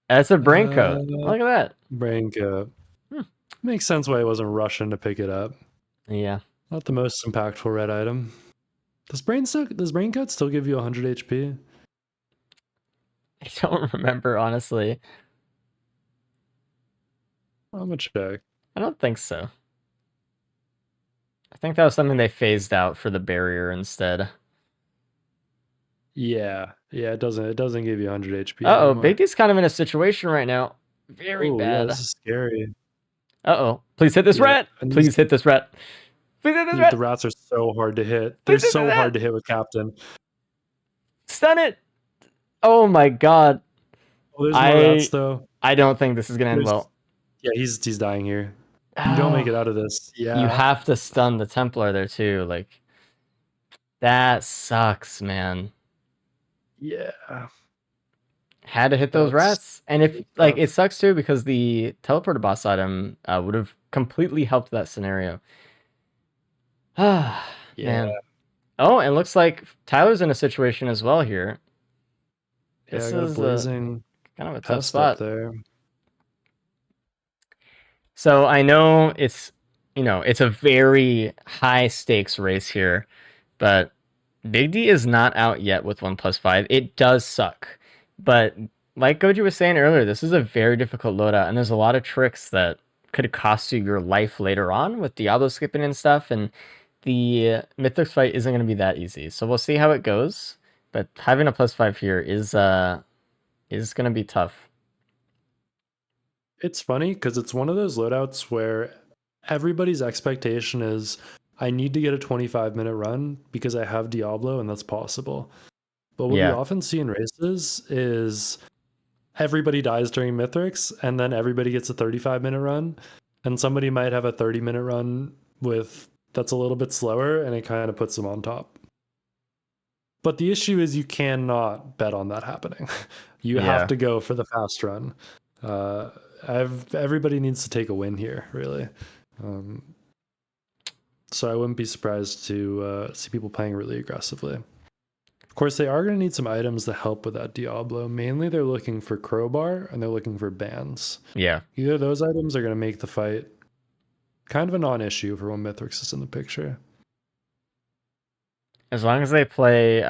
That's a brain coat. Look at that. Brain coat. Hmm. Makes sense why he wasn't rushing to pick it up. Yeah. Not the most impactful red item. Does brain coat still give you 100 HP? I don't remember, honestly. I'm gonna check. I don't think so. I think that was something they phased out for the barrier instead. Yeah, it doesn't give you 100 HP Uh-oh, anymore. Big D's kind of in a situation right now. Very Oh, bad. yeah, this is scary. Uh-oh. Please hit this rat. Please hit this rat. Please hit this rat. The rats are so hard to hit. They're so hard to hit with Captain. Stun it. Oh my god. Oh, there's more rats though. I don't think this is gonna end well. Yeah, he's dying here. You don't make it out of this. Yeah. You have to stun the Templar there too. Like, that sucks, man. Yeah. Had to hit those rats. And if like it sucks too because the teleporter boss item would have completely helped that scenario. Ah, man. Oh, and looks like Tyler's in a situation as well here. This is blazing kind of a tough spot up there. So I know it's a very high stakes race here, but Big D is not out yet with 1+5. It does suck. But like Goji was saying earlier, this is a very difficult loadout, and there's a lot of tricks that could cost you your life later on with Diablo skipping and stuff, and the Mythics fight isn't going to be that easy. So we'll see how it goes, but having a +5 here is going to be tough. It's funny because it's one of those loadouts where everybody's expectation is I need to get a 25-minute run because I have Diablo and that's possible. But what we often see in races is everybody dies during Mythics and then everybody gets a 35-minute run, and somebody might have a 30-minute run that's a little bit slower, and it kind of puts them on top. But the issue is you cannot bet on that happening. You have to go for the fast run. Everybody needs to take a win here, really. So I wouldn't be surprised to see people playing really aggressively. Of course, they are going to need some items to help with that Diablo. Mainly, they're looking for Crowbar and they're looking for bands. Yeah. Either of those items are going to make the fight kind of a non-issue for when Mythrix is in the picture. As long as they play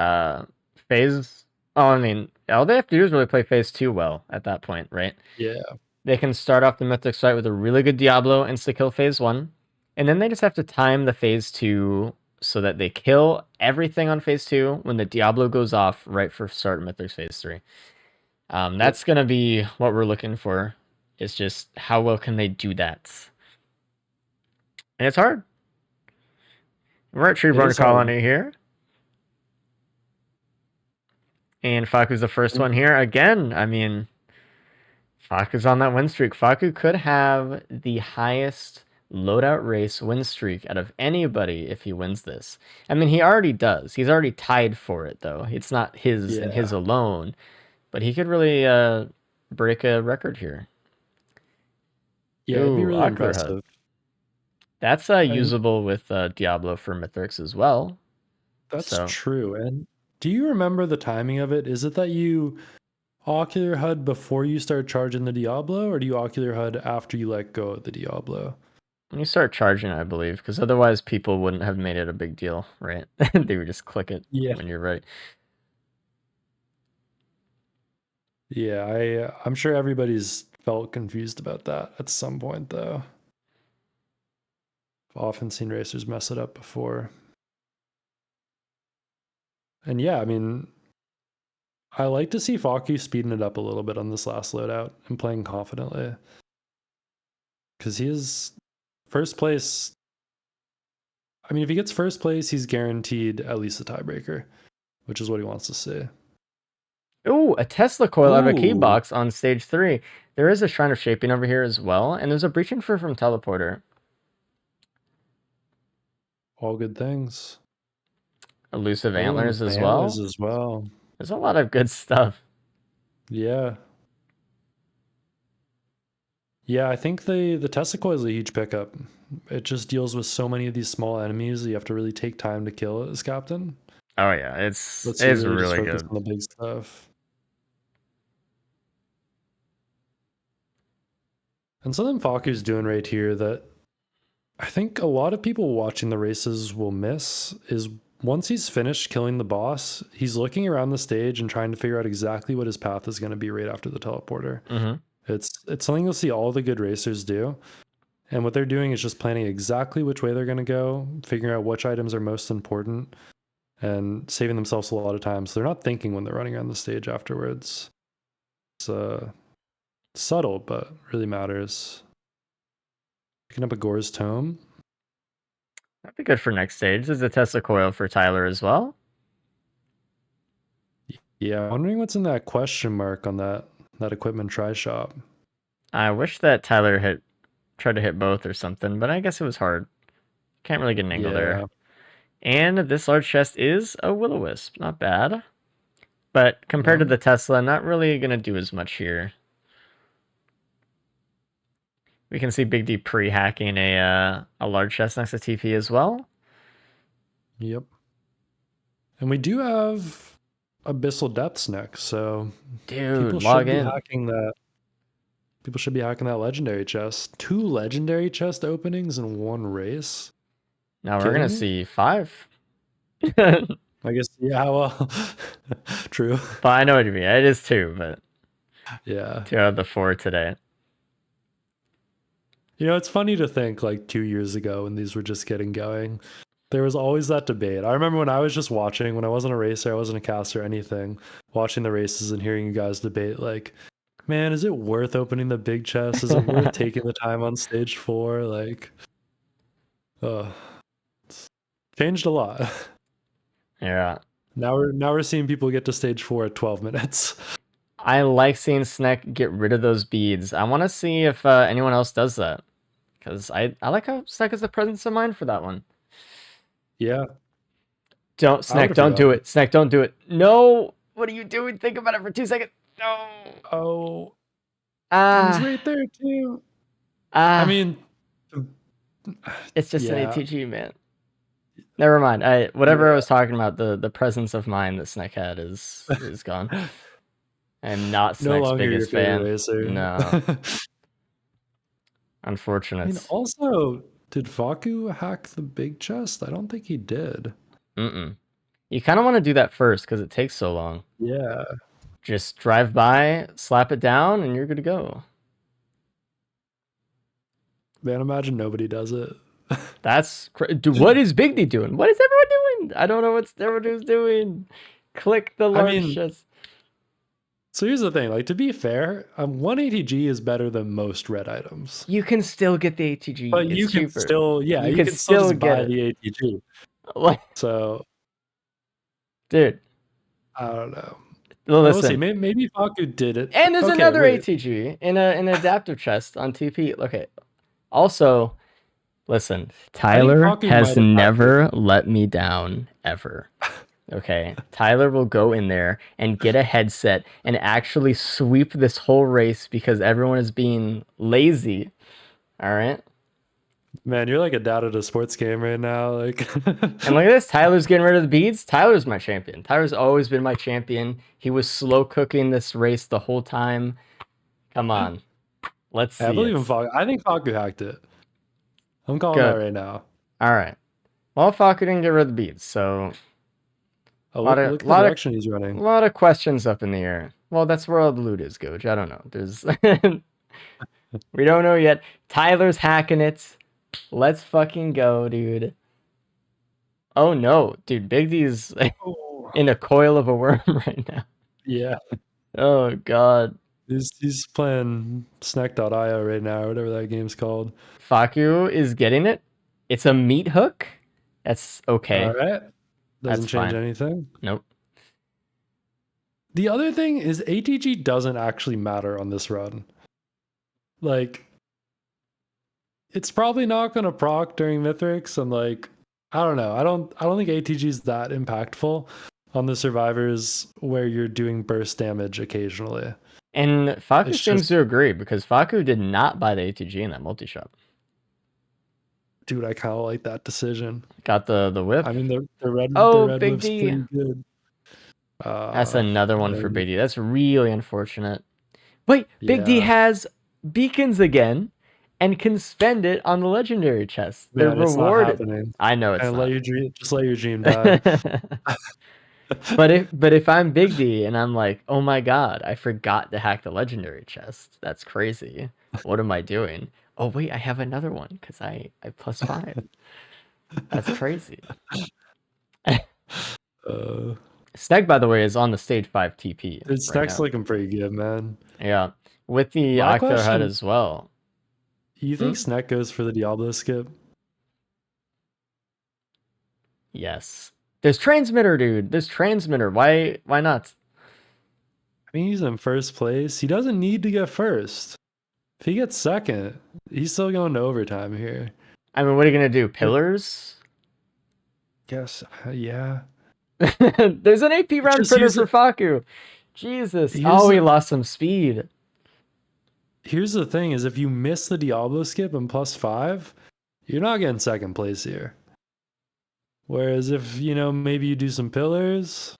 phase... Oh, I mean, all they have to do is really play phase 2 well at that point, right? Yeah. They can start off the Mythic fight with a really good Diablo, insta-kill phase 1, and then they just have to time the phase 2 so that they kill everything on phase 2 when the Diablo goes off right for start of Mythics phase 3. That's going to be what we're looking for. It's just how well can they do that? And it's hard. We're at Treeborn Colony here. And Faku's the first one here. Again, I mean, Faku's on that win streak. Faku could have the highest loadout race win streak out of anybody if he wins this. I mean, he already does. He's already tied for it, though. It's not his and his alone. But he could really break a record here. Yeah, it'd be really impressive. That's usable with Diablo for Mythrix as well. That's true. And do you remember the timing of it? Is it that you Ocular HUD before you start charging the Diablo, or do you Ocular HUD after you let go of the Diablo? When you start charging, I believe, because otherwise people wouldn't have made it a big deal, right? They would just click it when you're ready. Yeah, I'm sure everybody's felt confused about that at some point, though. I've often seen racers mess it up before. And yeah, I mean, I like to see Faku speeding it up a little bit on this last loadout and playing confidently. Because he is first place. I mean, if he gets first place, he's guaranteed at least a tiebreaker, which is what he wants to see. Ooh, a Tesla coil out of a key box on stage 3. There is a Shrine of Shaping over here as well, and there's a Breaching Fur from Teleporter. All good things. Elusive Antlers as well. There's a lot of good stuff. Yeah. Yeah, I think the Testicoil is a huge pickup. It just deals with so many of these small enemies that you have to really take time to kill it as captain. Oh yeah, it's Lets you really just really focus good. on the big stuff. And something Faku's doing right here that I think a lot of people watching the races will miss is once he's finished killing the boss, he's looking around the stage and trying to figure out exactly what his path is going to be right after the teleporter. Mm-hmm. It's something you'll see all the good racers do. And what they're doing is just planning exactly which way they're going to go, figuring out which items are most important, and saving themselves a lot of time. So they're not thinking when they're running around the stage afterwards. It's subtle, but really matters. Picking up a Gore's Tome. That'd be good for next stage. There's a Testicoil for Tyler as well. Yeah, wondering what's in that question mark on that equipment try shop. I wish that Tyler tried to hit both or something, but I guess it was hard. Can't really get an angle there. And this large chest is a Will-O-Wisp. Not bad. But compared to the Tesla, not really going to do as much here. We can see Big D pre-hacking a large chest next to TP as well. Yep. And we do have Abyssal Depths next, so dude, people log should be in. hacking that. People should be hacking that legendary chest. 2 legendary chest openings in one race. Now we're gonna see 5. I guess, yeah, well, true. But I know what you mean. It is 2, but yeah, 2 out of the 4 today. You know, it's funny to think like 2 years ago when these were just getting going, there was always that debate. I remember when I was just watching, when I wasn't a racer, I wasn't a caster or anything, watching the races and hearing you guys debate like, man, is it worth opening the big chest? Is it worth taking the time on stage 4? Like, it's changed a lot. Yeah. Now we're seeing people get to stage 4 at 12 minutes. I like seeing Snek get rid of those beads. I want to see if anyone else does that. Because I like how Snek has the presence of mind for that one. Yeah. Don't, Snek, don't do it. Snek, don't do it. No! What are you doing? Think about it for 2 seconds. No! Oh. He's right there too. I mean, it's just an ATG, man. Never mind. Whatever I was talking about, the presence of mind that Snek had is gone. I'm not Snek's biggest fan. Racer. No. Unfortunate. I mean, also, did Faku hack the big chest? I don't think he did. You kind of want to do that first because it takes so long. Yeah. Just drive by, slap it down, and you're good to go. Man, imagine nobody does it. That's dude. What is Big D doing? What is everyone doing? I don't know what everyone's doing. Click the large chest. So here's the thing, like, to be fair, 1 ATG is better than most red items. You can still get the ATG, but it's you can cheaper. still, yeah, you can still just buy the ATG. Like, so, dude, I don't know. Well, listen, we'll see. Maybe Faku did it. And there's another ATG in an adaptive chest on TP. Okay. Also, listen, Tyler has never let me down ever. Okay, Tyler will go in there and get a headset and actually sweep this whole race because everyone is being lazy. All right. Man, you're like a dad at a sports game right now. Like, and look at this. Tyler's getting rid of the beads. Tyler's my champion. Tyler's always been my champion. He was slow cooking this race the whole time. Come on, let's see. I believe in Faku. I think Faku hacked it. I'm calling that right now. All right. Well, Faku didn't get rid of the beads, so. Look at the direction he's running. A lot of questions up in the air. Well, that's where all the loot is, Goji. I don't know. There's we don't know yet. Tyler's hacking it. Let's fucking go, dude. Oh no, dude. Big D's in a coil of a worm right now. Yeah. Oh god. He's playing Snack.io right now, or whatever that game's called. Faku is getting it. It's a meat hook. That's okay. All right. Doesn't change anything. Nope. The other thing is ATG doesn't actually matter on this run. Like, it's probably not going to proc during Mithrix, and like, I don't know. I don't think ATG is that impactful on the survivors where you're doing burst damage occasionally. And Faku It's seems just- to agree because Faku did not buy the ATG in that multi-shop. Dude, I kind of like that decision. Got the whip. I mean, the red Oh, the red Big whip's D. pretty good. That's another one for and- Big D. That's really unfortunate. Wait, Big D Yeah. has beacons again and can spend it on the legendary chest. They're Man, it's not rewarded. happening. I know it's And not. just let your dream die. but if I'm Big D and I'm like, oh my god, I forgot to hack the legendary chest. That's crazy. What am I doing? Oh wait, I have another one because I +5. That's crazy. Sneg, by the way, is on the stage 5 TP. Dude, Snack's looking pretty good, man. Yeah, with the My Octo head question- as well. You think Snack goes for the Diablo skip? Yes. There's transmitter, dude. There's transmitter. Why not? I mean, he's in first place. He doesn't need to get first. If he gets second, he's still going to overtime here. I mean, what are you gonna do? Pillars? Guess, yeah. There's an AP round Just printer use for it- Faku. Jesus. Here's Oh, he the- lost some speed. Here's the thing: is if you miss the Diablo skip and +5, you're not getting second place here. Whereas if maybe you do some pillars,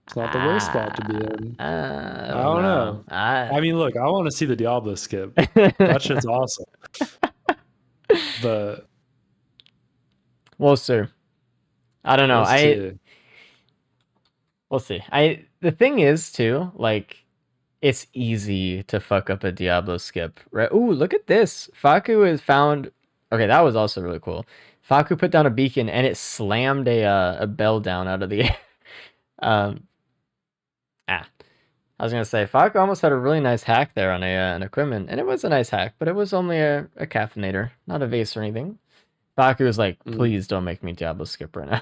it's not the worst spot to be in. I don't know. I mean, look, I want to see the Diablo skip. That shit's awesome. But We'll see. I don't know. we'll see. We'll see. The thing is too, like, it's easy to fuck up a Diablo skip, right? Ooh, look at this. Faku has found. Okay, that was also really cool. Faku put down a beacon and it slammed a bell down out of the air. I was gonna say Faku almost had a really nice hack there on an equipment, and it was a nice hack, but it was only a caffeinator, not a vase or anything. Faku was like, "Please don't make me Diablo skip right now."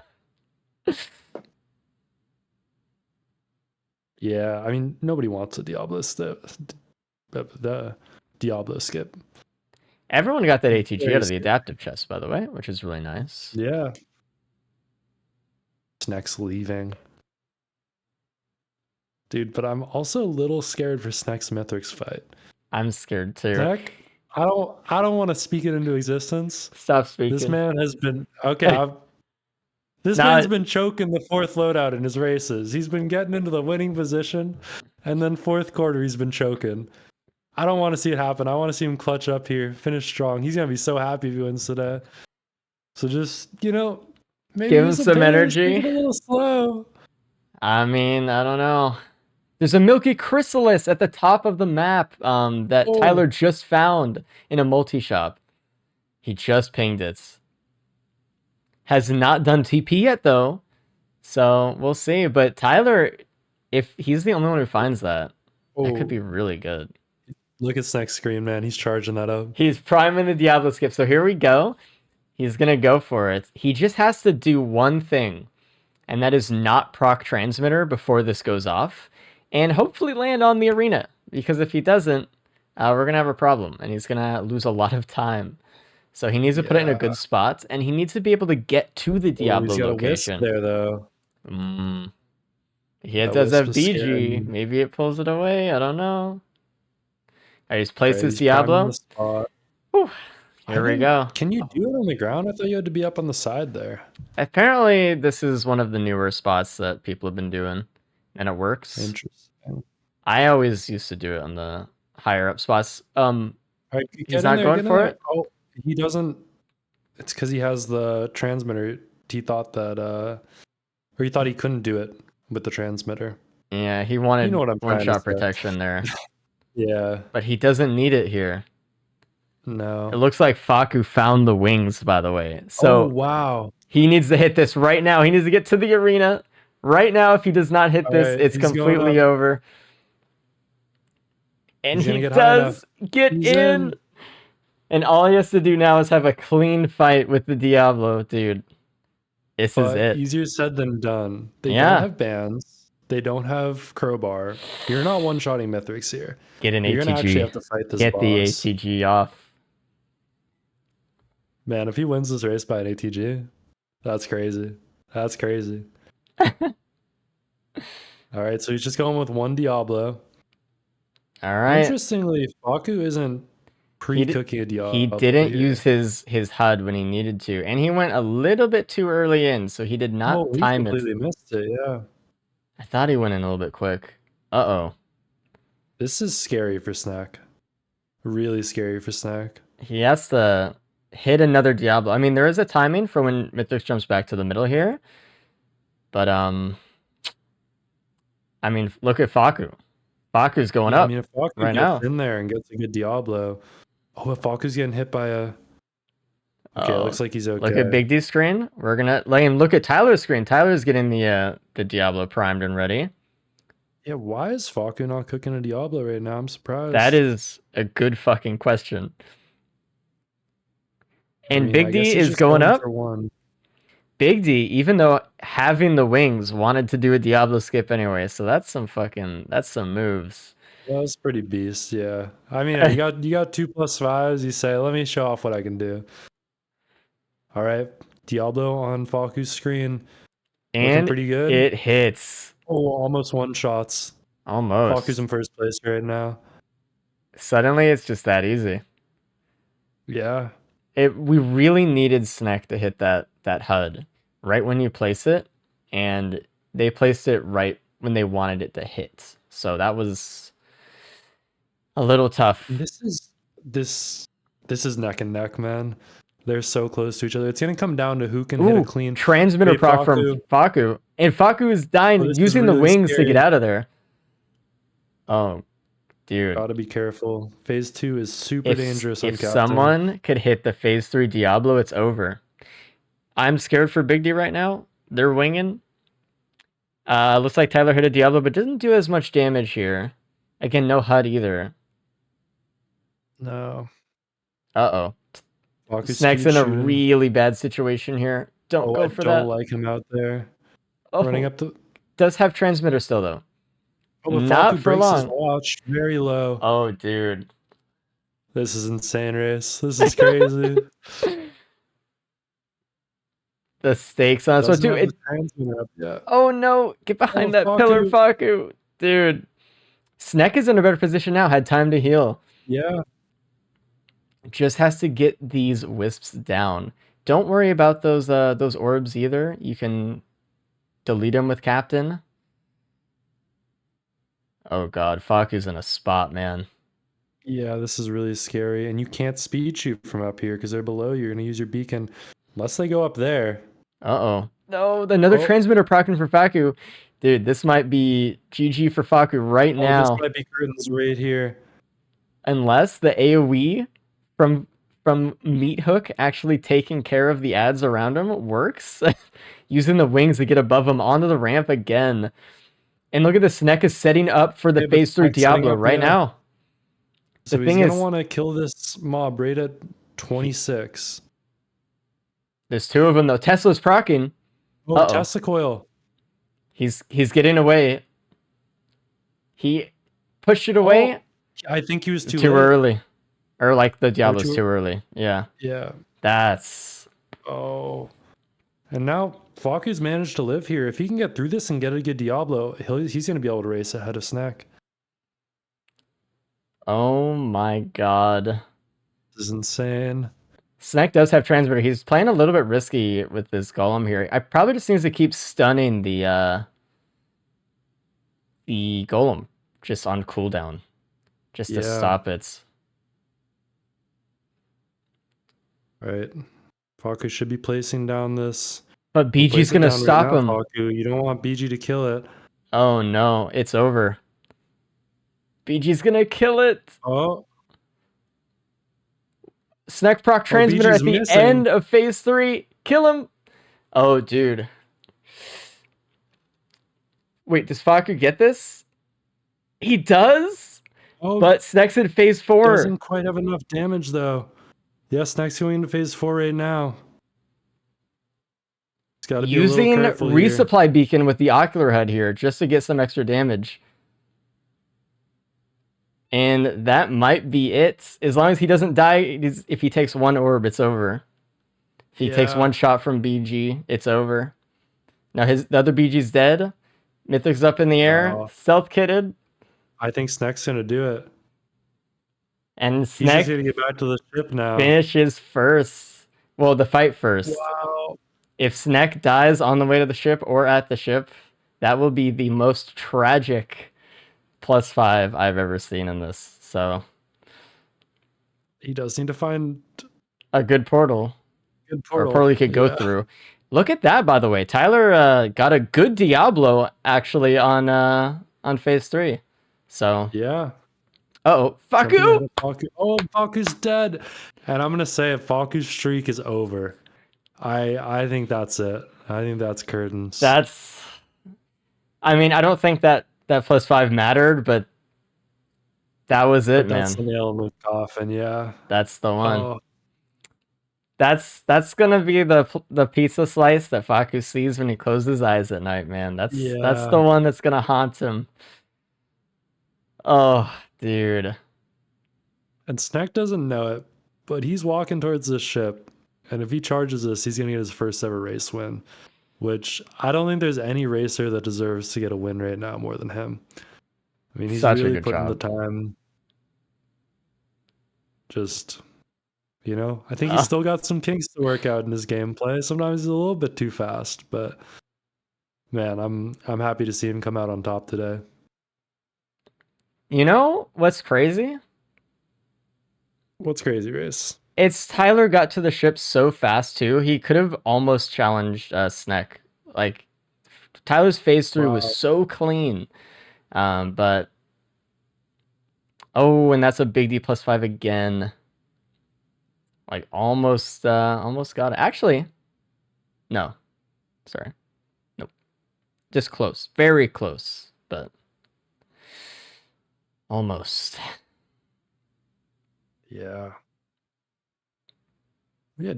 Yeah, I mean, nobody wants a Diablo skip. The Diablo skip. Everyone got that ATG Very out of the scary. adaptive chest, by the way, which is really nice. Yeah. Sneck's leaving. Dude, but I'm also a little scared for Sneck's Mithrix fight. I'm scared too. Sneck, I don't want to speak it into existence. Stop speaking. This man has been This Nah, man's been choking the fourth loadout in his races. He's been getting into the winning position, and then fourth quarter he's been choking. I don't want to see it happen. I want to see him clutch up here, finish strong. He's gonna be so happy if he wins today. So just maybe Give him use some pillars, energy. take it a little slow. I mean, I don't know. There's a Milky Chrysalis at the top of the map that Oh. Tyler just found in a multi-shop. He just pinged it. Has not done TP yet, though. So, we'll see. But Tyler, if he's the only one who finds that, that could Oh. be really good. Look at Sneck's screen, man. He's charging that up. He's priming the Diablo skip. So, here we go. He's going to go for it. He just has to do one thing, and that is not proc transmitter before this goes off, and hopefully land on the arena, because if he doesn't, we're going to have a problem, and he's going to lose a lot of time. So he needs to put it in a good spot, and he needs to be able to get to the Diablo he's got a wisp location. there, though. He That does wisp have is scaring BG. me. Maybe it pulls it away. I don't know. Alright, he's placed Right, his he's priming Diablo. the spot. Whew. Here we go. Can you do it on the ground? I thought you had to be up on the side there. Apparently, this is one of the newer spots that people have been doing, and it works. Interesting. I always used to do it on the higher up spots. All right, He's not going for it? Oh, he doesn't. It's because he has the transmitter. He thought that, or he thought he couldn't do it with the transmitter. Yeah, he wanted what I'm trying to one-shot say. protection there, Yeah, but he doesn't need it here. no. It looks like Faku found the wings, by the way. So Oh, wow. he needs to hit this right now. He needs to get to the arena right now. If he does not hit this, right, it's he's going completely up. over. And He's gonna he get high does get He's in. And all he has to do now is have a clean fight with the Diablo, dude. This is But it. easier said than done. They Yeah. don't have bans. They don't have crowbar. You're not one-shotting Mithrix here. Get an You're gonna actually ATG. have to fight this Get boss. the ATG off. Man, if he wins this race by an ATG, that's crazy. That's crazy. All right, so he's just going with one Diablo. All right. Interestingly, Faku isn't pre-cooking a Diablo. He didn't here. use his HUD when he needed to, and he went a little bit too early in, so he did not Oh, he time it. completely missed it. Yeah. I thought he went in a little bit quick. Uh-oh. This is scary for Snack. Really scary for Snack. He has to hit another Diablo. I mean, there is a timing for when Mythos jumps back to the middle here. But, I mean, look at Faku. Faku's going up. I mean, if Faku right gets now. in there and gets a good Diablo. Oh, but Faku's getting hit by a... Okay, it looks like he's okay. Look at Big D's screen. We're gonna let him look at Tyler's screen. Tyler's getting the Diablo primed and ready. Yeah, why is Faku not cooking a Diablo right now? I'm surprised. That is a good fucking question. And I mean, Big D is going up. For one. Big D, even though having the wings, wanted to do a Diablo skip anyway. So that's some moves. That was pretty beast, yeah. I mean, you got 2+5s. You say, let me show off what I can do. All right, Diablo on Faku's screen. And looking pretty good. It hits. Oh, almost one shots. Almost. Faku's in first place right now. Suddenly, it's just that easy. Yeah. We really needed Snack to hit that HUD right when you place it, and they placed it right when they wanted it to hit. So that was a little tough. This is neck and neck, man. They're so close to each other. It's gonna come down to who can hit a clean transmitter proc from Faku. And Faku is dying using the wings to get out of there. Oh, dude. Gotta be careful. Phase 2 is super dangerous on If Captain. someone could hit the Phase 3 Diablo, it's over. I'm scared for Big D right now. They're winging. Looks like Tyler hit a Diablo, but doesn't do as much damage here. Again, no HUD either. No. Uh-oh. Snack's in a really bad situation here. Don't go for that. I don't like him out there. Running up the... Does have transmitter still, though. Oh, but not Faku for breaks his long. watch very low. Oh, dude. This is insane, Race. This is crazy. The stakes on this one, too. Oh, no. Get behind that pillar, Faku. Dude. Snack is in a better position now. Had time to heal. Yeah. Just has to get these wisps down. Don't worry about those orbs either. You can delete them with Captain. Oh god, Faku's in a spot, man. Yeah, this is really scary. And you can't speed shoot from up here because they're below you. You're going to use your beacon. Unless they go up there. Uh-oh. No, another transmitter procking for Faku. Dude, this might be GG for Faku right now. This might be curtains right here. Unless the AoE from Meat Hook actually taking care of the ads around him works. Using the wings to get above him onto the ramp again. And look at the Snack is setting up for the Phase 3 Diablo right now. So he's going to want to kill this mob right at 26. There's two of them though. Tesla's procking. Oh, Tesla coil. He's getting away. He pushed it away. Oh, I think he was too early. Or like the Diablo's too early. Yeah. Yeah. That's... Oh. And now Faku's managed to live here. If he can get through this and get a good Diablo, he's going to be able to race ahead of Snack. Oh my god. This is insane. Snack does have transmitter. He's playing a little bit risky with this golem here. I probably just needs to keep stunning the golem just on cooldown. Just to stop it. Right. Faku should be placing down this. But BG's going to stop him. Faku. You don't want BG to kill it. Oh no, it's over. BG's going to kill it. Oh. Snack proc transmitter at the end of Phase 3. Kill him. Oh, dude. Wait, does Faku get this? He does? Oh, but Snack's in Phase 4. Doesn't quite have enough damage, though. Yeah, Snack's going into Phase 4 right now. He's got to be using a little careful resupply here. beacon with the ocular head here just to get some extra damage. And that might be it. As long as he doesn't die, if he takes one orb, it's over. If he takes one shot from BG, it's over. Now the other BG's dead. Mythic's up in the air. Stealth kitted. I think Snack's gonna do it. And He's just Snack gonna get back to the ship now. finishes first. Well, the fight first. Wow. If Snack dies on the way to the ship or at the ship, that will be the most tragic +5 I've ever seen in this. So He does need to find a good portal. a good Or portal. portal you could go through. Look at that, by the way. Tyler got a good Diablo actually on phase 3. So Yeah. oh, Jumping ahead Faku! of Faku. Oh, Faku's dead. And I'm gonna say if Faku's streak is over. I think that's it. I think that's curtains. That's. I mean, I don't think that +5 mattered, but that was it, But that's man. the nail in the coffin, yeah. That's the one. Oh, That's gonna be the pizza slice that Faku sees when he closes his eyes at night, man. That's yeah. the one that's gonna haunt him. Oh, dude. And Snack doesn't know it, but he's walking towards the ship. And if he charges this, he's gonna get his first ever race win. Which I don't think there's any racer that deserves to get a win right now more than him. I mean, he's Such a really good putting job. the time. Just, you know, I think he's still got some kinks to work out in his gameplay. Sometimes he's a little bit too fast, but man, I'm happy to see him come out on top today. You know what's crazy? What's crazy, Race? It's Tyler got to the ship so fast too. He could have almost challenged Sneck. Like Tyler's phase 3 was so clean. But oh, and that's a big D +5 again. Like almost got it. Actually, no. Sorry. Nope. Just close. Very close, but almost. Yeah. Yeah,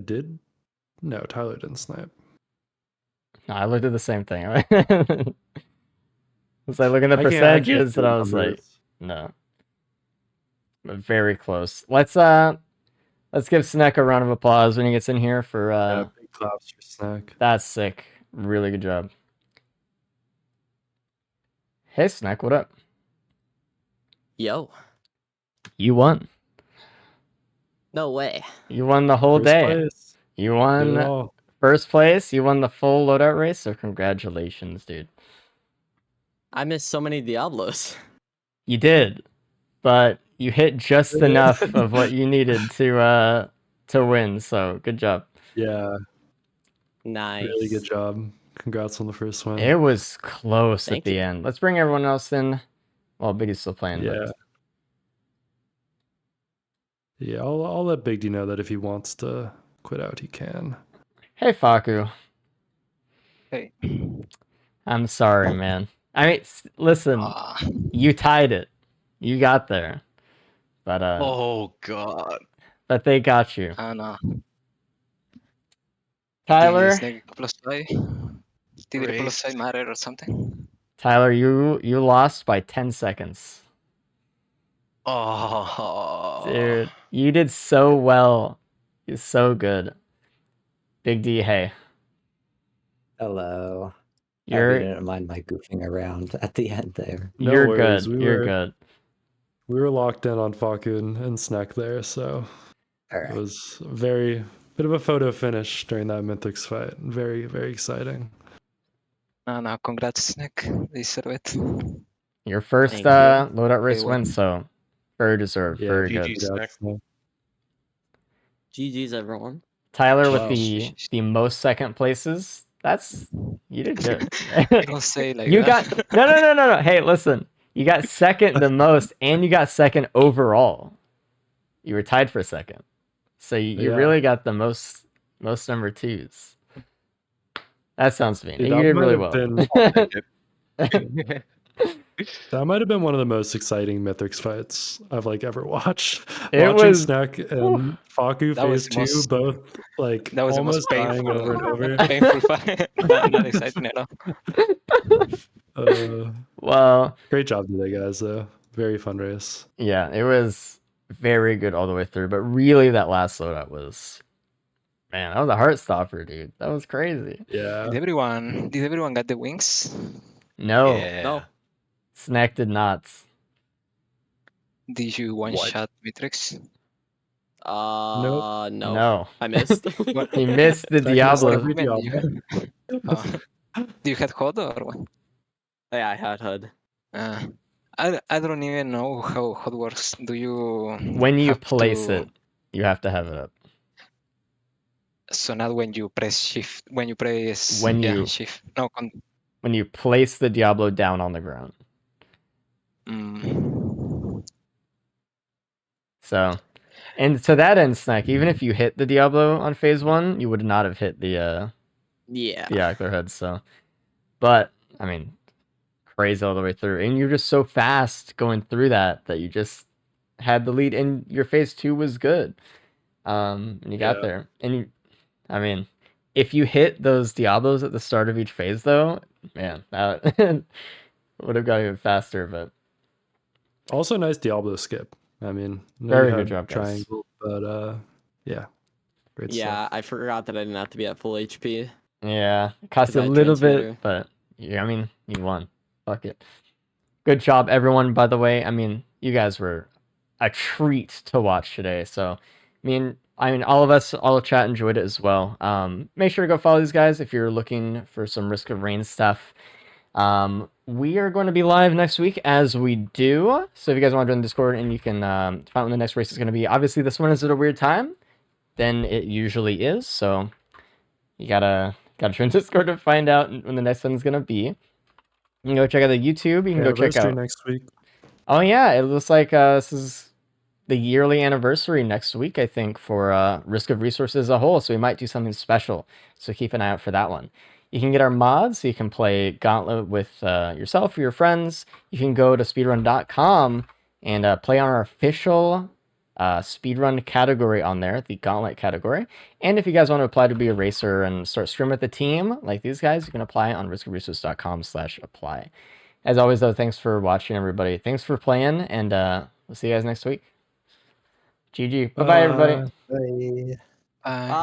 no, Tyler didn't snipe. No, I looked at the same thing. Was I looking at the I can't percentages do and I was like, numbers. no. But very close. Let's give Snack a round of applause when he gets in here for Yeah, big claps for Snack. That's sick. Really good job. Hey Snack, what up? Yo. You won. No way. You won the whole First day. place. You Did it won all. first place. You won the full loadout race. So congratulations, dude. I missed so many Diablos. You did, but you hit just You did. enough of what you needed to win. So good job. Yeah, Nice. really good job. Congrats on the first one. It was close Thank at the you. end. Let's bring everyone else in. Well, Biggie's still playing. Yeah. But Yeah, I'll let Big D know that if he wants to quit out, he can. hey, Faku. Hey. I'm sorry, man. I mean, listen, you tied it. You got there. But Oh god. but they got you. I know. Tyler, Did the plus side matter or something? Tyler, you lost by 10 seconds. Oh. Dude, you did so well. You're so good. Big D, hey. Hello. I You're didn't mind my goofing around at the end there. No you're worries, good. we You're were- good. We were locked in on Faku and Snack there, so All it right. was very bit of a photo finish during that Mythics fight. Very, very exciting. No, congrats, Nick. Deserve it. Your first Thank you. loadout race well. win, so very deserved. Yeah, very GG. good. Congrats, Snack. GG's, everyone. Tyler with Wow. the most second places. You did good. Don't say like You that. got no. Hey, listen. You got second the most, and you got second overall. You were tied for second, so you Yeah. really got the most number 2s. That sounds mean. Dude, You that did might really have well. been- That might have been one of the most exciting Mythics fights I've ever watched. It Watching was- Snack and Faku That was phase the 2 most- both That was the almost most dying painful, over and over. painful fight. Not exciting at all. Well, Great job today, guys. Though very fun race. yeah, it was very good all the way through, but really that last loadout was, man, that was a heart stopper, dude. That was crazy. Yeah. Did everyone get the wings? No, Yeah. No. Snack did not. Did you one shot Matrix? No. No. I missed. He missed the Second is Diablo. every When you- Diablo. Do you had HUD or what? Yeah, I had HUD. I don't even know how HUD works. Do you When you have place to... it, you have to have it up. So not when you press shift. When you press When you- shift. No, When you place the Diablo down on the ground. So, and to that end, Snack, even if you hit the Diablo on phase 1, you would not have hit the Yeah. Ocular Head. So, but I mean, crazy all the way through, and you're just so fast going through that you just had the lead, and your phase 2 was good. And you got Yeah. there, and you, I mean, if you hit those Diablos at the start of each phase, though, man, that would have got even faster. But Also, nice Diablo skip. I mean, no, very you good had job, guys. triangle, but yeah, great Yeah, stuff. I forgot that I didn't have to be at full HP. Yeah, it cost 'Cause you I a had little transmitter. bit, but yeah, I mean, you won. Fuck it. Good job, everyone, by the way. I mean, you guys were a treat to watch today. So, I mean, all of us, all of chat enjoyed it as well. Make sure to go follow these guys if you're looking for some Risk of Rain stuff. We are going to be live next week as we do. So if you guys want to join the Discord and you can find out when the next race is going to be. Obviously, this one is at a weird time than it usually is. So you gotta join Discord to find out when the next one's going to be. You can go check out the YouTube. You can go check Anniversary out. next week. Oh yeah, it looks like this is the yearly anniversary next week, I think, for Risk of Resources as a whole. So we might do something special. So keep an eye out for that one. You can get our mods, so you can play Gauntlet with yourself or your friends. You can go to speedrun.com and play on our official speedrun category on there, the Gauntlet category. And if you guys want to apply to be a racer and start streaming with the team, like these guys, you can apply on riskofresource.com/apply. As always, though, thanks for watching, everybody. Thanks for playing, and we'll see you guys next week. GG. Bye-bye, everybody. Bye. Bye.